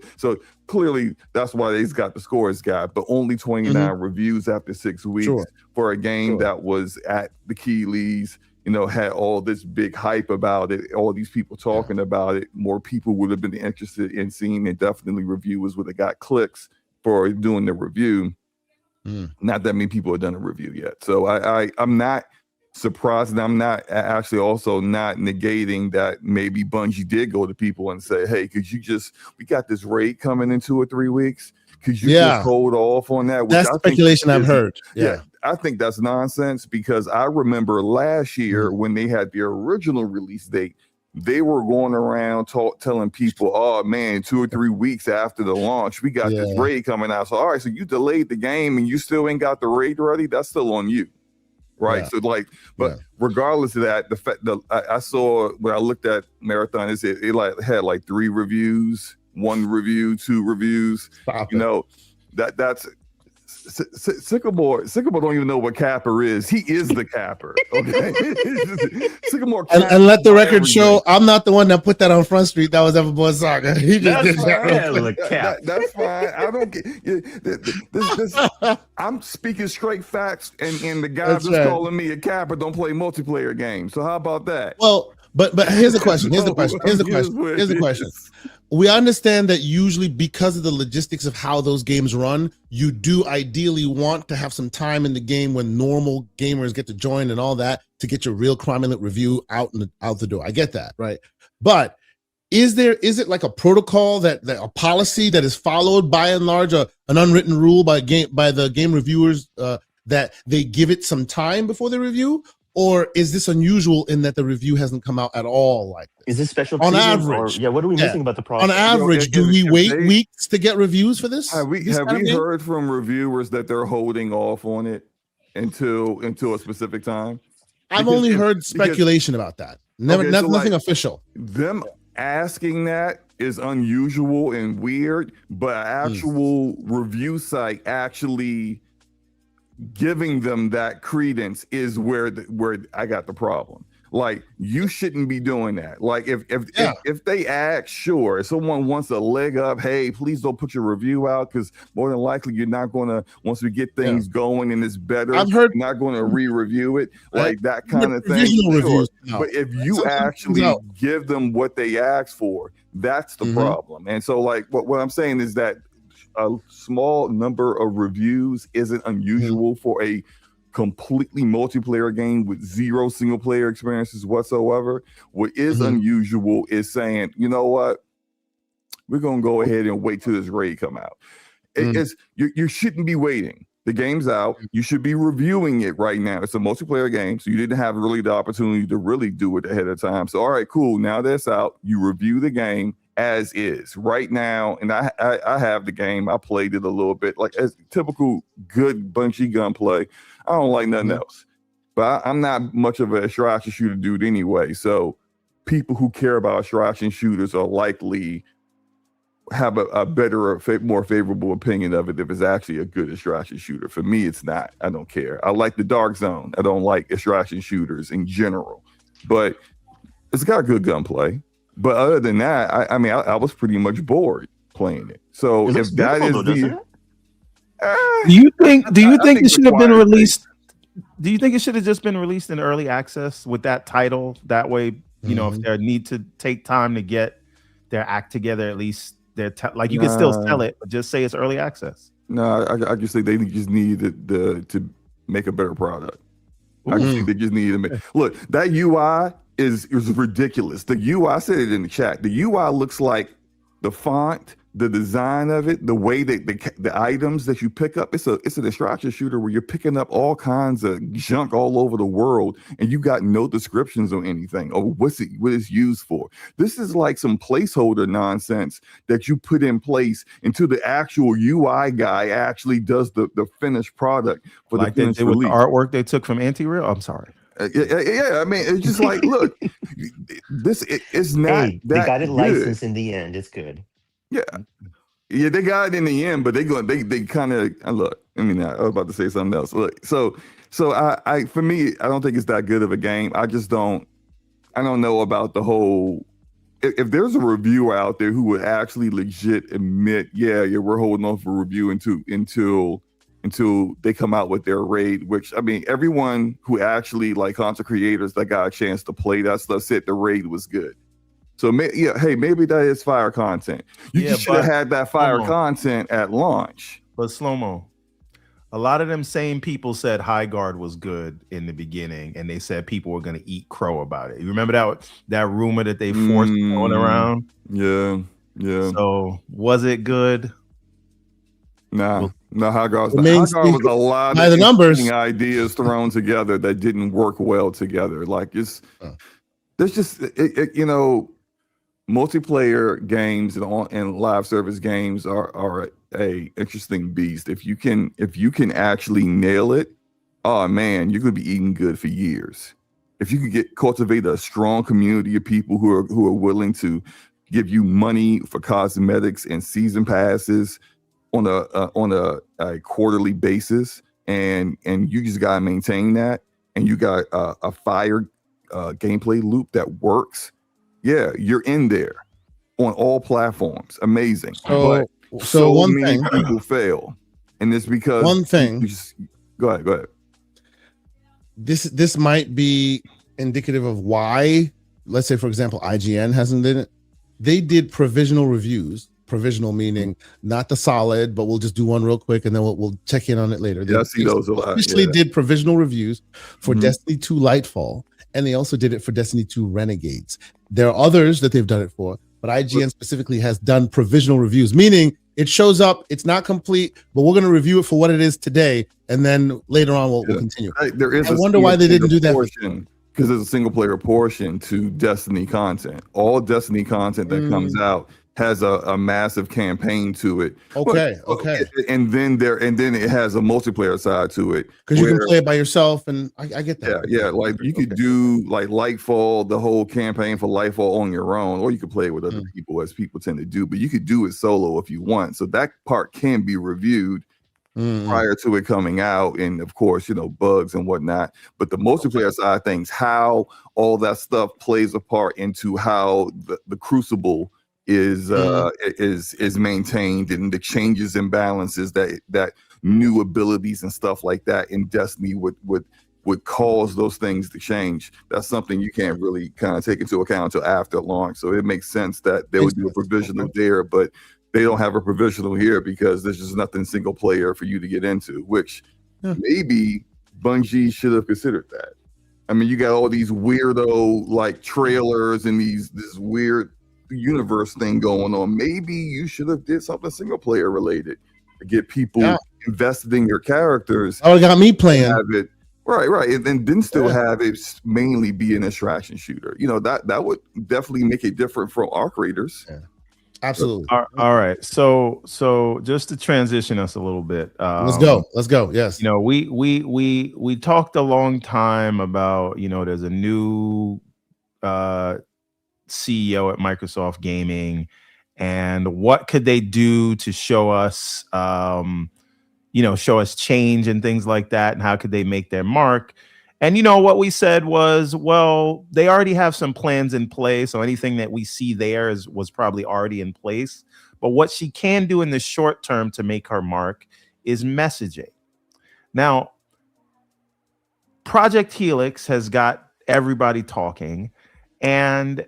clearly that's why they've got the score it's got, but only 29 reviews after 6 weeks for a game that was at the Keyless, had all this big hype about it, all these people talking about it. More people would have been interested in seeing it. Definitely reviewers would have got clicks for doing the review. Not that many people have done a review yet. So I'm not surprised, and I'm not actually also not negating that maybe Bungie did go to people and say, hey, we got this raid coming in 2 or 3 weeks. Could you just hold off on that? That's speculation I've heard. Yeah, I think that's nonsense, because I remember last year when they had the original release date, they were going around telling people, oh man, 2 or 3 weeks after the launch, we got this raid coming out. So all right, so you delayed the game and you still ain't got the raid ready. That's still on you. Right. So regardless of that, the fact that I saw when I looked at Marathon, it had like 3 reviews, 1 review, 2 reviews. That's Sycamore don't even know what capper is. He is the capper. Okay. Sycamore and let the record show I'm not the one that put that on Front Street. That was Everboy Saga. He just did that. That's fine. I don't get I'm speaking straight facts, and the guy that's calling me a capper don't play multiplayer games. So how about that? Well, but here's the question. Here's the question. We understand that usually, because of the logistics of how those games run, you do ideally want to have some time in the game when normal gamers get to join and all that to get your real crime lit review out the door. I get that, right? But is it like a protocol that a policy that is followed by and large, an unwritten rule by the game reviewers that they give it some time before the review? Or is this unusual in that the review hasn't come out at all like this? Is this special on average? What are we missing about the process? On average, do we wait weeks to get reviews for this? Have we heard from reviewers that they're holding off on it until a specific time? I've only heard speculation about that. Nothing official. Them asking that is unusual and weird, but an actual review site actually giving them that credence is where I got the problem. Like, you shouldn't be doing that. Like, if they ask, sure, if someone wants a leg up, hey, please don't put your review out, because more than likely you're not going to, once we get things going and it's better, you're not going to re-review it, like that kind of thing. Sure. But if you actually give them what they asked for, that's the problem. And so, like, what I'm saying is that a small number of reviews isn't unusual for a completely multiplayer game with 0 single player experiences whatsoever. What is unusual is saying, you know what, we're gonna go ahead and wait till this raid come out. You shouldn't be waiting. The game's out. You should be reviewing it right now. It's a multiplayer game, so you didn't have really the opportunity to really do it ahead of time. So, all right, cool. Now that's out. You review the game as is right now. And I have the game. I played it a little bit, like as typical good Bungie gunplay. I don't like nothing else. But I'm not much of a extraction shooter dude anyway. So people who care about extraction shooters are likely have a better or more favorable opinion of it if it's actually a good extraction shooter. For me, it's not. I don't care. I like the Dark Zone. I don't like extraction shooters in general, but it's got good gunplay. But other than that, I mean, I was pretty much bored playing it. So if that is the, do you think it should have been released? Do you think it should have just been released in early access with that title? That way, you know, if they need to take time to get their act together, at least like you can still sell it, but just say it's early access. No, I just think they just needed to make a better product. I just think they just needed to make. Look, that UI is ridiculous. The UI, I said it in the chat. The UI looks like the font, the design of it, the way that the items that you pick up. It's an extraction shooter where you're picking up all kinds of junk all over the world, and you got no descriptions on anything or what it's used for. This is like some placeholder nonsense that you put in place until the actual UI guy actually does the finished product for like the finished they did with release. the artwork they took from Anti-Real. I'm sorry. Yeah, I mean, it's just like, look, it's not. Hey, they got it licensed in the end. It's good. Yeah, they got it in the end, but they kind of look. I mean, I was about to say something else. Look, so I for me, I don't think it's that good of a game. I don't know about the whole. If there's a reviewer out there who would actually legit admit, yeah, we're holding on for review until they come out with their raid, which I mean, everyone who actually like content creators that got a chance to play that stuff said the raid was good. So hey, maybe that is fire content. You just should have had that fire content at launch. But Slow-mo, a lot of them same people said High Guard was good in the beginning, and they said people were going to eat crow about it. You remember that rumor that they forced going around? Yeah. So was it good? No, High Guard was a lot of the numbers ideas thrown together that didn't work well together. Like there's just you know, multiplayer games and live service games are a interesting beast. If you can actually nail it, oh man, you're gonna be eating good for years. If you can cultivate a strong community of people who are willing to give you money for cosmetics and season passes on a quarterly basis, and you just gotta maintain that, and you got a fire gameplay loop that works. Yeah, you're in there on all platforms. Amazing. So one many thing people fail, and it's because one thing. Go ahead. This might be indicative of why, let's say, for example, IGN hasn't done it. They did provisional reviews. Provisional meaning not the solid, but we'll just do one real quick and then we'll check in on it later. I see those a lot. Officially did provisional reviews for Destiny 2 Lightfall, and they also did it for Destiny 2 Renegades. There are others that they've done it for, but IGN specifically has done provisional reviews, meaning it shows up, it's not complete, but we're going to review it for what it is today, and then later on we'll continue. I wonder why they didn't do that. Because there's a single player portion to Destiny content. All Destiny content that comes out has a massive campaign to it. Okay. And then it has a multiplayer side to it. Because you can play it by yourself, and I get that. Yeah. Like you could do like Lightfall, the whole campaign for Lightfall on your own, or you could play it with other people, as people tend to do. But you could do it solo if you want. So that part can be reviewed prior to it coming out, and of course, you know, bugs and whatnot. But the multiplayer side of things, how all that stuff plays a part into how the Crucible is maintained, and the changes and balances that new abilities and stuff like that in Destiny would cause those things to change. That's something you can't really kind of take into account until after launch. So it makes sense that they would do a provisional there, but they don't have a provisional here because there's just nothing single player for you to get into, which maybe Bungie should have considered that. I mean, you got all these weirdo like trailers and this weird universe thing going on. Maybe you should have did something single player related to get people invested in your characters. Oh, it got me playing. Have it right, and then still have it mainly be an extraction shooter. That would definitely make it different from ARC Raiders. Yeah. Absolutely. All right. So just to transition us a little bit. Let's go. Yes. We talked a long time about, there's a new CEO at Microsoft Gaming, and what could they do to show us show us change and things like that, and how could they make their mark. And what we said was, well, they already have some plans in place, so anything that we see there was probably already in place. But what she can do in the short term to make her mark is messaging. Now, Project Helix has got everybody talking, and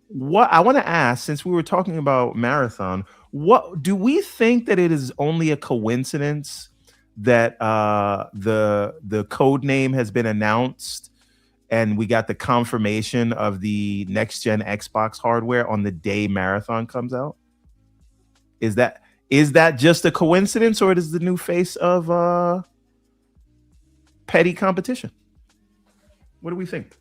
what I want to ask, since we were talking about Marathon, what do we think that it is only a coincidence that the code name has been announced and we got the confirmation of the next gen Xbox hardware on the day Marathon comes out? Is that just a coincidence, or it is the new face of petty competition? What do we think?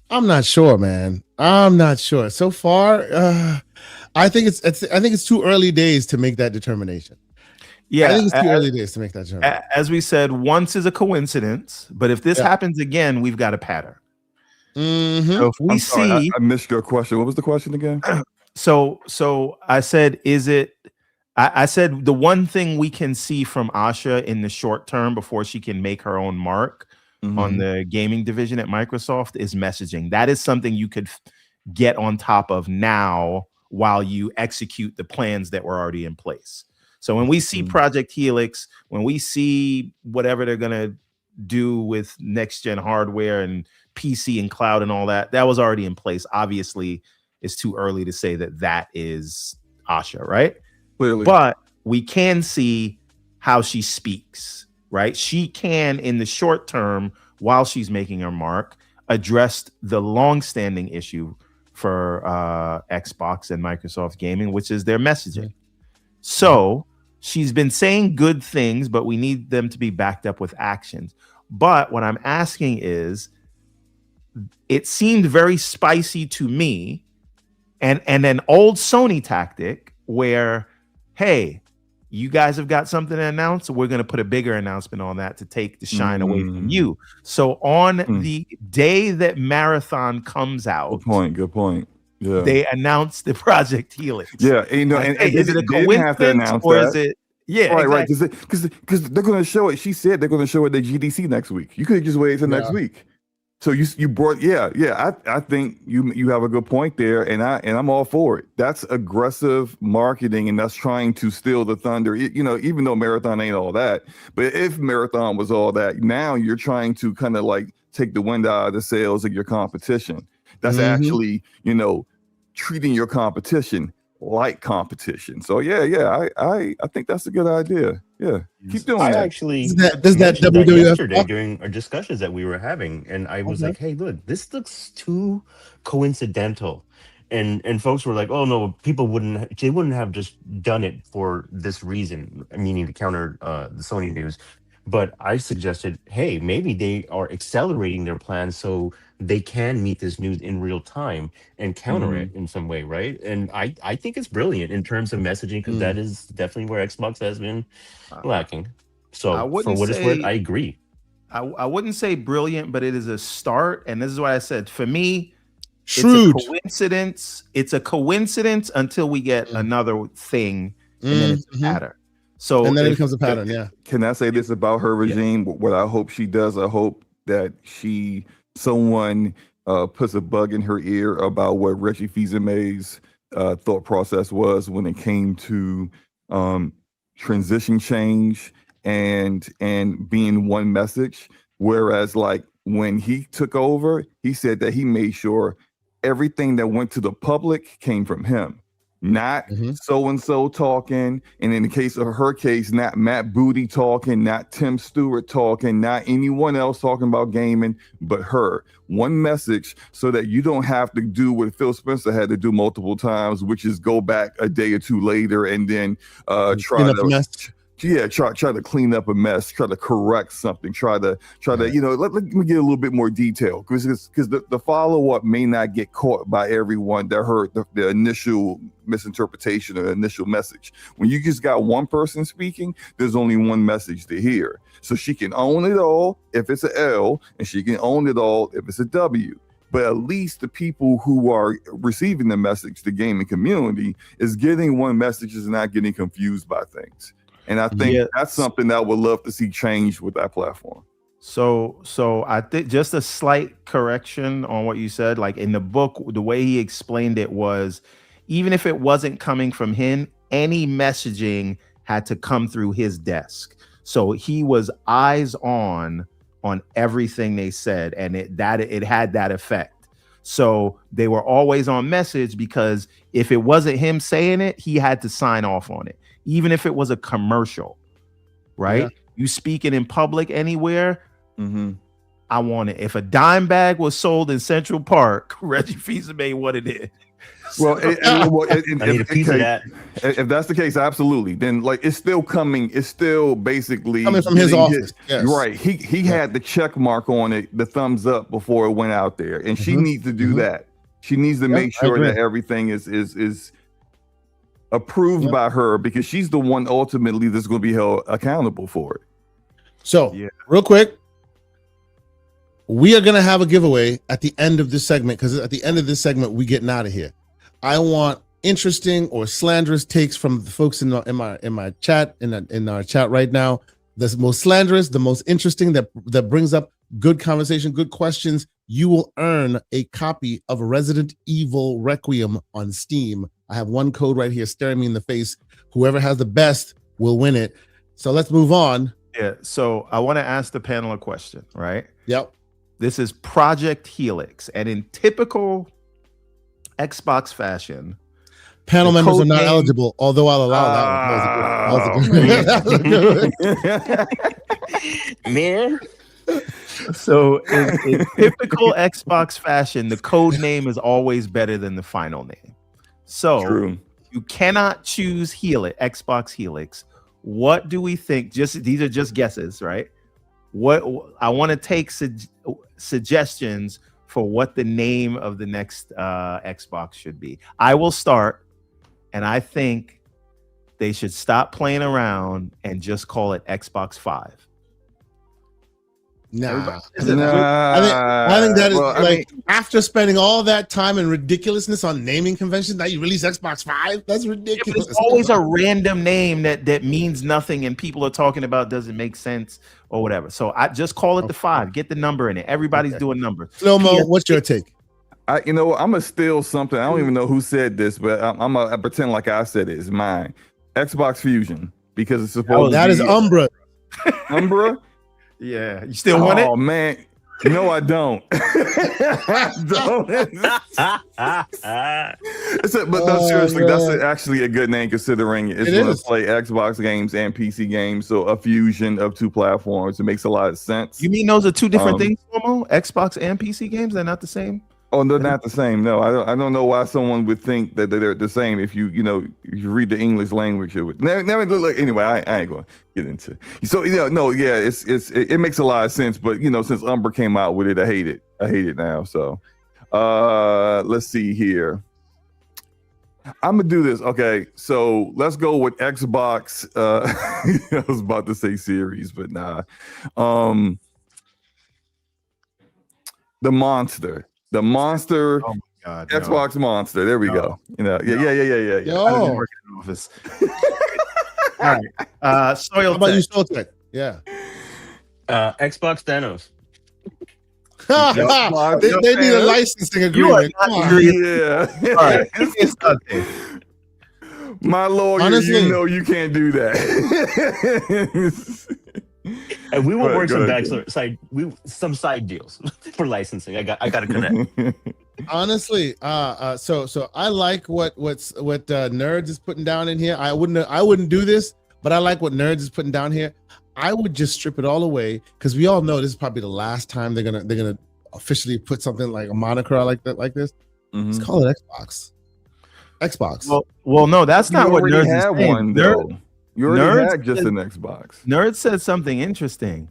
I'm not sure, man. I'm not sure. So far, I think it's too early days to make that determination. Yeah, I think it's too early days to make that determination. As we said, once is a coincidence, but if this happens again, we've got a pattern. Mm-hmm. So if we see, I missed your question. What was the question again? So I said, I said the one thing we can see from Asha in the short term before she can make her own mark on the gaming division at Microsoft is messaging. That is something you could get on top of now while you execute the plans that were already in place. So when we see Project Helix, when we see whatever they're going to do with next gen hardware and PC and cloud and all that, that was already in place. Obviously, it's too early to say that is Asha, right? Clearly. But we can see how she speaks, right? She can, in the short term, while she's making her mark, address the long-standing issue for Xbox and Microsoft Gaming, which is their messaging. So she's been saying good things, but we need them to be backed up with actions. But what I'm asking is, it seemed very spicy to me, and an old Sony tactic where, hey, you guys have got something to announce, so we're going to put a bigger announcement on that to take the shine away from you. So on the day that Marathon comes out, good point. Yeah, they announced the Project Helix. Yeah, and is it a coincidence, or is it? Yeah, right, because they're going to show it. She said they're going to show it at GDC next week. You could just wait till next week. So you brought I think you have a good point there, and I'm all for it. That's aggressive marketing, and that's trying to steal the thunder. Even though Marathon ain't all that, but if Marathon was all that, now you're trying to kind of like take the wind out of the sails of your competition. That's actually treating your competition like competition. So I think that's a good idea. Yeah, keep doing that. Actually, does that WWF yesterday during our discussions that we were having, and I was like, "Hey, look, this looks too coincidental," and folks were like, "Oh no, people wouldn't have just done it for this reason," meaning to counter the Sony news. But I suggested, hey, maybe they are accelerating their plans so they can meet this news in real time and counter it in some way, right? And I think it's brilliant in terms of messaging, because that is definitely where Xbox has been lacking. So for what it's worth, I agree. I wouldn't say brilliant, but it is a start. And this is what I said. For me, shrewd. It's a coincidence. It's a coincidence until we get another thing, and then it's a pattern. So and then it becomes a pattern. Yeah. Can I say this about her regime? Yeah. What I hope she does, I hope that someone puts a bug in her ear about what Reggie Fils-Aimé's thought process was when it came to transition change and being one message. Whereas, like, when he took over, he said that he made sure everything that went to the public came from him. not so-and-so talking. And in the case of her case, not Matt Booty talking, not Tim Stewart talking, not anyone else talking about gaming, but her. One message so that you don't have to do what Phil Spencer had to do multiple times, which is go back a day or two later and then try to clean up a mess, try to correct something, try to let me get a little bit more detail, because the follow-up may not get caught by everyone that heard the initial misinterpretation or the initial message. When you just got one person speaking, there's only one message to hear. So she can own it all if it's an L, and she can own it all if it's a W. But at least the people who are receiving the message, the gaming community, is getting one message, is not getting confused by things. And I think that's something that I would love to see change with that platform. So I think just a slight correction on what you said. Like in the book, the way he explained it was, even if it wasn't coming from him, any messaging had to come through his desk. So he was eyes on everything they said, and it had that effect. So they were always on message, because if it wasn't him saying it, he had to sign off on it. Even if it was a commercial, right? Yeah. You speaking in public anywhere, I want it. If a dime bag was sold in Central Park, Reggie Fils-Aimé wanted it. Well, I need a piece of that. If that's the case, absolutely. Then it's still coming. It's still basically coming from his office. Yes. Right. He had the check mark on it, the thumbs up, before it went out there, and she needs to do that. She needs to make sure that everything is approved by her, because she's the one ultimately that's going to be held accountable for it. So, real quick, we are going to have a giveaway at the end of this segment, because at the end of this segment, we getting out of here. I want interesting or slanderous takes from the folks in my chat, in our chat right now. The most slanderous, the most interesting, that brings up good conversation, good questions. You will earn a copy of Resident Evil Requiem on Steam. I have one code right here staring me in the face. Whoever has the best will win it. So let's move on. Yeah. So I want to ask the panel a question, right? Yep. This is Project Helix, and in typical Xbox fashion, panel members are not eligible, although I'll allow that one. Man. So in typical Xbox fashion, the code name is always better than the final name. So you cannot choose Xbox Helix. What do we think? These are just guesses, right? What I want to take suggestions for what the name of the next Xbox should be. I will start, and I think they should stop playing around and just call it Xbox 5. Nah. I think that is after spending all that time and ridiculousness on naming conventions, now you release Xbox 5? That's ridiculous. It's always a random name that means nothing and people are talking about doesn't make sense or whatever. So I just call it the 5. Get the number in it. Everybody's doing numbers. Slow-mo, what's your take? I'm gonna steal something. I don't even know who said this, but I'm gonna pretend like I said it. It's mine. Xbox Fusion, because it's supposed to be. That is Umbra. Umbra? Yeah, you still want it? Oh man, no, I don't. I don't. But no, seriously, that's actually a good name, considering it's going to play Xbox games and PC games. So a fusion of two platforms, it makes a lot of sense. You mean those are two different things, Momo? Xbox and PC games? They're not the same? Oh, they're not the same. No, I don't know why someone would think that they're the same. If you read the English language, it would never look. Anyway, I ain't gonna get into it. So it makes a lot of sense. But since Umbra came out with it, I hate it. I hate it now. So let's see here. I'm gonna do this. Okay, so let's go with Xbox. I was about to say series, but nah. The Monster. The Monster, oh my God, Xbox Monster. There we go. Yeah. Yo. Work in the office. All right. How about you, Soiltech? Yeah. Xbox Thanos. They need a licensing agreement. Yeah. All right. It's okay. My lawyer, honestly, you can't do that. And we will work some side deals for licensing. I got to connect. Honestly, so I like what Nerds is putting down in here. I wouldn't do this, but I like what Nerds is putting down here. I would just strip it all away because we all know this is probably the last time they're gonna officially put something like a moniker like that like this. Mhm. Let's call it Xbox. Well, no, that's not what Nerds is saying. one though. You already had just an Xbox. Nerd said something interesting.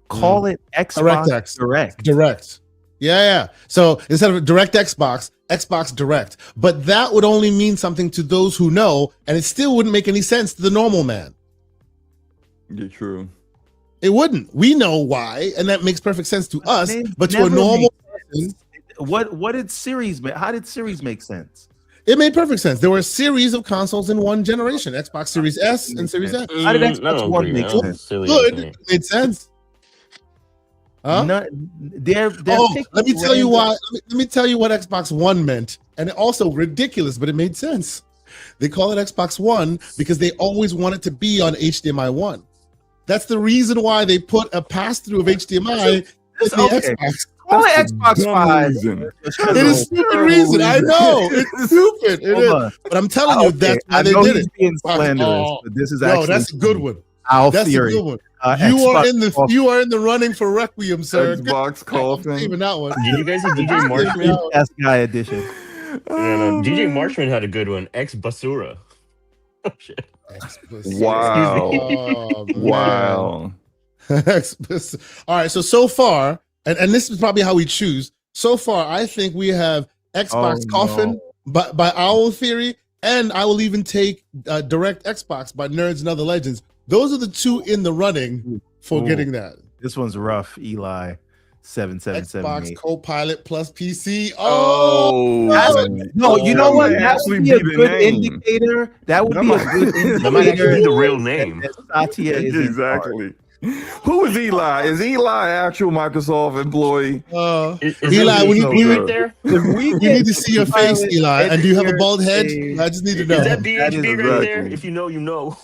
Call it Xbox DirectX. Direct. Yeah. So instead of Direct Xbox Direct. But that would only mean something to those who know, and it still wouldn't make any sense to the normal man. Yeah, true. It wouldn't. We know why, and that makes perfect sense to us. But to a normal person, what did Series make? How did Series make sense? it made perfect sense. There were a series of consoles in one generation: Xbox Series S and Series X. How did Xbox One make sense? Good. It made sense. Huh? Let me tell you why. Let me tell you what Xbox One meant, and it also ridiculous, but it made sense. They call it Xbox One because they always wanted to be on HDMI 1. That's the reason why they put a pass-through of HDMI in the Xbox. Call it Xbox 5. It is a stupid reason. I know. It's stupid. It is. But I'm telling you, that's why they did it. Being slanderous, but this is actually that's a good one. That's theory. A good one. You are in the running for Requiem, sir. Xbox coffin. Even that one. Did you guys see DJ Marshman? That's guy edition. No. DJ Marshman had a good one. Ex Basura. Oh shit. Wow. Wow. All right. So far, and this is probably how we choose. So far, I think we have Xbox Coffin by Owl Theory, and I will even take Direct Xbox by Nerds and Other Legends. Those are the two in the running for getting that. This one's rough, Eli. 7778. Xbox Copilot plus PC. No, you know what? That would be a good indicator. That would be a good indicator. That might actually be the real name. Satya is exactly. Who is Eli? Is Eli actual Microsoft employee? Eli, we we need to see your face, Eli. And do you have a bald head? I just need to know. Is that BHB right there? If you know, you know.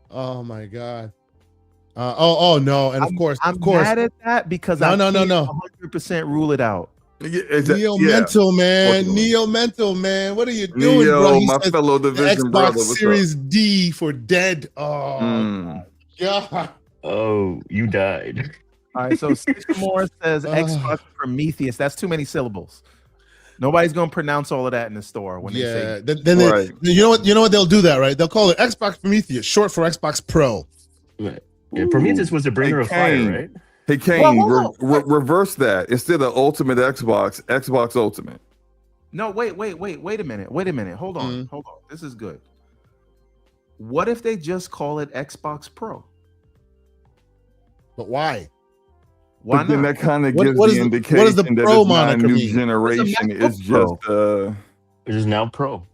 Oh my God. No, and of course, I'm mad at that because no. 100% rule it out. Mental man. What are you doing, bro? My fellow division Xbox brother. Series D for dead. Oh God. Oh, you died. All right, so Moore says Xbox Prometheus. That's too many syllables. Nobody's gonna pronounce all of that in the store when they say. Then you know what they'll do that, right? They'll call it Xbox Prometheus, short for Xbox Pro. Right. Yeah, Prometheus was the bringer of fire, right? Hey, Kane, reverse that. Instead of Ultimate Xbox, Xbox Ultimate. No, wait a minute. Hold on. This is good. What if they just call it Xbox Pro? But why? Why but then not? that kind of gives the indication what does the that Pro it's not a moniker new mean? generation. It's just it is now Pro.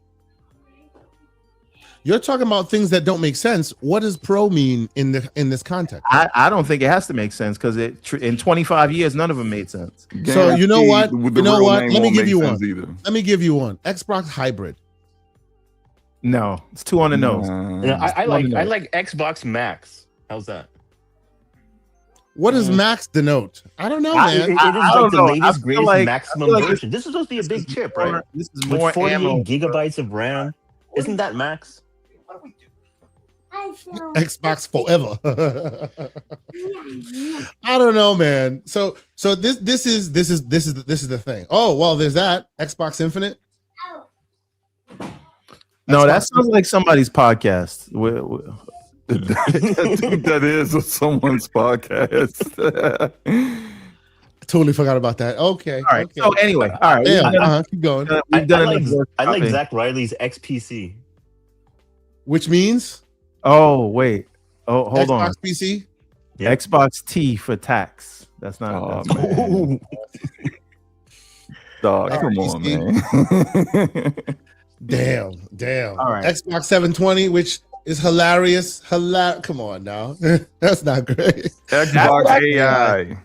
You're talking about things that don't make sense. What does Pro mean in this context? I don't think it has to make sense because in 25 years none of them made sense. So you know what? Let me give you one. Xbox Hybrid. No, it's too on the nose. I like Xbox Max. How's that? What does Max denote? I don't know, man. It is like the latest, greatest maximum version. This is supposed to be a big chip, right? This is more with 48 ammo. gigabytes of RAM. Isn't that Max? Xbox forever. I don't know, man. So this is the thing. Oh well, there's that Xbox Infinite. No, that sounds like somebody's podcast. I think that is someone's podcast. Totally forgot about that. Okay. All right. Okay. So anyway, all right. Yeah. Keep going. I like Zach Riley's XPC, which means. Oh wait. Oh, hold on. Xbox PC. Yeah. Xbox T for tax. That's not. Dog, come on, man. Damn. All right. Xbox 720, which is hilarious. Come on now. That's not great. Xbox AI.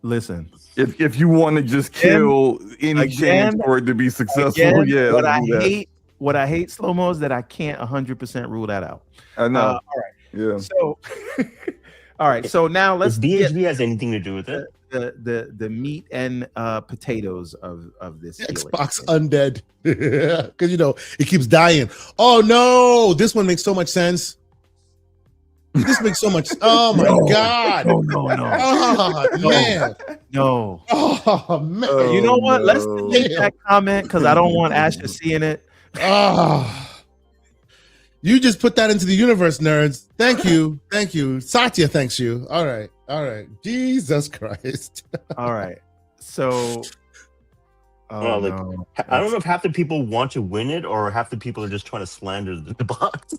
Listen. If you want to just kill any chance for it to be successful, what I hate slow mo is that I can't 100% rule that out. I know. All right. Yeah. So all right. So now let's BHB has anything to do with it. the meat and potatoes of this Xbox undead. Because it keeps dying. Oh no, this one makes so much sense. This makes so much. Oh my god. No. Oh man. No. Oh man. You know what? Let's delete that comment because I don't want Asha seeing it. You just put that into the universe, nerds. Thank you. Satya thanks you. All right. Jesus Christ. All right. So I don't know if half the people want to win it or half the people are just trying to slander the box.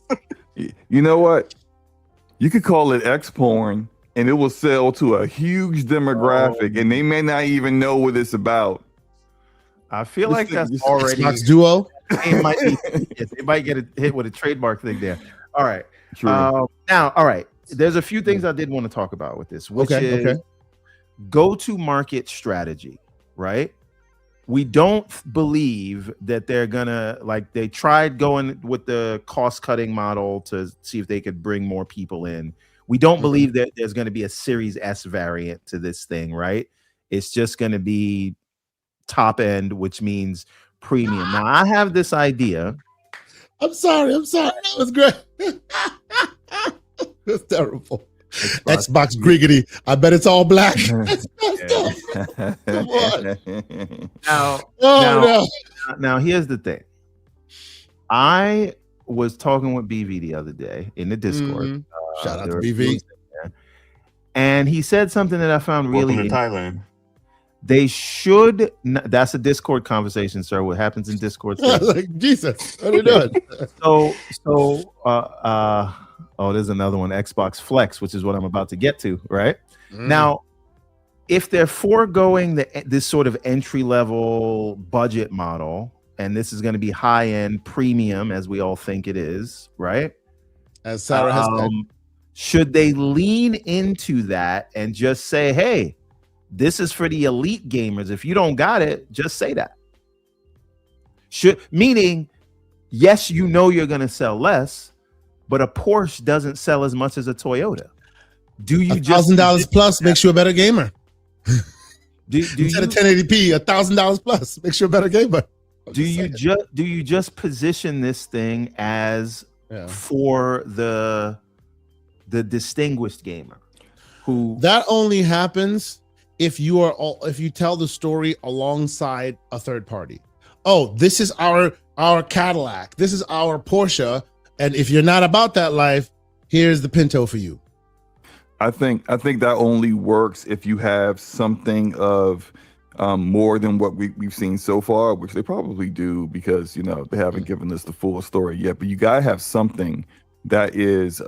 You know what? You could call it X porn and it will sell to a huge demographic and they may not even know what it's about. I feel like that's already Xbox Duo. They might get hit with a trademark thing there. All right. True. Now, all right. There's a few things I did want to talk about with this, which is go-to-market strategy, right? We don't believe that they're gonna they tried going with the cost-cutting model to see if they could bring more people in. We don't believe that there's going to be a Series S variant to this thing, right? It's just going to be top end, which means premium. Now, I have this idea. I'm sorry. That was great. That's terrible. Xbox Griggity. I bet it's all black. Come on. Now, here's the thing. I was talking with BV the other day in the Discord. Shout out to BV. And he said something that I found really Welcome to Thailand. They should. That's a Discord conversation, sir. What happens in Discord? Like Jesus, what are you doing? There's another one, Xbox Flex, which is what I'm about to get to. Right now, if they're foregoing this sort of entry level budget model, and this is going to be high end premium, as we all think it is, right? As Sarah has said, should they lean into that and just say, "Hey, this is for the elite gamers. If you don't got it, just say that." Meaning, yes, you're going to sell less, but a Porsche doesn't sell as much as a Toyota. Do you just $1,000 plus makes you a better gamer? Instead of 1080p, $1,000 plus makes you a better gamer. Do you just position this thing as for the distinguished gamer who that only happens if you tell the story alongside a third party? Oh, this is our Cadillac, this is our Porsche, and if you're not about that life, here's the Pinto for you. I think that only works if you have something of more than what we've seen so far, which they probably do because they haven't given us the full story yet. But you gotta have something that is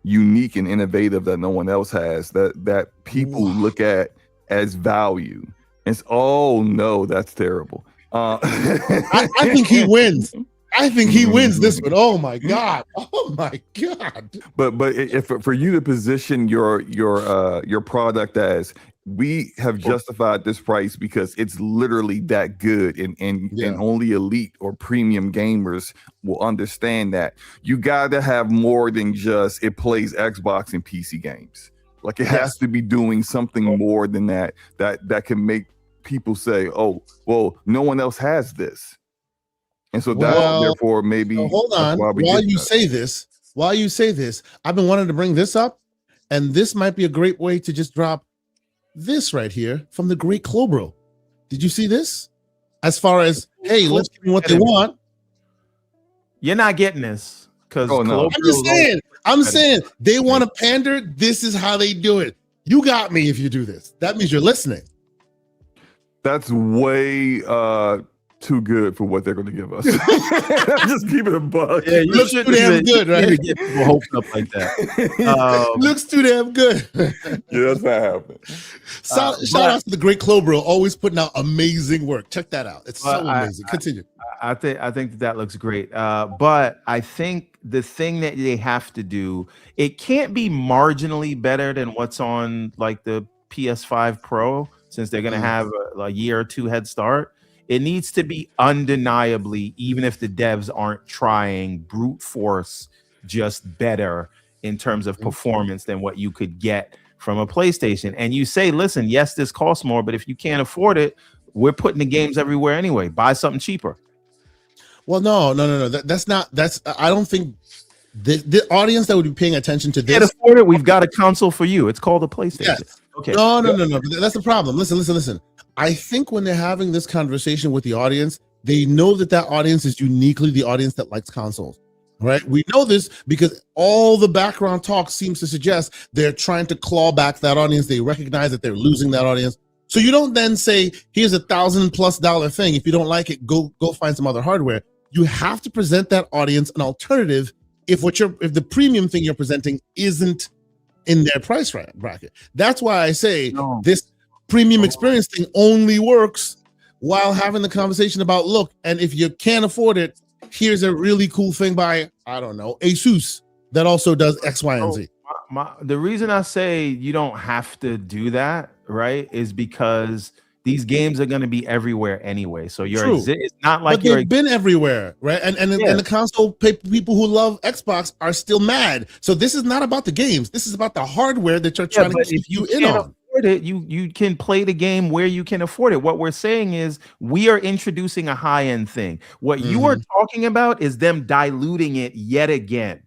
unique and innovative that no one else has, that people look at as value. It's no, that's terrible. I think he wins. I think he wins this one. Oh my god! But if for you to position your product as, we have justified this price because it's literally that good, and only elite or premium gamers will understand that. You got to have more than just it plays Xbox and PC games. Like it has to be doing something more than that can make people say, "Oh, well, no one else has this." And so therefore maybe hold on. While you say this, I've been wanting to bring this up, and this might be a great way to just drop this right here from the great Clobro. Did you see this? As far as, hey, let's give them what they want. You're not getting this because I'm saying they want to pander. This is how they do it. You got me if you do this. That means you're listening. That's way too good for what they're going to give us. Just keep it a buck. Yeah, you looks too damn good, right? Get people hoping up like that. Looks too damn good. Yeah, that's what happened. Shout out to the great Clobro, always putting out amazing work. Check that out. It's so amazing. Continue. I think that looks great. But I think the thing that they have to do, it can't be marginally better than what's on like the PS5 Pro, since they're going to have a year or two head start. It needs to be undeniably, even if the devs aren't trying, brute force just better in terms of performance than what you could get from a PlayStation, and you say, listen, yes, this costs more, but if you can't afford it, we're putting the games everywhere anyway. Buy something cheaper. Well, no. I don't think the audience that would be paying attention to this. Can't afford it. We've got a console for you. It's called a PlayStation. Yes. Okay. No. But that's the problem. Listen. I think when they're having this conversation with the audience, they know that audience is uniquely the audience that likes consoles. Right? We know this because all the background talk seems to suggest they're trying to claw back that audience. They recognize that they're losing that audience. So you don't then say, here's $1,000+ thing. If you don't like it, go find some other hardware. You have to present that audience an alternative if the premium thing you're presenting isn't in their price bracket. That's why I say this premium experience thing only works while having the conversation about, look, and if you can't afford it, here's a really cool thing by, I don't know, Asus that also does X, Y, and Z. The reason I say you don't have to do that, right, is because these games are going to be everywhere anyway. So it's not like they've been everywhere, right? And the console people who love Xbox are still mad. So this is not about the games. This is about the hardware that you're trying to keep you in on. It, you can play the game where you can afford it. What we're saying is we are introducing a high-end thing. What you are talking about is them diluting it yet again,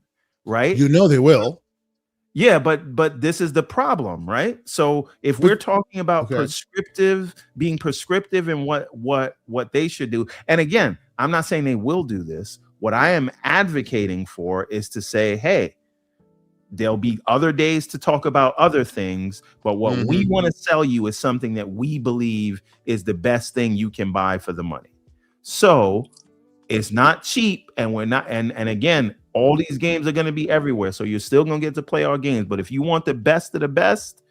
right? You know they will. Yeah, but this is the problem, right? So if we're talking about being prescriptive in what they should do, and again, I'm not saying they will do this. What I am advocating for is to say, hey, there'll be other days to talk about other things, but what we want to sell you is something that we believe is the best thing you can buy for the money. So it's not cheap, and we're not, and again, all these games are going to be everywhere. So you're still going to get to play our games. But if you want the best of the best,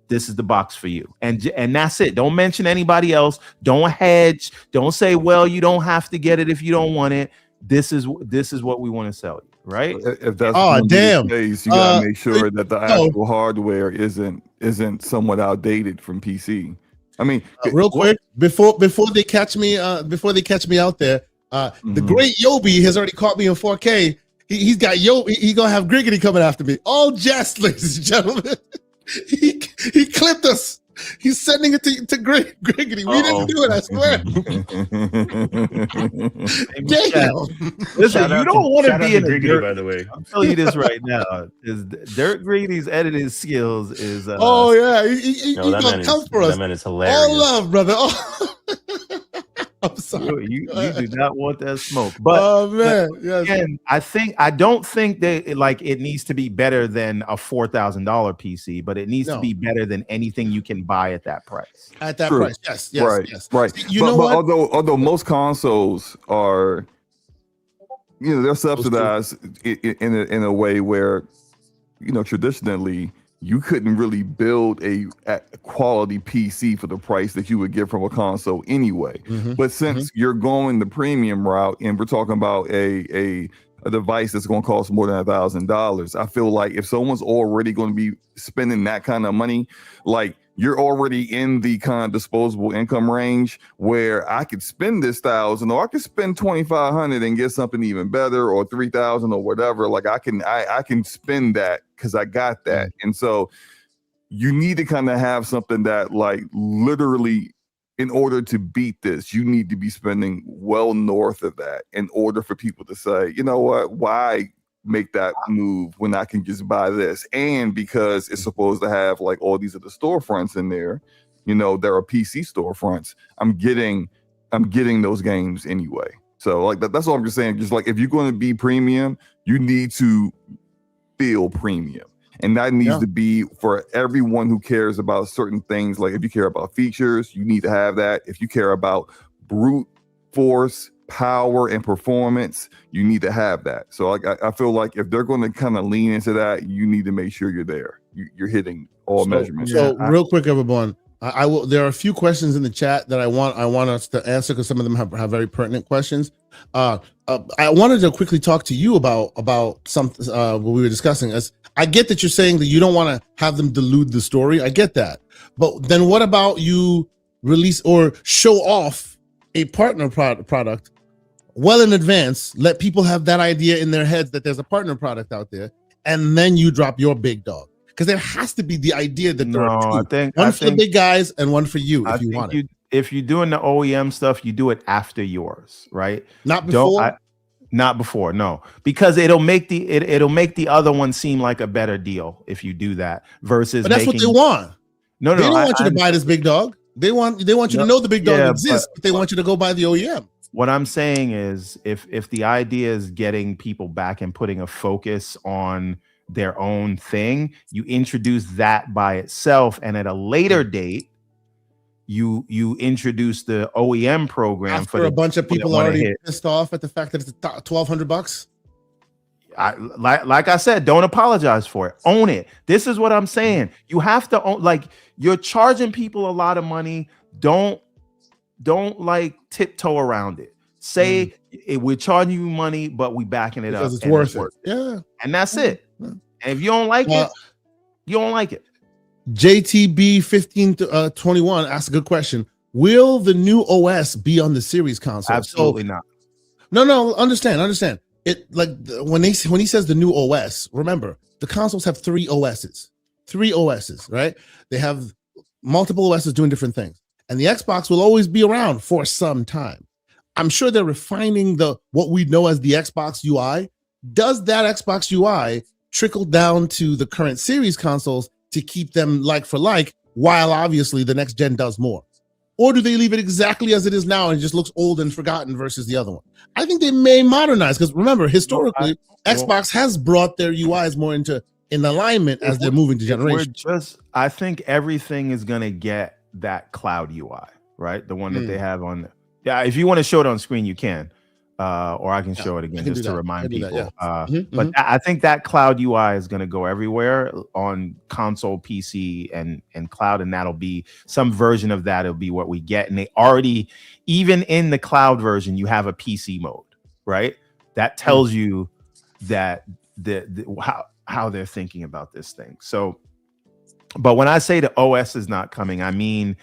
this is the box for you. And that's it. Don't mention anybody else. Don't hedge. Don't say, well, you don't have to get it if you don't want it. This is what we want to sell you, right? If that's damn, the case, you gotta make sure that the actual hardware isn't somewhat outdated from PC. I mean, real quick before they catch me out there, the great Yobi has already caught me in 4K. He's got he's gonna have Griggity coming after me. All jest, ladies and gentlemen. He clipped us. He's sending it to Griggity. We didn't do it, I swear. Damn. Listen, you don't want to be in Griggity, by the way. I'll tell you this right now. Is Dirt Greedy's editing skills is he gonna come for us. That man is hilarious. All love, brother. I'm sorry. You do not want that smoke. But yes. Again, I don't think that it needs to be better than a $4,000 PC, but it needs to be better than anything you can buy at that price. At that price, yes. Right. But although most consoles are, they're subsidized in a way where, traditionally, you couldn't really build a quality PC for the price that you would get from a console anyway. But since you're going the premium route and we're talking about a device that's going to cost more than $1,000, I feel like if someone's already going to be spending that kind of money, like you're already in the kind of disposable income range where I could spend this $1,000 or I could spend $2,500 and get something even better, or $3,000 or whatever. Like I can spend that because I got that. And so you need to kind of have something that, like, literally, in order to beat this, you need to be spending well north of that in order for people to say, you know what, why make that move when I can just buy this? And because it's supposed to have like all these other storefronts in there, there are PC storefronts. I'm getting those games anyway. So like that's all I'm just saying. Just like, if you're going to be premium, you need to feel premium. And that needs to be for everyone who cares about certain things. Like if you care about features, you need to have that. If you care about brute force, power, and performance, you need to have that. So I feel like if they're going to kind of lean into that, you need to make sure you're there. You're hitting all measurements. So real quick, everyone, I will. There are a few questions in the chat that I want us to answer because some of them have very pertinent questions. I wanted to quickly talk to you about something what we were discussing. As I get that you're saying that you don't want to have them dilute the story. I get that, but then what about you release or show off a partner product well in advance? Let people have that idea in their heads that there's a partner product out there, and then you drop your big dog. Because there has to be the idea that there are No, two. One for the big guys and one for you I if you think want it. if you're doing the OEM stuff, you do it after yours, right? Not before? Not before, no, because it'll make the other one seem like a better deal if you do that versus. But that's what they want. No, they don't want you to buy this big dog. They want you to know the big dog exists, but they want you to go buy the OEM. What I'm saying is, if the idea is getting people back and putting a focus on their own thing, you introduce that by itself, and at a later date, you introduce the OEM program for a bunch of people already pissed off at the fact that it's $1,200. Like I said, don't apologize for it. Own it. This is what I'm saying. You have to own. Like, you're charging people a lot of money. Don't like tiptoe around it. Say we're charging you money, but we backing it because up. It's worth it. Yeah, and that's it. And if you don't like it, you don't like it. JTB 1521 asked a good question. Will the new OS be on the series console? Absolutely not. No. Understand. It when he says the new OS. Remember, the consoles have three OSs, right? They have multiple OSs doing different things, and the Xbox will always be around for some time. I'm sure they're refining what we know as the Xbox UI. Does that Xbox UI trickle down to the current series consoles to keep them like for like, while obviously the next gen does more? Or do they leave it exactly as it is now and it just looks old and forgotten versus the other one? I think they may modernize, because remember, historically, Xbox has brought their UIs more in alignment as they're moving to generation. I think everything is going to get that cloud UI, right? The one that they have on. Yeah, if you want to show it on screen, you can. Or I can show it again just to remind people. But I think that cloud UI is going to go everywhere on console, PC, and cloud, and that'll be some version of that. It'll be what we get. And they already, even in the cloud version, you have a PC mode, right? That tells you that how they're thinking about this thing. So, but when I say the OS is not coming, I mean,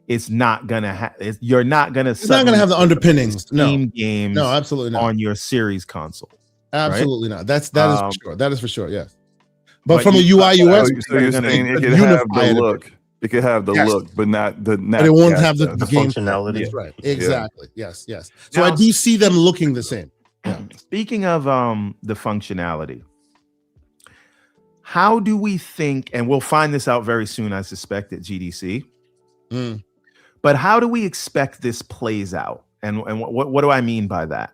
it's not gonna have. You're not gonna. It's not gonna have the underpinnings. Games. No, absolutely not on your series console. Absolutely not. That is for sure. That is for sure. Yes. But from a UI UX, so you're saying it could have the look. It could have the look, but not the. But it won't have the game functionality. That's right. Exactly. Yeah. Yes. So now, I do see them looking the same. Yeah. Speaking of the functionality, how do we think? And we'll find this out very soon, I suspect, at GDC. But how do we expect this plays out? And what do I mean by that?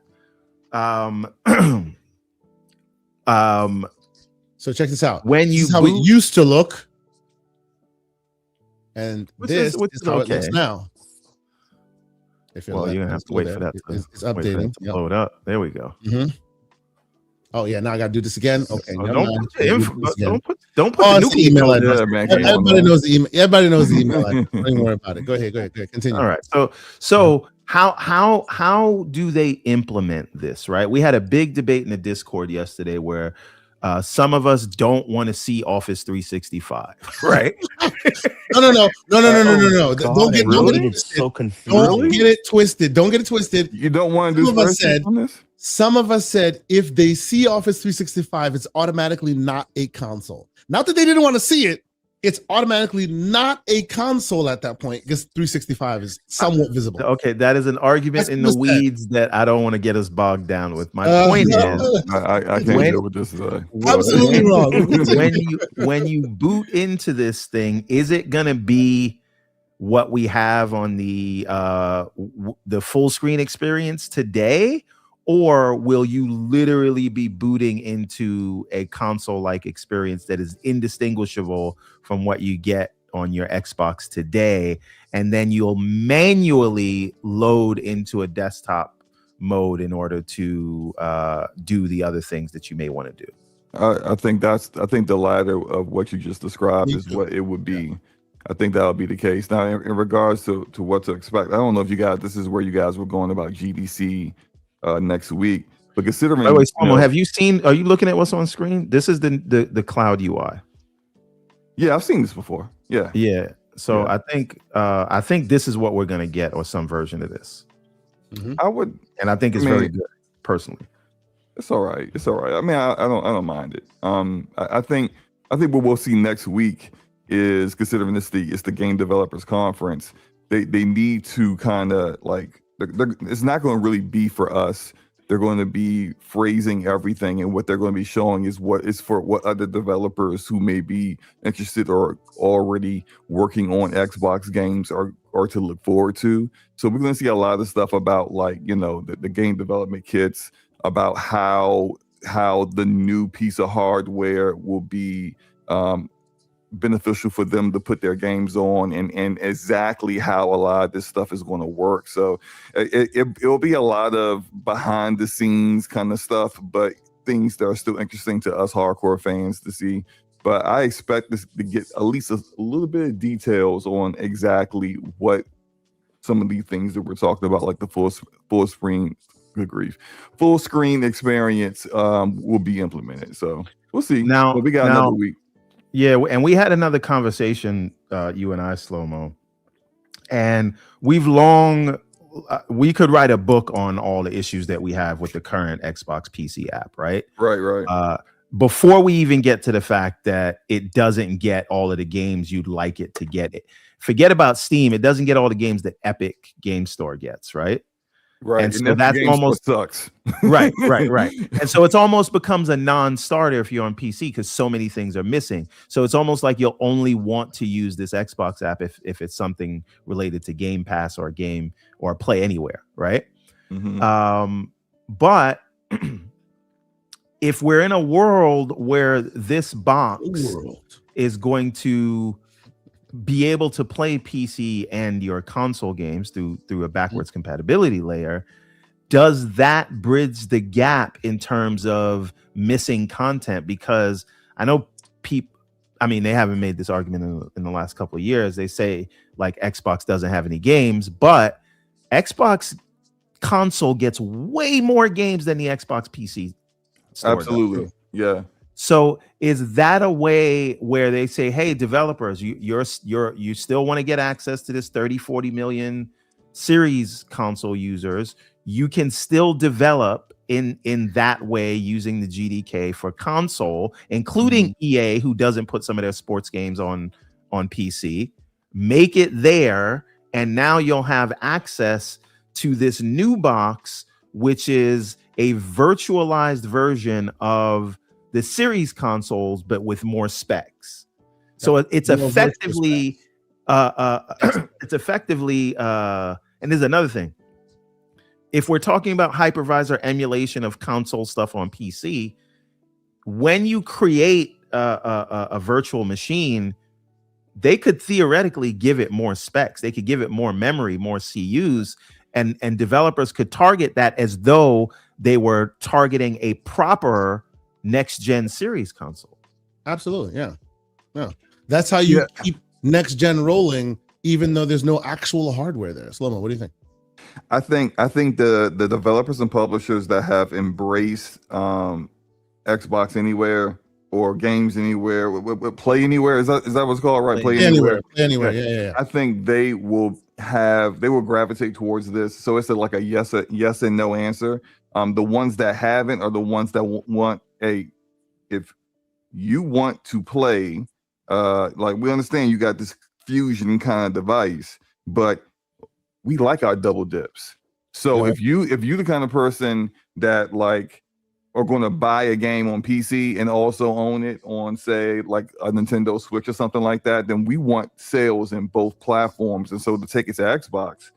So check this out. When this is how it used to look, and this is how it looks now. You're gonna have to wait for that. It's updating. To load up. There we go. Oh yeah, now I gotta do this again. Okay, don't put the email address. Everybody knows the email. Everybody knows the email address. Don't even worry about it. Go ahead. Continue. All right. So how do they implement this? Right. We had a big debate in the Discord yesterday where some of us don't want to see Office 365. Right. No. Don't get it twisted. Don't get it twisted. You don't want to do this on this? Some of us said if they see Office 365, it's automatically not a console. Not that they didn't want to see it. It's automatically not a console at that point because 365 is somewhat visible. Okay, that is an argument in the weeds that I don't want to get us bogged down with. My point is, I can't deal with this. Absolutely wrong. when you boot into this thing, is it gonna be what we have on the full screen experience today? Or will you literally be booting into a console-like experience that is indistinguishable from what you get on your Xbox today, and then you'll manually load into a desktop mode in order to do the other things that you may want to do? I think the latter of what you just described is what it would be. Yeah. I think that'll be the case. Now, in regards to what to expect, I don't know if this is where you guys were going about GDC next week, but considering have you seen, are you looking at what's on screen? This is the cloud UI. Yeah, I've seen this before. Yeah. So I think this is what we're gonna get, or some version of this. I think it's very good personally. It's all right. I mean, I don't mind it. I think I think what we'll see next week is, considering it's the game developers conference, they need to kind of like it's not going to really be for us. They're going to be phrasing everything, and what they're going to be showing is what is for what other developers who may be interested or already working on Xbox games are to look forward to. So we're going to see a lot of stuff about, like, you know, the game development kits, about how the new piece of hardware will be beneficial for them to put their games on, and exactly how a lot of this stuff is going to work. So it'll be a lot of behind the scenes kind of stuff, but things that are still interesting to us hardcore fans to see. But I expect this to get at least a little bit of details on exactly what some of these things that we're talking about, like the full screen, good grief, full screen experience will be implemented. So we'll see. Now, but we got another week. Yeah, and we had another conversation, you and I, Slow-Mo, and we could write a book on all the issues that we have with the current Xbox PC app, right? Right. Before we even get to the fact that it doesn't get all of the games you'd like it to get. Forget about Steam. It doesn't get all the games that Epic Game Store gets, right? Right. And so that's almost sucks. right. And so it's almost becomes a non-starter if you're on PC, because so many things are missing. So it's almost like you'll only want to use this Xbox app if it's something related to Game Pass or game or Play Anywhere, right? Mm-hmm. But if we're in a world where this box is going to be able to play PC and your console games through a backwards compatibility layer, does that bridge the gap in terms of missing content? Because I know people, I mean, they haven't made this argument in the last couple of years. They say like Xbox doesn't have any games, but Xbox console gets way more games than the Xbox PC store. Absolutely. Does. Yeah. So is that a way where they say, hey, developers, you still want to get access to this 30-40 million series console users? You can still develop in that way using the GDK for console, including EA, who doesn't put some of their sports games on PC. Make it there, and now you'll have access to this new box, which is a virtualized version of the series consoles, but with more specs. So it's effectively, and there's another thing. If we're talking about hypervisor emulation of console stuff on PC, when you create a virtual machine, they could theoretically give it more specs. They could give it more memory, more CUs, and developers could target that as though they were targeting a proper next gen series console. Absolutely. Yeah. That's how you keep next gen rolling, even though there's no actual hardware there. Slow-Mo, what do you think? I think the developers and publishers that have embraced Xbox Anywhere or Games Anywhere, Play Anywhere, is that what's called, right? Play Anywhere. Yeah. I think they will gravitate towards this. So it's like a yes and no answer. The ones that haven't are the ones that want if you want to play, like, we understand you got this fusion kind of device, but we like our double dips. So if you the kind of person that like are going to buy a game on PC and also own it on, say, like a Nintendo Switch or something like that, then we want sales in both platforms. And so to take it to Xbox,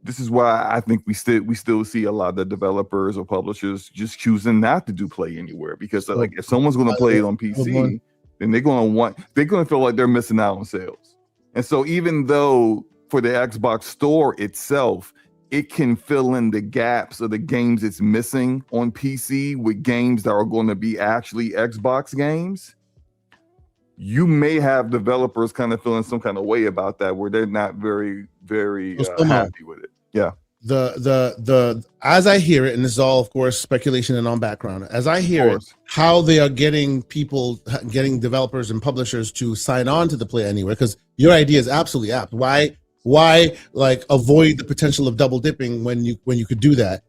this is why I think we still see a lot of the developers or publishers just choosing not to do Play Anywhere, because like if someone's going to play it on PC, then they're going to feel like they're missing out on sales. And so even though for the Xbox store itself, it can fill in the gaps of the games it's missing on PC with games that are going to be actually Xbox games, you may have developers kind of feeling some kind of way about that, where they're not very, very happy with it. Yeah. The as I hear it, and this is all, of course, speculation and on background, as I hear it, how they are getting developers and publishers to sign on to the Play Anywhere, because your idea is absolutely apt. Why like avoid the potential of double dipping when you could do that?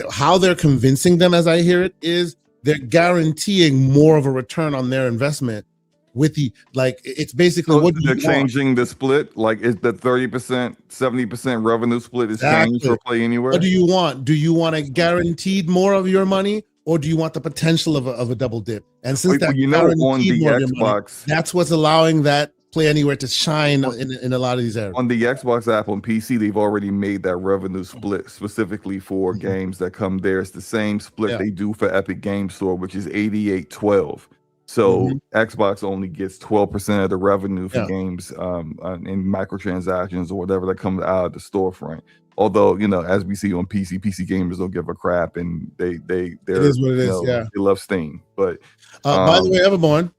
How they're convincing them, as I hear it, is they're guaranteeing more of a return on their investment with the it's basically So what they're you want. changing the split, like is the 30%, 70% revenue split is changed for Play Anywhere? What do you want? Do you want a guaranteed more of your money, or do you want the potential of a double dip? And since that on guaranteed the more of your money, Xbox, that's what's allowing that Play Anywhere to shine in a lot of these areas. on the Xbox app on PC, they've already made that revenue split specifically for games that come there. It's the same split they do for Epic Game Store, which is 88-12. So Xbox only gets 12% of the revenue for games in microtransactions or whatever that comes out of the storefront. Although, as we see on PC gamers don't give a crap, and they're it is what it is. they love Steam. But by the way, Everborn,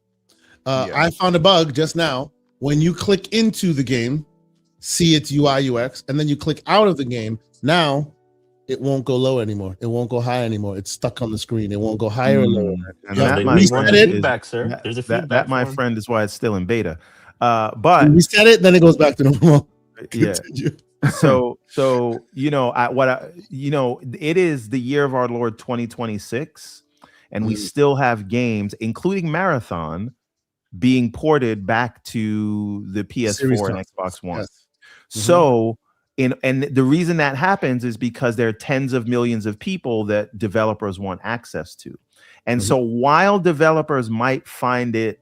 I found a bug just now. When you click into the game, see its UI UX, and then you click out of the game, now it won't go low anymore. It won't go high anymore. It's stuck on the screen. It won't go higher or lower. And feedback, sir. There's a feedback. That, my friend, is why it's still in beta. But you reset it, then it goes back to normal. Yeah. So it is the year of our Lord 2026, and we still have games, including Marathon, being ported back to the PS4 and Xbox One. Yes. So, and the reason that happens is because there are tens of millions of people that developers want access to. And so while developers might find it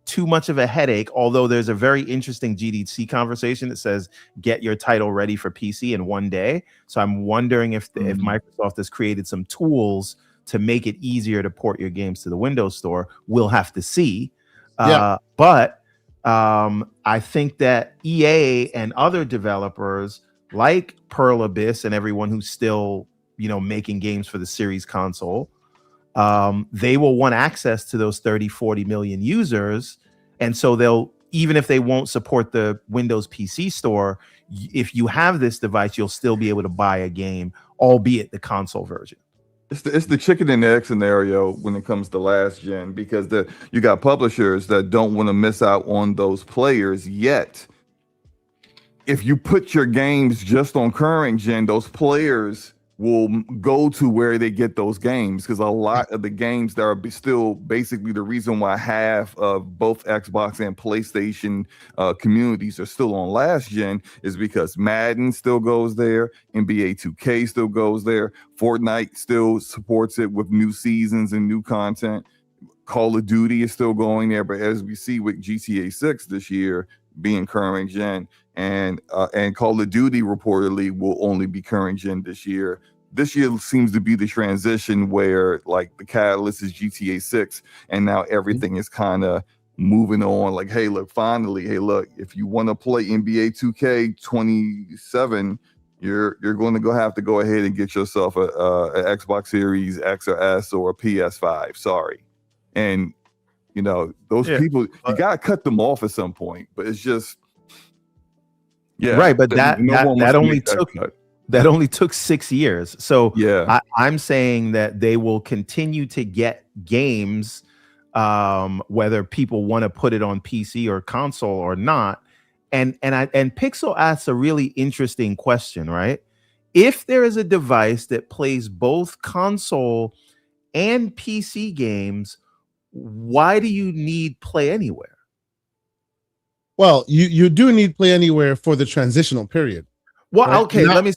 too much of a headache, although there's a very interesting GDC conversation that says get your title ready for PC in one day. So I'm wondering if Microsoft has created some tools to make it easier to port your games to the Windows Store. We'll have to see. But I think that EA and other developers like Pearl Abyss and everyone who's still, making games for the Series console, they will want access to those 30-40 million users. And so they'll, even if they won't support the Windows PC store, if you have this device, you'll still be able to buy a game, albeit the console version. It's the chicken and egg scenario when it comes to last gen, because you got publishers that don't want to miss out on those players yet. If you put your games just on current gen, those players will go to where they get those games, because a lot of the games that are still basically the reason why half of both Xbox and PlayStation communities are still on last gen is because Madden still goes there, NBA 2K still goes there, Fortnite still supports it with new seasons and new content, Call of Duty is still going there. But as we see with GTA 6 this year being current gen, and Call of Duty reportedly will only be current gen this year. This year seems to be the transition where like the catalyst is GTA 6, and now everything is kind of moving on. Like, hey, look, finally, if you want to play NBA 2K27, you're going to have to go ahead and get yourself a Xbox Series X or S or a PS5. Sorry, and those people, you gotta cut them off at some point. But it's just. Yeah, right. But that only took 6 years. So I'm saying that they will continue to get games, whether people want to put it on PC or console or not. And Pixel asks a really interesting question, right? If there is a device that plays both console and PC games, why do you need Play Anywhere? Well, you do need Play Anywhere for the transitional period. Well, right? Okay, let me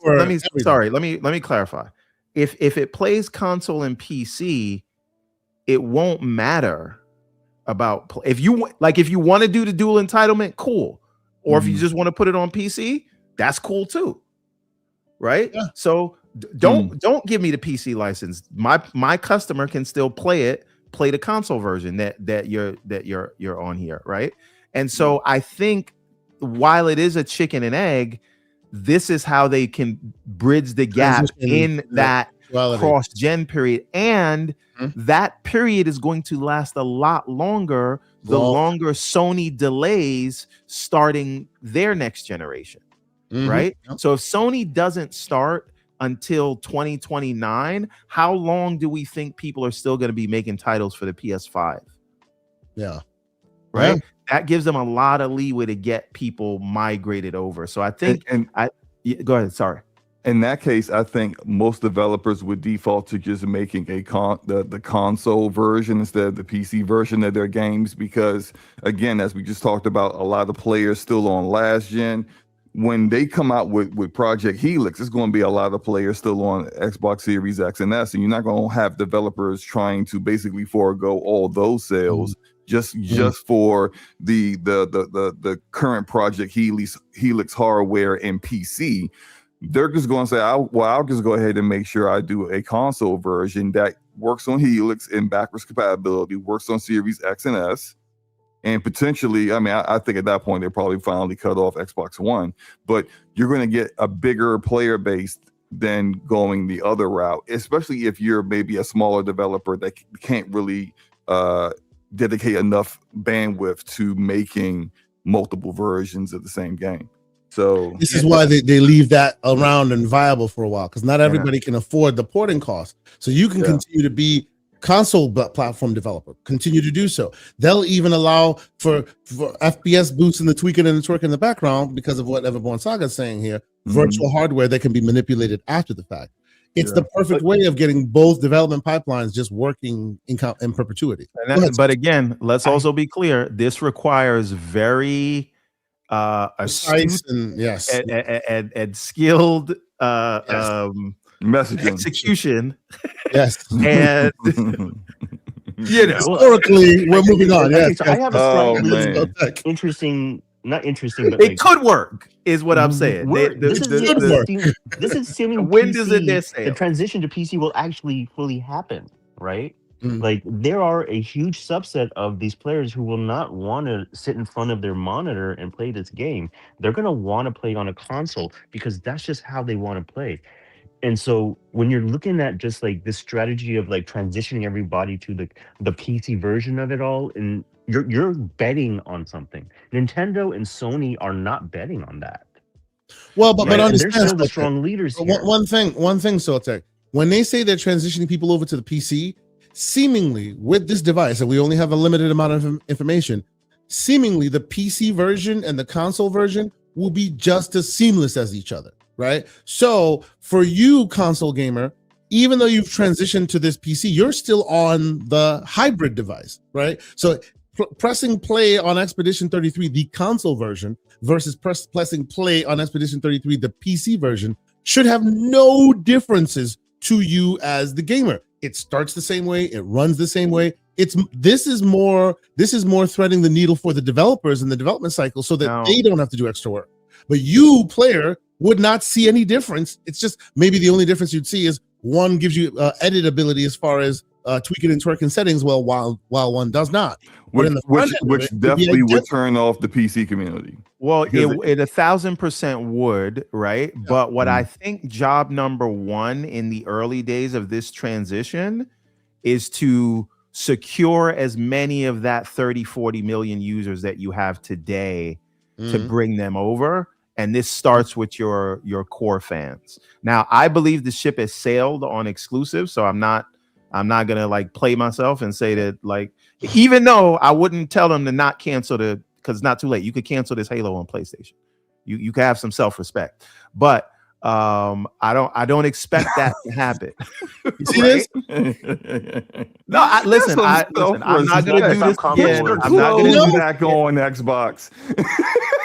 clarify. If it plays console and PC, it won't matter about if you want to do the dual entitlement, cool. Or if you just want to put it on PC, that's cool too. Right? Yeah. So don't give me the PC license. My customer can still play the console version that you're on here, right? And so I think while it is a chicken and egg, this is how they can bridge the gap in that cross-gen period. And that period is going to last a lot longer the longer Sony delays starting their next generation, right? Yep. So if Sony doesn't start until 2029, how long do we think people are still going to be making titles for the PS5? Yeah. Right. Yeah. That gives them a lot of leeway to get people migrated over. So I think go ahead. Sorry. In that case, I think most developers would default to just making the console version instead of the PC version of their games because, again, as we just talked about, a lot of players still on last gen. When they come out with Project Helix, it's going to be a lot of players still on Xbox Series X and S, and you're not going to have developers trying to basically forego all those sales just for the current Project Helix hardware and PC. They're just going to say, I'll just go ahead and make sure I do a console version that works on Helix and backwards compatibility, works on Series X and S. And potentially, I mean, I think at that point, they probably finally cut off Xbox One. But you're going to get a bigger player base than going the other route, especially if you're maybe a smaller developer that can't really dedicate enough bandwidth to making multiple versions of the same game. So this is why they leave that around and viable for a while, because not everybody can afford the porting cost. So you can continue to be console platform developer, continue to do so. They'll even allow for FPS boosts and the tweaking and the twerk in the background because of what Everborn Saga is saying here. Virtual hardware that can be manipulated after the fact. It's the perfect way of getting both development pipelines just working in perpetuity. But again, let's also be clear: this requires very precise and skilled messaging execution. Yes, and historically, we're moving on. Yes, I have a slightly interesting. Not interesting, but it could work, is what I'm saying. This is assuming when does it the transition to PC will actually fully happen, right? Like there are a huge subset of these players who will not want to sit in front of their monitor and play this game. They're going to want to play on a console because that's just how they want to play. And so when you're looking at just like this strategy of like transitioning everybody to the PC version of it all, and you're betting on something. Nintendo and Sony are not betting on that. Well, but understand, they're still the strong leaders here. One thing, Sotek, when they say they're transitioning people over to the PC, seemingly with this device, and we only have a limited amount of information, seemingly the PC version and the console version will be just as seamless as each other, right? So for you, console gamer, even though you've transitioned to this PC, you're still on the hybrid device, right? So pressing play on Expedition 33, the console version, versus pressing play on Expedition 33, the PC version, should have no differences to you as the gamer. It starts the same way, it runs the same way. This is more threading the needle for the developers in the development cycle so that they don't have to do extra work. But you, player, would not see any difference. It's just maybe the only difference you'd see is one gives you edit ability as far as tweaking and twerking settings, while one does not. Which definitely would turn off the PC community. Well, it 1,000% would, right? Yeah. But what I think job number one in the early days of this transition is to secure as many of that 30-40 million users that you have today to bring them over. And this starts with your core fans. Now, I believe the ship has sailed on exclusive, so I'm not gonna like play myself and say that, like, even though I wouldn't tell them to not cancel because it's not too late. You could cancel this Halo on PlayStation. You can have some self-respect, but I don't expect that to happen. You see this? No, listen. I'm not gonna do this again. I'm not gonna do that on Xbox.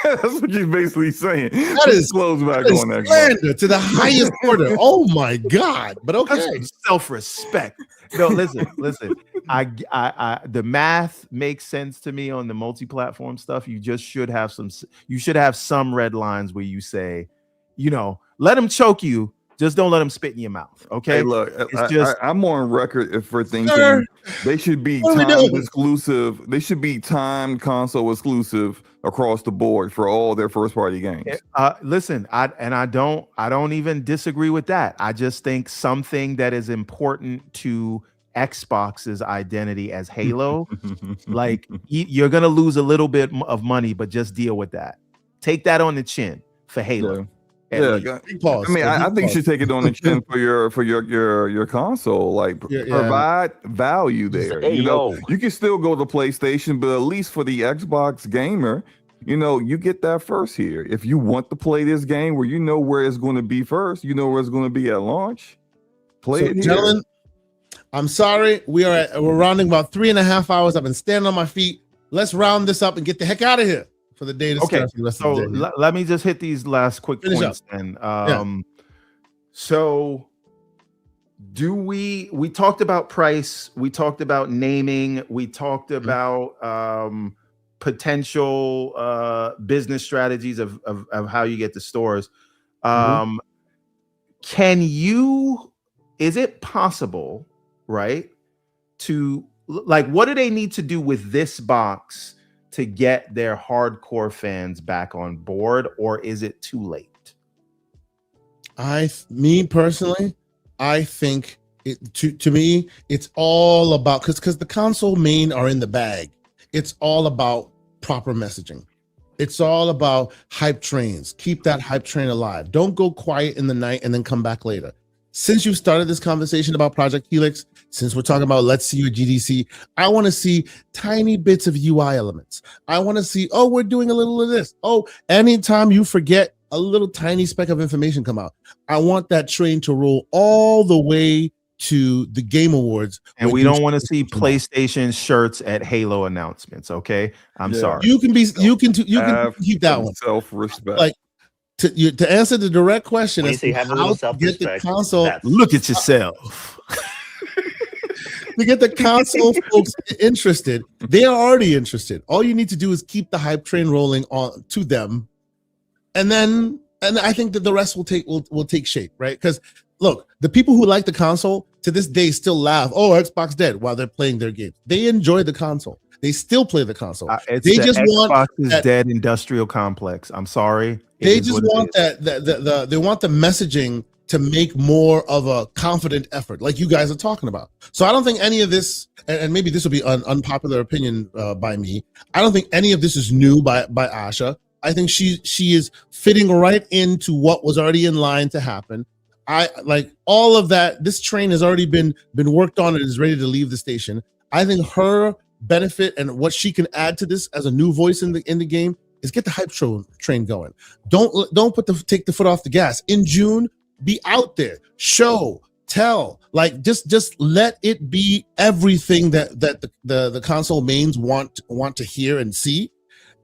That's what you're basically saying. That is close back on Xbox to the highest order. Oh my God! But okay, self-respect. No, listen. I the math makes sense to me on the multi-platform stuff. You just should have some red lines where you say, let them choke you. Just don't let them spit in your mouth. Okay. Hey, look, I'm on record for thinking they should be timed exclusive. They should be timed console exclusive across the board for all their first party games. Listen, I don't even disagree with that. I just think something that is important to Xbox's identity as Halo, like you're gonna lose a little bit of money, but just deal with that. Take that on the chin for Halo. Yeah. I mean, I think you should take it on the chin for your console. Like provide value there. You can still go to PlayStation, but at least for the Xbox gamer, you get that first here. If you want to play this game where you know where it's going to be first, you know where it's going to be at launch, play it here. Gentlemen, I'm sorry. We're rounding about 3.5 hours. I've been standing on my feet. Let's round this up and get the heck out of here for the day. Okay, for the rest so of the day. let me just hit these last quick Finish points. And so we talked about price, we talked about naming, we talked about potential business strategies of how you get the stores. Is it possible, right, to like, what do they need to do with this box to get their hardcore fans back on board, or is it too late? Me personally, I think to me, it's all about because the console main are in the bag. It's all about proper messaging. It's all about hype trains. Keep that hype train alive. Don't go quiet in the night and then come back later. Since you started this conversation about Project Helix, since we're talking about let's see your GDC, I want to see tiny bits of UI elements. I want to see, we're doing a little of this. Anytime you forget, a little tiny speck of information come out. I want that train to roll all the way to the Game Awards. And we don't want to see PlayStation shirts at Halo announcements, okay? I'm sorry. You can keep that one. Self-respect. Like, to answer the direct question as to how to get the console, look at yourself. To get the console folks interested, they are already interested. All you need to do is keep the hype train rolling on to them, and I think that the rest will take shape, right? Because look, the people who like the console to this day still laugh, Xbox dead, while they're playing their games. They enjoy the console. They still play the console. They just want Xbox is dead industrial complex. I'm sorry. They just want that they want the messaging to make more of a confident effort, like you guys are talking about. So I don't think any of this, and maybe this will be an unpopular opinion by me, I don't think any of this is new by Asha. I think she is fitting right into what was already in line to happen. I like all of that. This train has already been worked on and is ready to leave the station. I think her benefit and what she can add to this as a new voice in the game is get the hype train going. Don't take the foot off the gas. In June, be out there, show, tell, like just let it be everything that the console mains want to hear and see,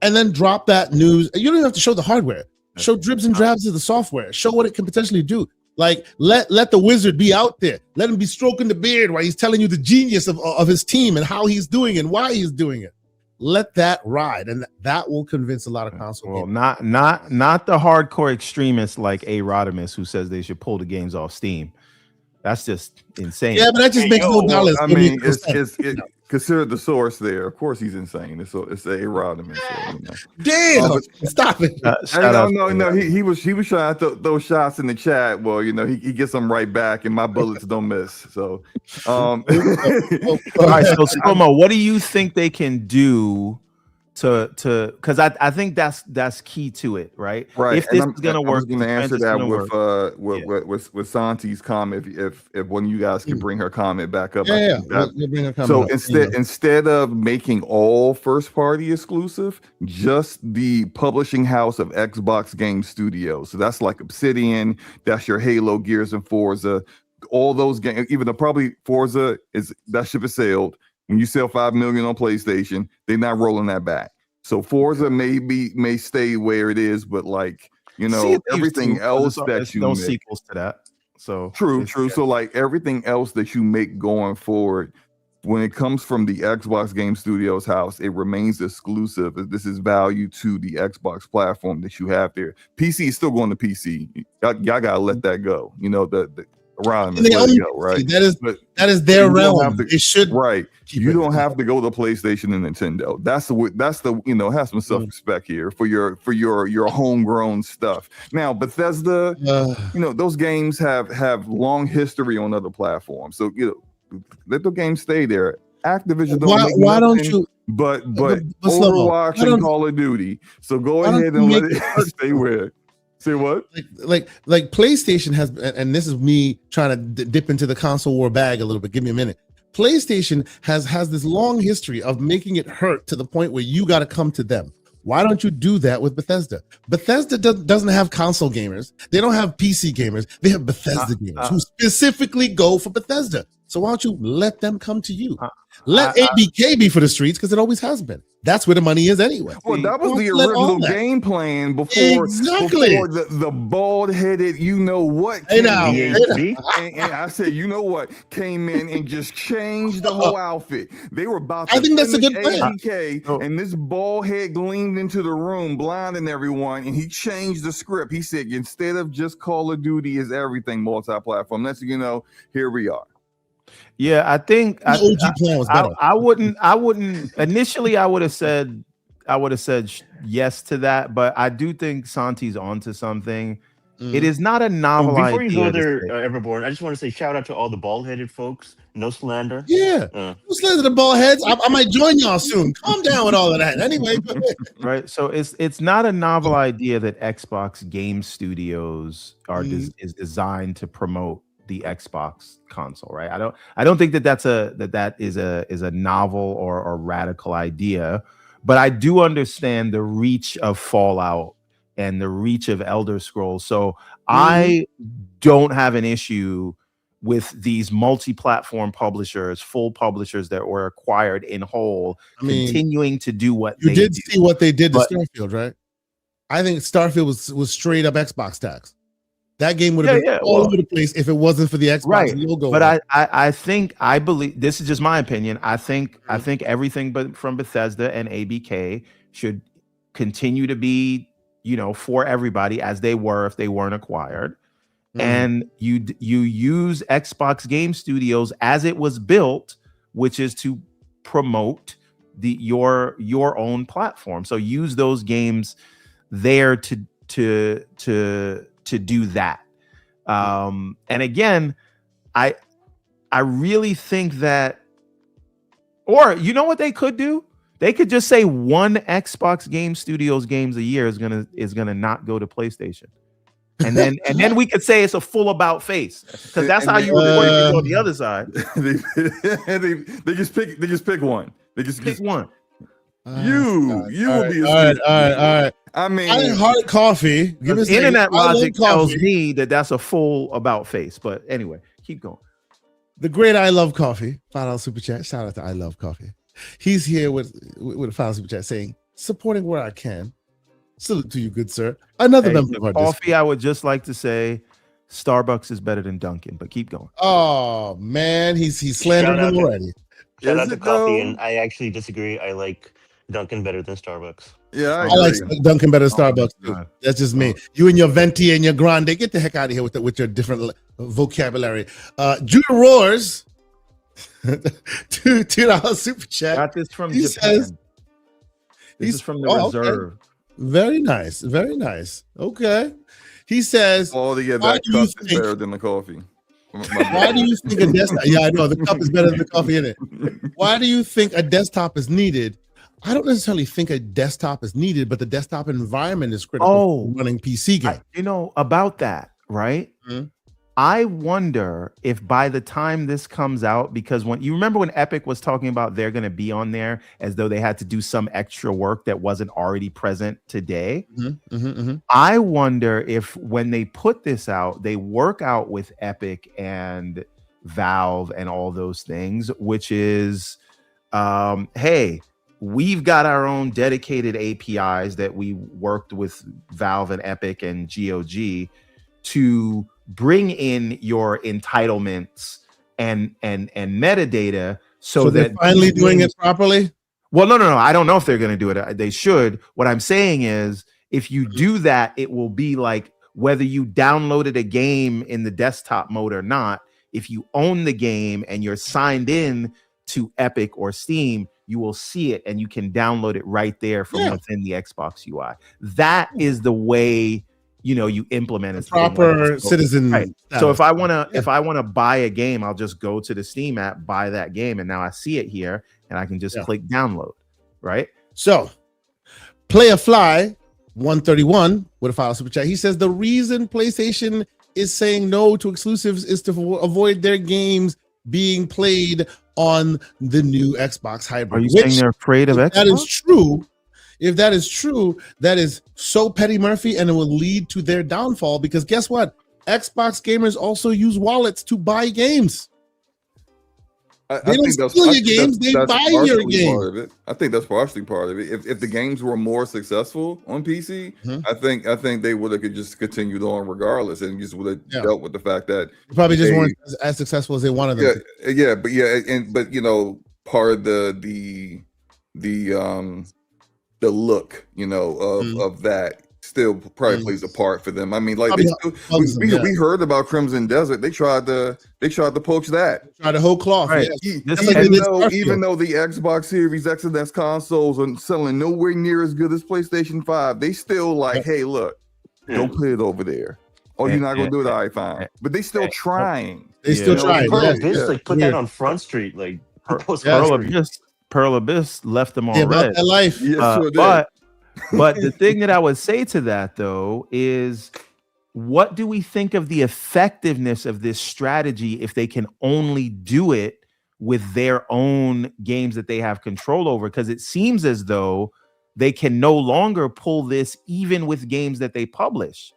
and then drop that news. You don't even have to show the hardware. Show dribs and drabs of the software. Show what it can potentially do. Like let the wizard be out there. Let him be stroking the beard while he's telling you the genius of his team and how he's doing and why he's doing it. Let that ride, and that will convince a lot of console. Well, not the hardcore extremists like A. Rodimus who says they should pull the games off Steam. That's just insane. Yeah, but that just makes no dollars. I mean, it's consider the source there. Of course, he's insane. It's A. Rodimus. Damn! Stop it. No. He was trying to throw shots in the chat. Well, he gets them right back, and my bullets don't miss. So, all right. So, Spomo, what do you think they can do to because I think that's key to it, right? Right. If this is gonna work, I was gonna answer that with Santi's comment. If one of you guys can bring her comment back up. Bring her comment so instead of making all first party exclusive, just the publishing house of Xbox Game Studios. So that's like Obsidian, that's your Halo, Gears, and Forza. All those games, even though probably Forza that ship has sailed. When you sell 5 million on PlayStation, they're not rolling that back. So Forza may stay where it is, but everything else that you no make, sequels to that. So true. So like everything else that you make going forward, when it comes from the Xbox Game Studios house, it remains exclusive. This is value to the Xbox platform that you have there. PC is still going to PC. Y'all gotta let that go. The around let it go, right? That is their realm. It should right. You don't have to go to PlayStation and Nintendo. That's the have some self-respect here for your homegrown stuff. Now Bethesda, those games have long history on other platforms. So let the games stay there. Activision why don't you? But Overwatch and Call of Duty. So go ahead and let it stay where. Say what? Like PlayStation has, and this is me trying to dip into the console war bag a little bit. Give me a minute. PlayStation has this long history of making it hurt to the point where you got to come to them. Why don't you do that with Bethesda? Bethesda doesn't have console gamers. They don't have PC gamers. They have Bethesda gamers who specifically go for Bethesda. So why don't you let them come to you? Let ABK be for the streets because it always has been. That's where the money is anyway. Well, that was the original game plan before the bald-headed, you know what? And I said, you know what? Came in and just changed the whole outfit. They were about to. I think that's a good plan. ABK, and this bald head gleamed into the room, blinding everyone, and he changed the script. He said, instead of just Call of Duty is everything multi-platform. That's here we are. Yeah, I think the OG plan was better. I wouldn't initially. I would have said yes to that, but I do think Santi's onto something. It is not a novel idea. Before you go there, Everborn, I just want to say shout out to all the bald-headed folks. No slander. Yeah, no slander the bald heads. I might join y'all soon. Calm down with all of that. Anyway, right. So it's not a novel idea that Xbox Game Studios is designed to promote the Xbox console, right? I don't think that is a novel or radical idea, but I do understand the reach of Fallout and the reach of Elder Scrolls. So I don't have an issue with these multi-platform publishers, full publishers that were acquired in whole, continuing to do what you did see what they did to Starfield, right? I think Starfield was straight up Xbox tax. That game would have been all over the place if it wasn't for the Xbox logo. But I believe this is just my opinion. I think everything from Bethesda and ABK should continue to be, for everybody as they were if they weren't acquired. And you use Xbox Game Studios as it was built, which is to promote your own platform. So use those games there to do that. And again, I really think that, or you know what they could do? They could just say one Xbox Game Studios games a year is gonna not go to PlayStation. And then we could say it's a full about face, because that's how you report it on the other side. they just pick one. They just pick one. You will be all right. I heart coffee. Give us internet logic tells me that's a full about face. But anyway, keep going. The great I Love Coffee $5 super chat. Shout out to I Love Coffee. He's here with a $5 super chat saying, supporting where I can. Salute to you, good sir. Another member of our coffee. I would just like to say, Starbucks is better than Dunkin'. But keep going. Oh man, he's slandering them already. Shout out to coffee, and I actually disagree. I like Dunkin' better than Starbucks. Yeah, I like Dunkin' better than Starbucks too. That's just me. You and your venti and your grande, get the heck out of here with your different vocabulary. Judah Roars, $2 super chat. Got this from Japan. This is from the reserve. Okay. Very nice, very nice. Okay, he says, that cup is better than the coffee. Why do you think a desktop? Yeah, I know the cup is better than the coffee in it. Why do you think a desktop is needed? I don't necessarily think a desktop is needed, but the desktop environment is critical for running PC games. About that, right? Mm-hmm. I wonder if by the time this comes out, because when you remember when Epic was talking about they're going to be on there as though they had to do some extra work that wasn't already present today. I wonder if when they put this out, they work out with Epic and Valve and all those things, which is, hey, we've got our own dedicated APIs that we worked with Valve and Epic and GOG to bring in your entitlements and metadata so that they're finally doing it properly. Well, no. I don't know if they're going to do it. They should. What I'm saying is, if you do that, it will be like whether you downloaded a game in the desktop mode or not. If you own the game and you're signed in to Epic or Steam, you will see it and you can download it right there from within the Xbox UI. That is the way you implement a proper citizen. Right. So if I want to buy a game, I'll just go to the Steam app, buy that game, and now I see it here, and I can just click download. Right. So, Player Fly 131 with a $5 super chat. He says the reason PlayStation is saying no to exclusives is to avoid their games being played on the new Xbox hybrid. Are you saying they're afraid of Xbox? That is true. If that is true, that is so Petty Murphy, and it will lead to their downfall. Because guess what? Xbox gamers also use wallets to buy games. They don't steal your games; they buy your games. I think that's partially part of it. If the games were more successful on PC, I think they would have just continued on regardless, and just would have dealt with the fact that probably just weren't as successful as they wanted them. But you know, part of the look, you know, of that still probably plays a part for them. I mean, like we heard about Crimson Desert. They tried to poach that. Tried the whole cloth. Right. Even though the Xbox Series X and S consoles are selling nowhere near as good as PlayStation 5, they still like, hey, look, don't put it over there. Oh, you're not gonna do it? All right, fine. But they still trying. They still trying. Like put that on Front Street, like Pearl Abyss left them on red. That life. But the thing that I would say to that though is, what do we think of the effectiveness of this strategy if they can only do it with their own games that they have control over? Because it seems as though they can no longer pull this even with games that they publish.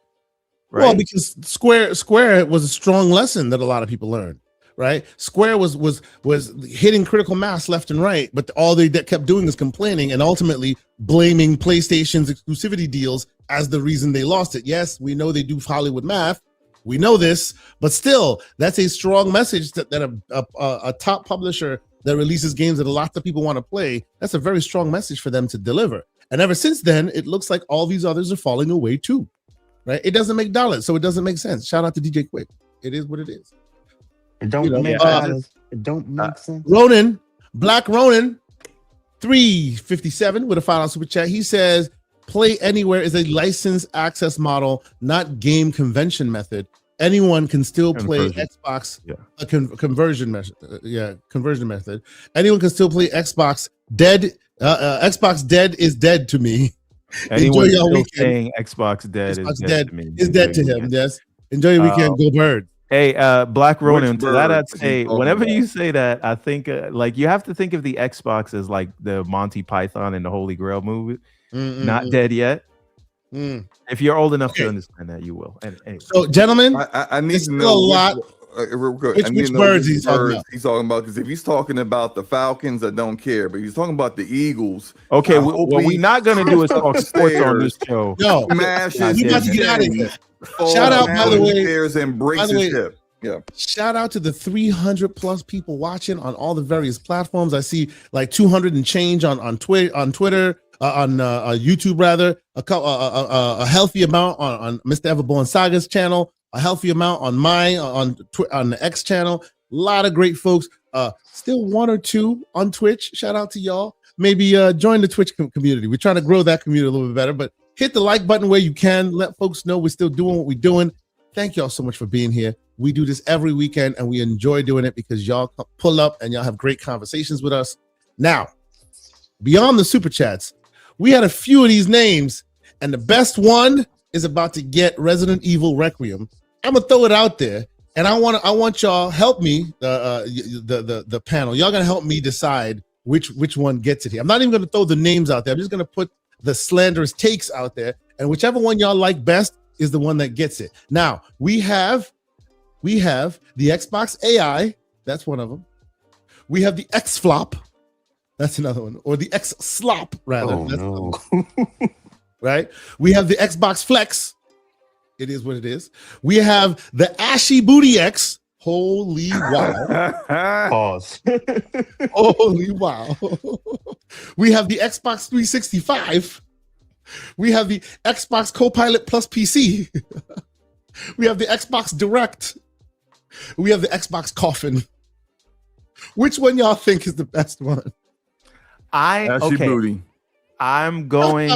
Right? Well, because Square was a strong lesson that a lot of people learned. Right, Square was hitting critical mass left and right, but all they kept doing is complaining and ultimately blaming PlayStation's exclusivity deals as the reason they lost it. Yes, we know they do Hollywood math, we know this, but still, that's a strong message that a top publisher that releases games that a lot of people want to play. That's a very strong message for them to deliver. And ever since then, it looks like all these others are falling away too. Right, it doesn't make dollars, so it doesn't make sense. Shout out to DJ Quick. It is what it is. It don't make sense. It don't make sense. Ronan, Black Ronan, 357 with a $5 super chat. He says, "Play Anywhere is a licensed access model, not game convention method. Anyone can still play Xbox. Conversion method. Conversion method. Anyone can still play Xbox. Xbox dead is dead to me. Anyone still saying Xbox dead is dead to him. Yes. Enjoy your weekend. Go Birds." Hey, Black Ronan, to that I'd say, whenever you say that, I think like you have to think of the Xbox as like the Monty Python and the Holy Grail movie. Not dead yet. If you're old enough to understand that, you will. Anyway. So, gentlemen, I need to know a lot. Real quick, which birds he's talking about? He's talking about, because if he's talking about the Falcons, I don't care. But he's talking about the Eagles. Okay, what we're not gonna do is talk sports on this show. No, we got to get out of here. Shout out, by the way, and breaks his hip. Yeah. Shout out to the 300 plus people watching on all the various platforms. I see like 200 and change on Twitter, on YouTube rather. A healthy amount on Mr. Everborn Saga's channel. A healthy amount on mine on the X channel. A lot of great folks. Still one or two on Twitch. Shout out to y'all. Maybe join the Twitch community. We're trying to grow that community a little bit better, but hit the like button where you can. Let folks know we're still doing what we're doing. Thank y'all so much for being here. We do this every weekend and we enjoy doing it because y'all pull up and y'all have great conversations with us. Now, beyond the super chats, we had a few of these names, and the best one is about to get Resident Evil Requiem. I'm gonna throw it out there, and I want y'all help me, the panel. Y'all gonna help me decide which one gets it here. I'm not even gonna throw the names out there. I'm just gonna put the slanderous takes out there, and whichever one y'all like best is the one that gets it. Now we have the Xbox AI. That's one of them. We have the X Flop. That's another one, or the X Slop rather. Oh, no. Right. We have the Xbox Flex. It is what it is. We have the Ashy Booty X. Holy wow. Pause. Holy wow. We have the Xbox 365. We have the Xbox Copilot Plus PC. We have the Xbox Direct. We have the Xbox Coffin. Which one y'all think is the best one? Booty. I am going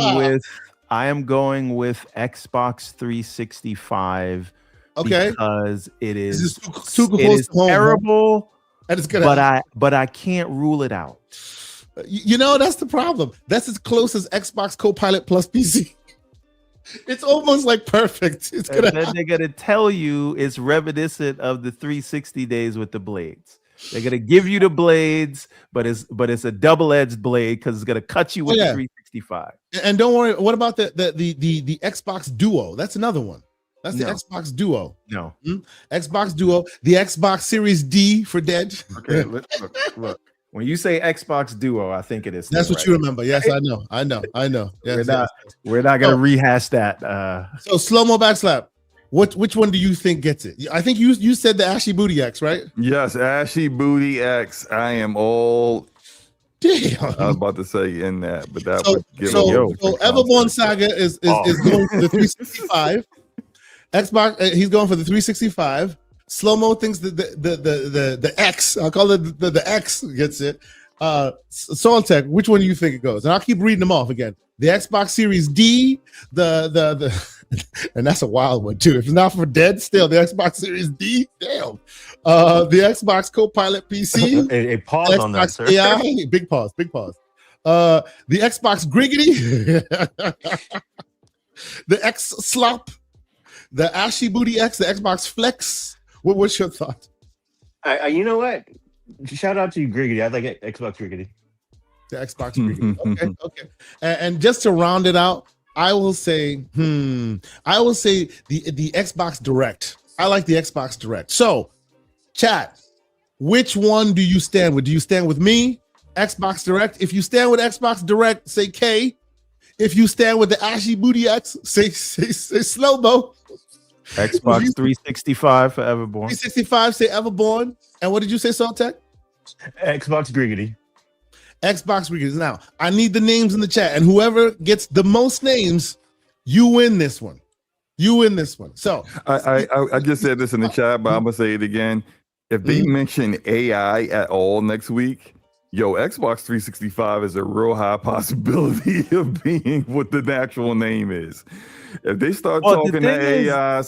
with Xbox 365. Okay. Because it is terrible. And it's good. But I can't rule it out. You know, that's the problem. That's as close as Xbox Copilot Plus PC. It's almost like perfect. It's gonna. And then they're gonna tell you it's reminiscent of the 360 days with the blades. They're gonna give you the blades, but it's a double-edged blade because it's gonna cut you with the 365. And don't worry. What about the Xbox Duo? That's another one. That's the Xbox Duo. No. Xbox Duo. The Xbox Series D for dead. Okay, look. When you say Xbox Duo, I think it is. That's what you remember. Yes, I know. Yes, we're not gonna rehash that. So slow-mo backslap. Which one do you think gets it? I think you said the Ashy Booty X, right? Yes, Ashy Booty X. I am all. Damn. I was about to say in that, but that so, would give so Everborn Saga is going for the 365. Xbox, he's going for the 365. Slow-mo thinks the X, I'll call it the X gets it. Soltech, which one do you think it goes? And I'll keep reading them off again. The Xbox Series D, the and that's a wild one too. If it's not for dead, still the Xbox Series D, damn. The Xbox Copilot PC. a pause Xbox on that, sir. AI, big pause. The Xbox Griggity, the X Slop, the Ashy Booty X, the Xbox Flex. What's your thought? You know what? Shout out to you, Griggity. I like Xbox Griggity. The Xbox Griggity. Okay. And just to round it out, I will say the Xbox Direct. I like the Xbox Direct. So, chat, which one do you stand with? Do you stand with me, Xbox Direct? If you stand with Xbox Direct, say K. If you stand with the Ashy Booty X, say slow-mo. Xbox 365 for Everborn. 365, say Everborn. And what did you say, Saltech? Xbox Griggity. Xbox Griggity. Now, I need the names in the chat, and whoever gets the most names, you win this one. So I just said this in the chat, but I'm gonna say it again. If they mention AI at all next week, Xbox 365 is a real high possibility of being what the actual name is. If they start talking to AI,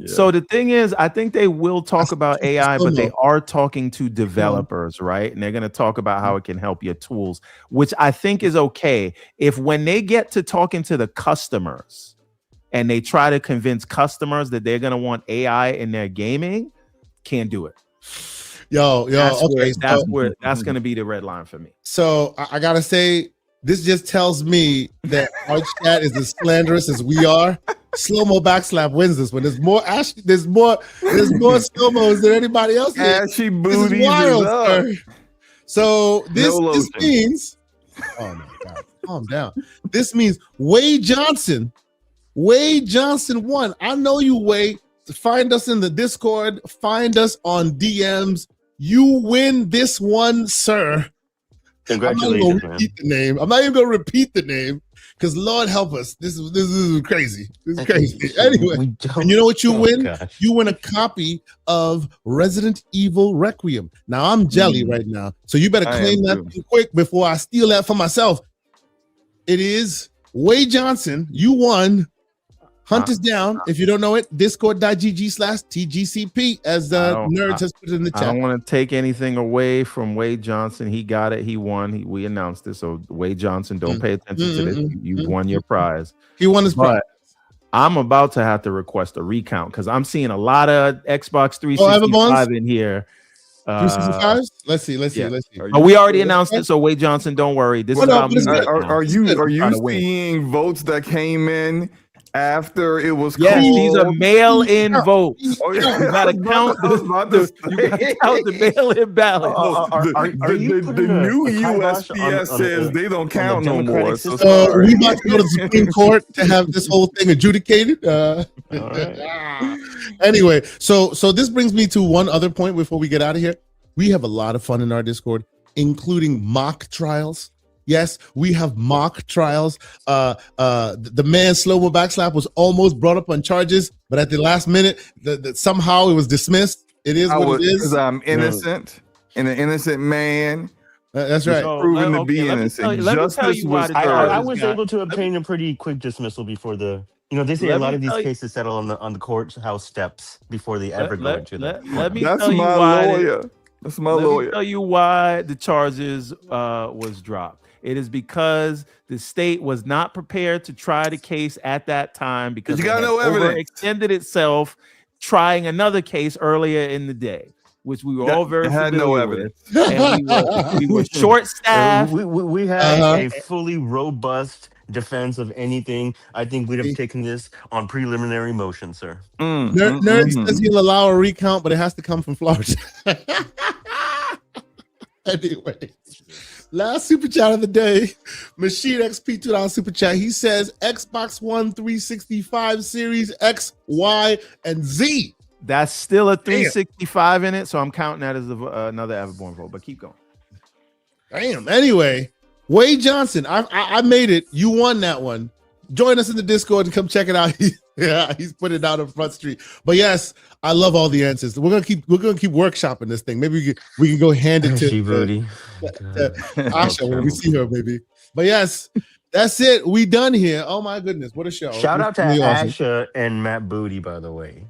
So the thing is, I think they will talk about AI, but they are talking to developers, right? And they're going to talk about how it can help your tools, which I think is okay. If when they get to talking to the customers and they try to convince customers that they're going to want AI in their gaming, can't do it. That's going to be the red line for me. So I got to say, this just tells me that our chat is as slanderous as we are. Slow-mo backslap wins this one. There's more slow-mos than anybody else. Ashy Booty is wild, sir. So this means, oh my God, calm down. This means Wade Johnson won. I know you, Wade. Find us in the Discord. Find us on DMs. You win this one, sir. Congratulations, I'm not even gonna repeat the name because Lord help us. This is crazy. This is crazy. Anyway, and you know what you win? Gosh. You win a copy of Resident Evil Requiem. Now I'm jelly right now, so you better claim that quick before I steal that for myself. It is Wade Johnson. You won. Hunt us down. If you don't know it, discord.gg/TGCP, as the nerds has put it in the chat. I don't want to take anything away from Wade Johnson. He got it. He won. We announced it. So Wade Johnson, don't pay attention to this. You won your prize. He won his prize. I'm about to have to request a recount because I'm seeing a lot of Xbox 365 in here. 365? Let's see. We already announced it, so Wade Johnson, don't worry. This is about me. Are you seeing votes that came in after it was called? These are mail-in votes. You gotta count the mail-in ballots. The new USPS says they don't count no more. So we about to go to the Supreme Court to have this whole thing adjudicated. Anyway, so this brings me to one other point before we get out of here. We have a lot of fun in our Discord, including mock trials. Yes, we have mock trials. The man Slow-mo backslap was almost brought up on charges, but at the last minute, somehow it was dismissed. It is what it is. Because I'm innocent and an innocent man. That's right. Proven to be innocent. Justice was served. I was able to obtain a pretty quick dismissal before the. They say a lot of these cases settle on the courthouse steps before they ever go into them. That's my lawyer. That's my lawyer. Let me tell you why the charges was dropped. It is because the state was not prepared to try the case at that time because you got no evidence. Extended itself trying another case earlier in the day. which we were all very had familiar no with. evidence. And we were short staffed. We had a fully robust defense of anything. I think we'd have taken this on preliminary motion, sir. Nerd says he'll allow a recount, but it has to come from Florida. Anyway, last super chat of the day, Machine XP $2 super chat. He says Xbox One 365 Series X, Y, and Z. That's still a 365 in it, so I'm counting that as another Everborn vote. But keep going. Damn. Anyway, Wade Johnson, I made it. You won that one. Join us in the Discord and come check it out. He's putting it out on Front Street. But yes, I love all the answers. We're gonna keep workshopping this thing. Maybe we can go hand it to Asha when we see her, baby. But yes, that's it. We done here. Oh my goodness, what a show! Shout out to Asha and Matt Booty, by the way.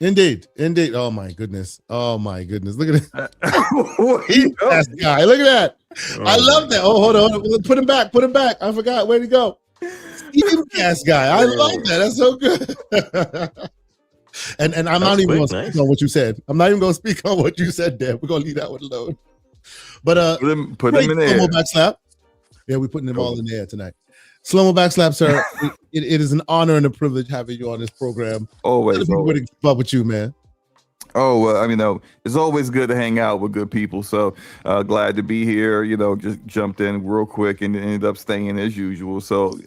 Indeed. Oh my goodness. Look at it. That's the guy. Look at that. I love that. Oh, hold on. Put him back. I forgot. Where'd he go? Steve Cast guy. I love that. That's so good. and I'm not even going to speak on what you said. I'm not even going to speak on what you said, Deb. We're going to leave that one alone. But put them in there. Back slap. Yeah, we're putting them all in there tonight. Slow-mo backslap, sir. it is an honor and a privilege having you on this program. Always. To keep up with you, man. Oh, it's always good to hang out with good people. So glad to be here. Just jumped in real quick and ended up staying as usual. So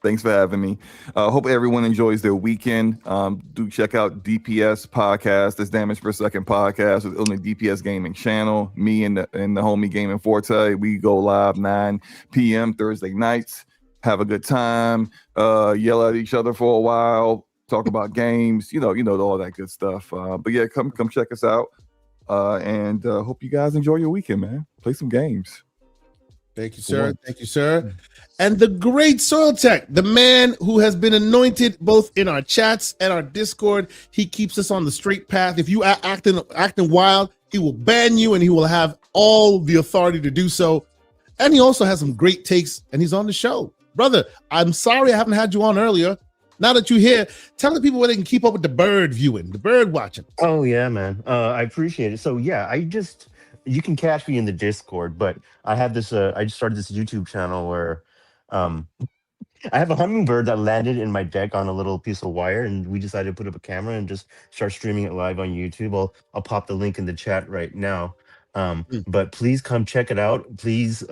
thanks for having me. Hope everyone enjoys their weekend. Do check out DPS podcast. That's Damage Per Second podcast on the DPS Gaming channel. Me and the homie Gaming Forte. We go live 9 p.m. Thursday nights. Have a good time. Yell at each other for a while. Talk about games. All that good stuff. But yeah, come check us out. And hope you guys enjoy your weekend, man. Play some games. Thank you, sir. Thank you, sir. And the great Soil Tech, the man who has been anointed both in our chats and our Discord. He keeps us on the straight path. If you are acting wild, he will ban you and he will have all the authority to do so. And he also has some great takes and he's on the show. Brother, I'm sorry I haven't had you on earlier. Now that you're here, tell the people where they can keep up with the bird viewing, the bird watching. Oh, yeah, man. I appreciate it. So, yeah, you can catch me in the Discord, but I have this, I just started this YouTube channel where I have a hummingbird that landed in my deck on a little piece of wire, and we decided to put up a camera and just start streaming it live on YouTube. I'll pop the link in the chat right now. But please come check it out. Please,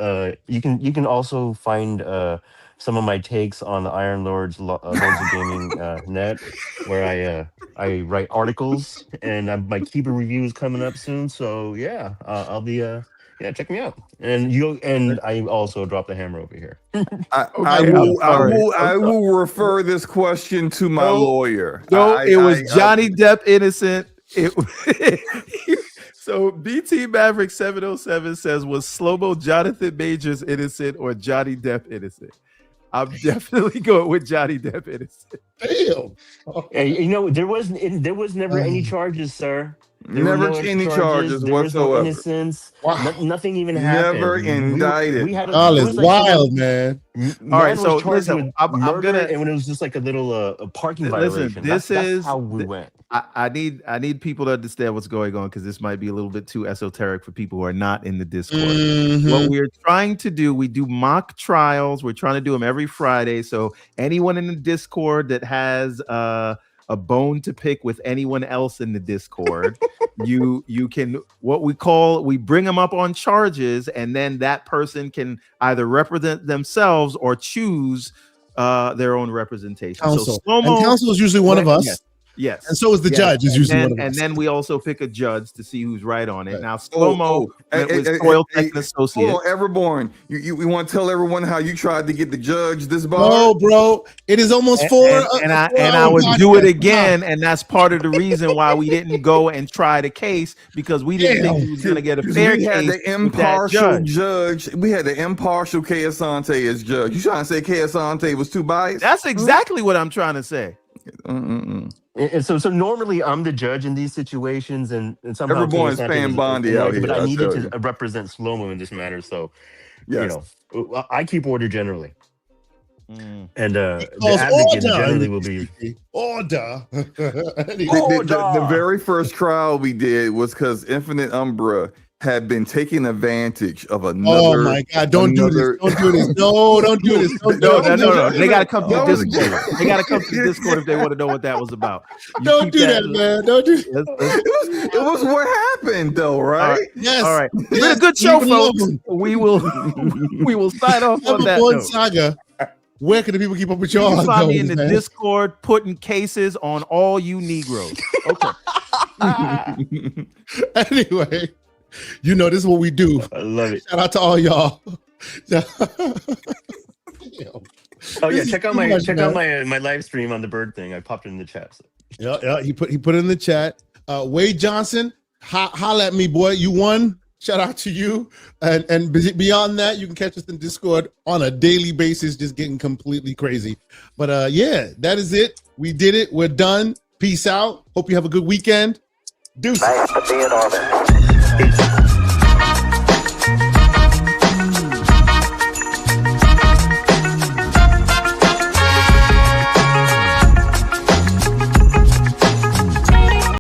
you can also find some of my takes on the Iron Lords Lords of Gaming net, where I write articles, and my keeper review is coming up soon. So yeah, I'll be check me out. And I also dropped the hammer over here. I will refer this question to my lawyer. No, it was Johnny Depp innocent. So BT Maverick 707 says, was Slow-Mo Jonathan Majors innocent or Johnny Depp innocent? I'm definitely going with Johnny Depp innocent. Damn. Hey, there was never any charges, sir. Never any charges there whatsoever. Was no innocence. Wow. Nothing even happened. Never indicted. We had all is wild, man. All right, so listen, I'm gonna, and when it was just like a little a parking violation. That's how we went. I need people to understand what's going on, because this might be a little bit too esoteric for people who are not in the Discord. Mm-hmm. What we're trying to do, we do mock trials. We're trying to do them every Friday. So anyone in the Discord that has a bone to pick with anyone else in the Discord, you can, we bring them up on charges, and then that person can either represent themselves or choose their own representation. Counsel. So Slow-Mo, and counsel is usually one of us. Yes. And so is the judge. Is usually one of us. And then we also pick a judge to see who's right on it. Now, Slow-Mo with Soil Tech Associates. Hold on, Everborn. You want to tell everyone how you tried to get the judge this bar? No, bro. It is almost four. And I would do it again. And that's part of the reason why we didn't go and try the case, because we didn't think we was going to get a fair case. We had the impartial judge. We had the impartial K. Asante as judge. You trying to say K. Asante was too biased? That's exactly what I'm trying to say. And so normally I'm the judge in these situations, and somehow everyone's paying Bondi out here. But I needed to represent Slow-Mo in this matter, so I keep order generally. And the advocate generally will be order. The very first trial we did was because Infinite Umbra had been taking advantage of another. Oh my God! Don't do this! Don't do this! No! Don't do this! No! They gotta come to Discord. They gotta come to Discord if they want to know what that was about. Don't do that, man! Don't do. It was what happened, though, right? All right. Yes. All right. It's been a good show, folks. We will sign off on that note. Saga. Where can the people keep up with y'all? You can find me in the Discord putting cases on all you Negroes. Okay. Anyway, you know this is what we do. I love it. Shout out to all y'all. Oh yeah, check out my live stream on the bird thing. I popped it in the chat. So. Yeah. He put it in the chat. Wade Johnson, holla at me, boy. You won. Shout out to you. And beyond that, you can catch us in Discord on a daily basis, just getting completely crazy. But yeah, that is it. We did it. We're done. Peace out. Hope you have a good weekend. Deuces. Thanks for being on it.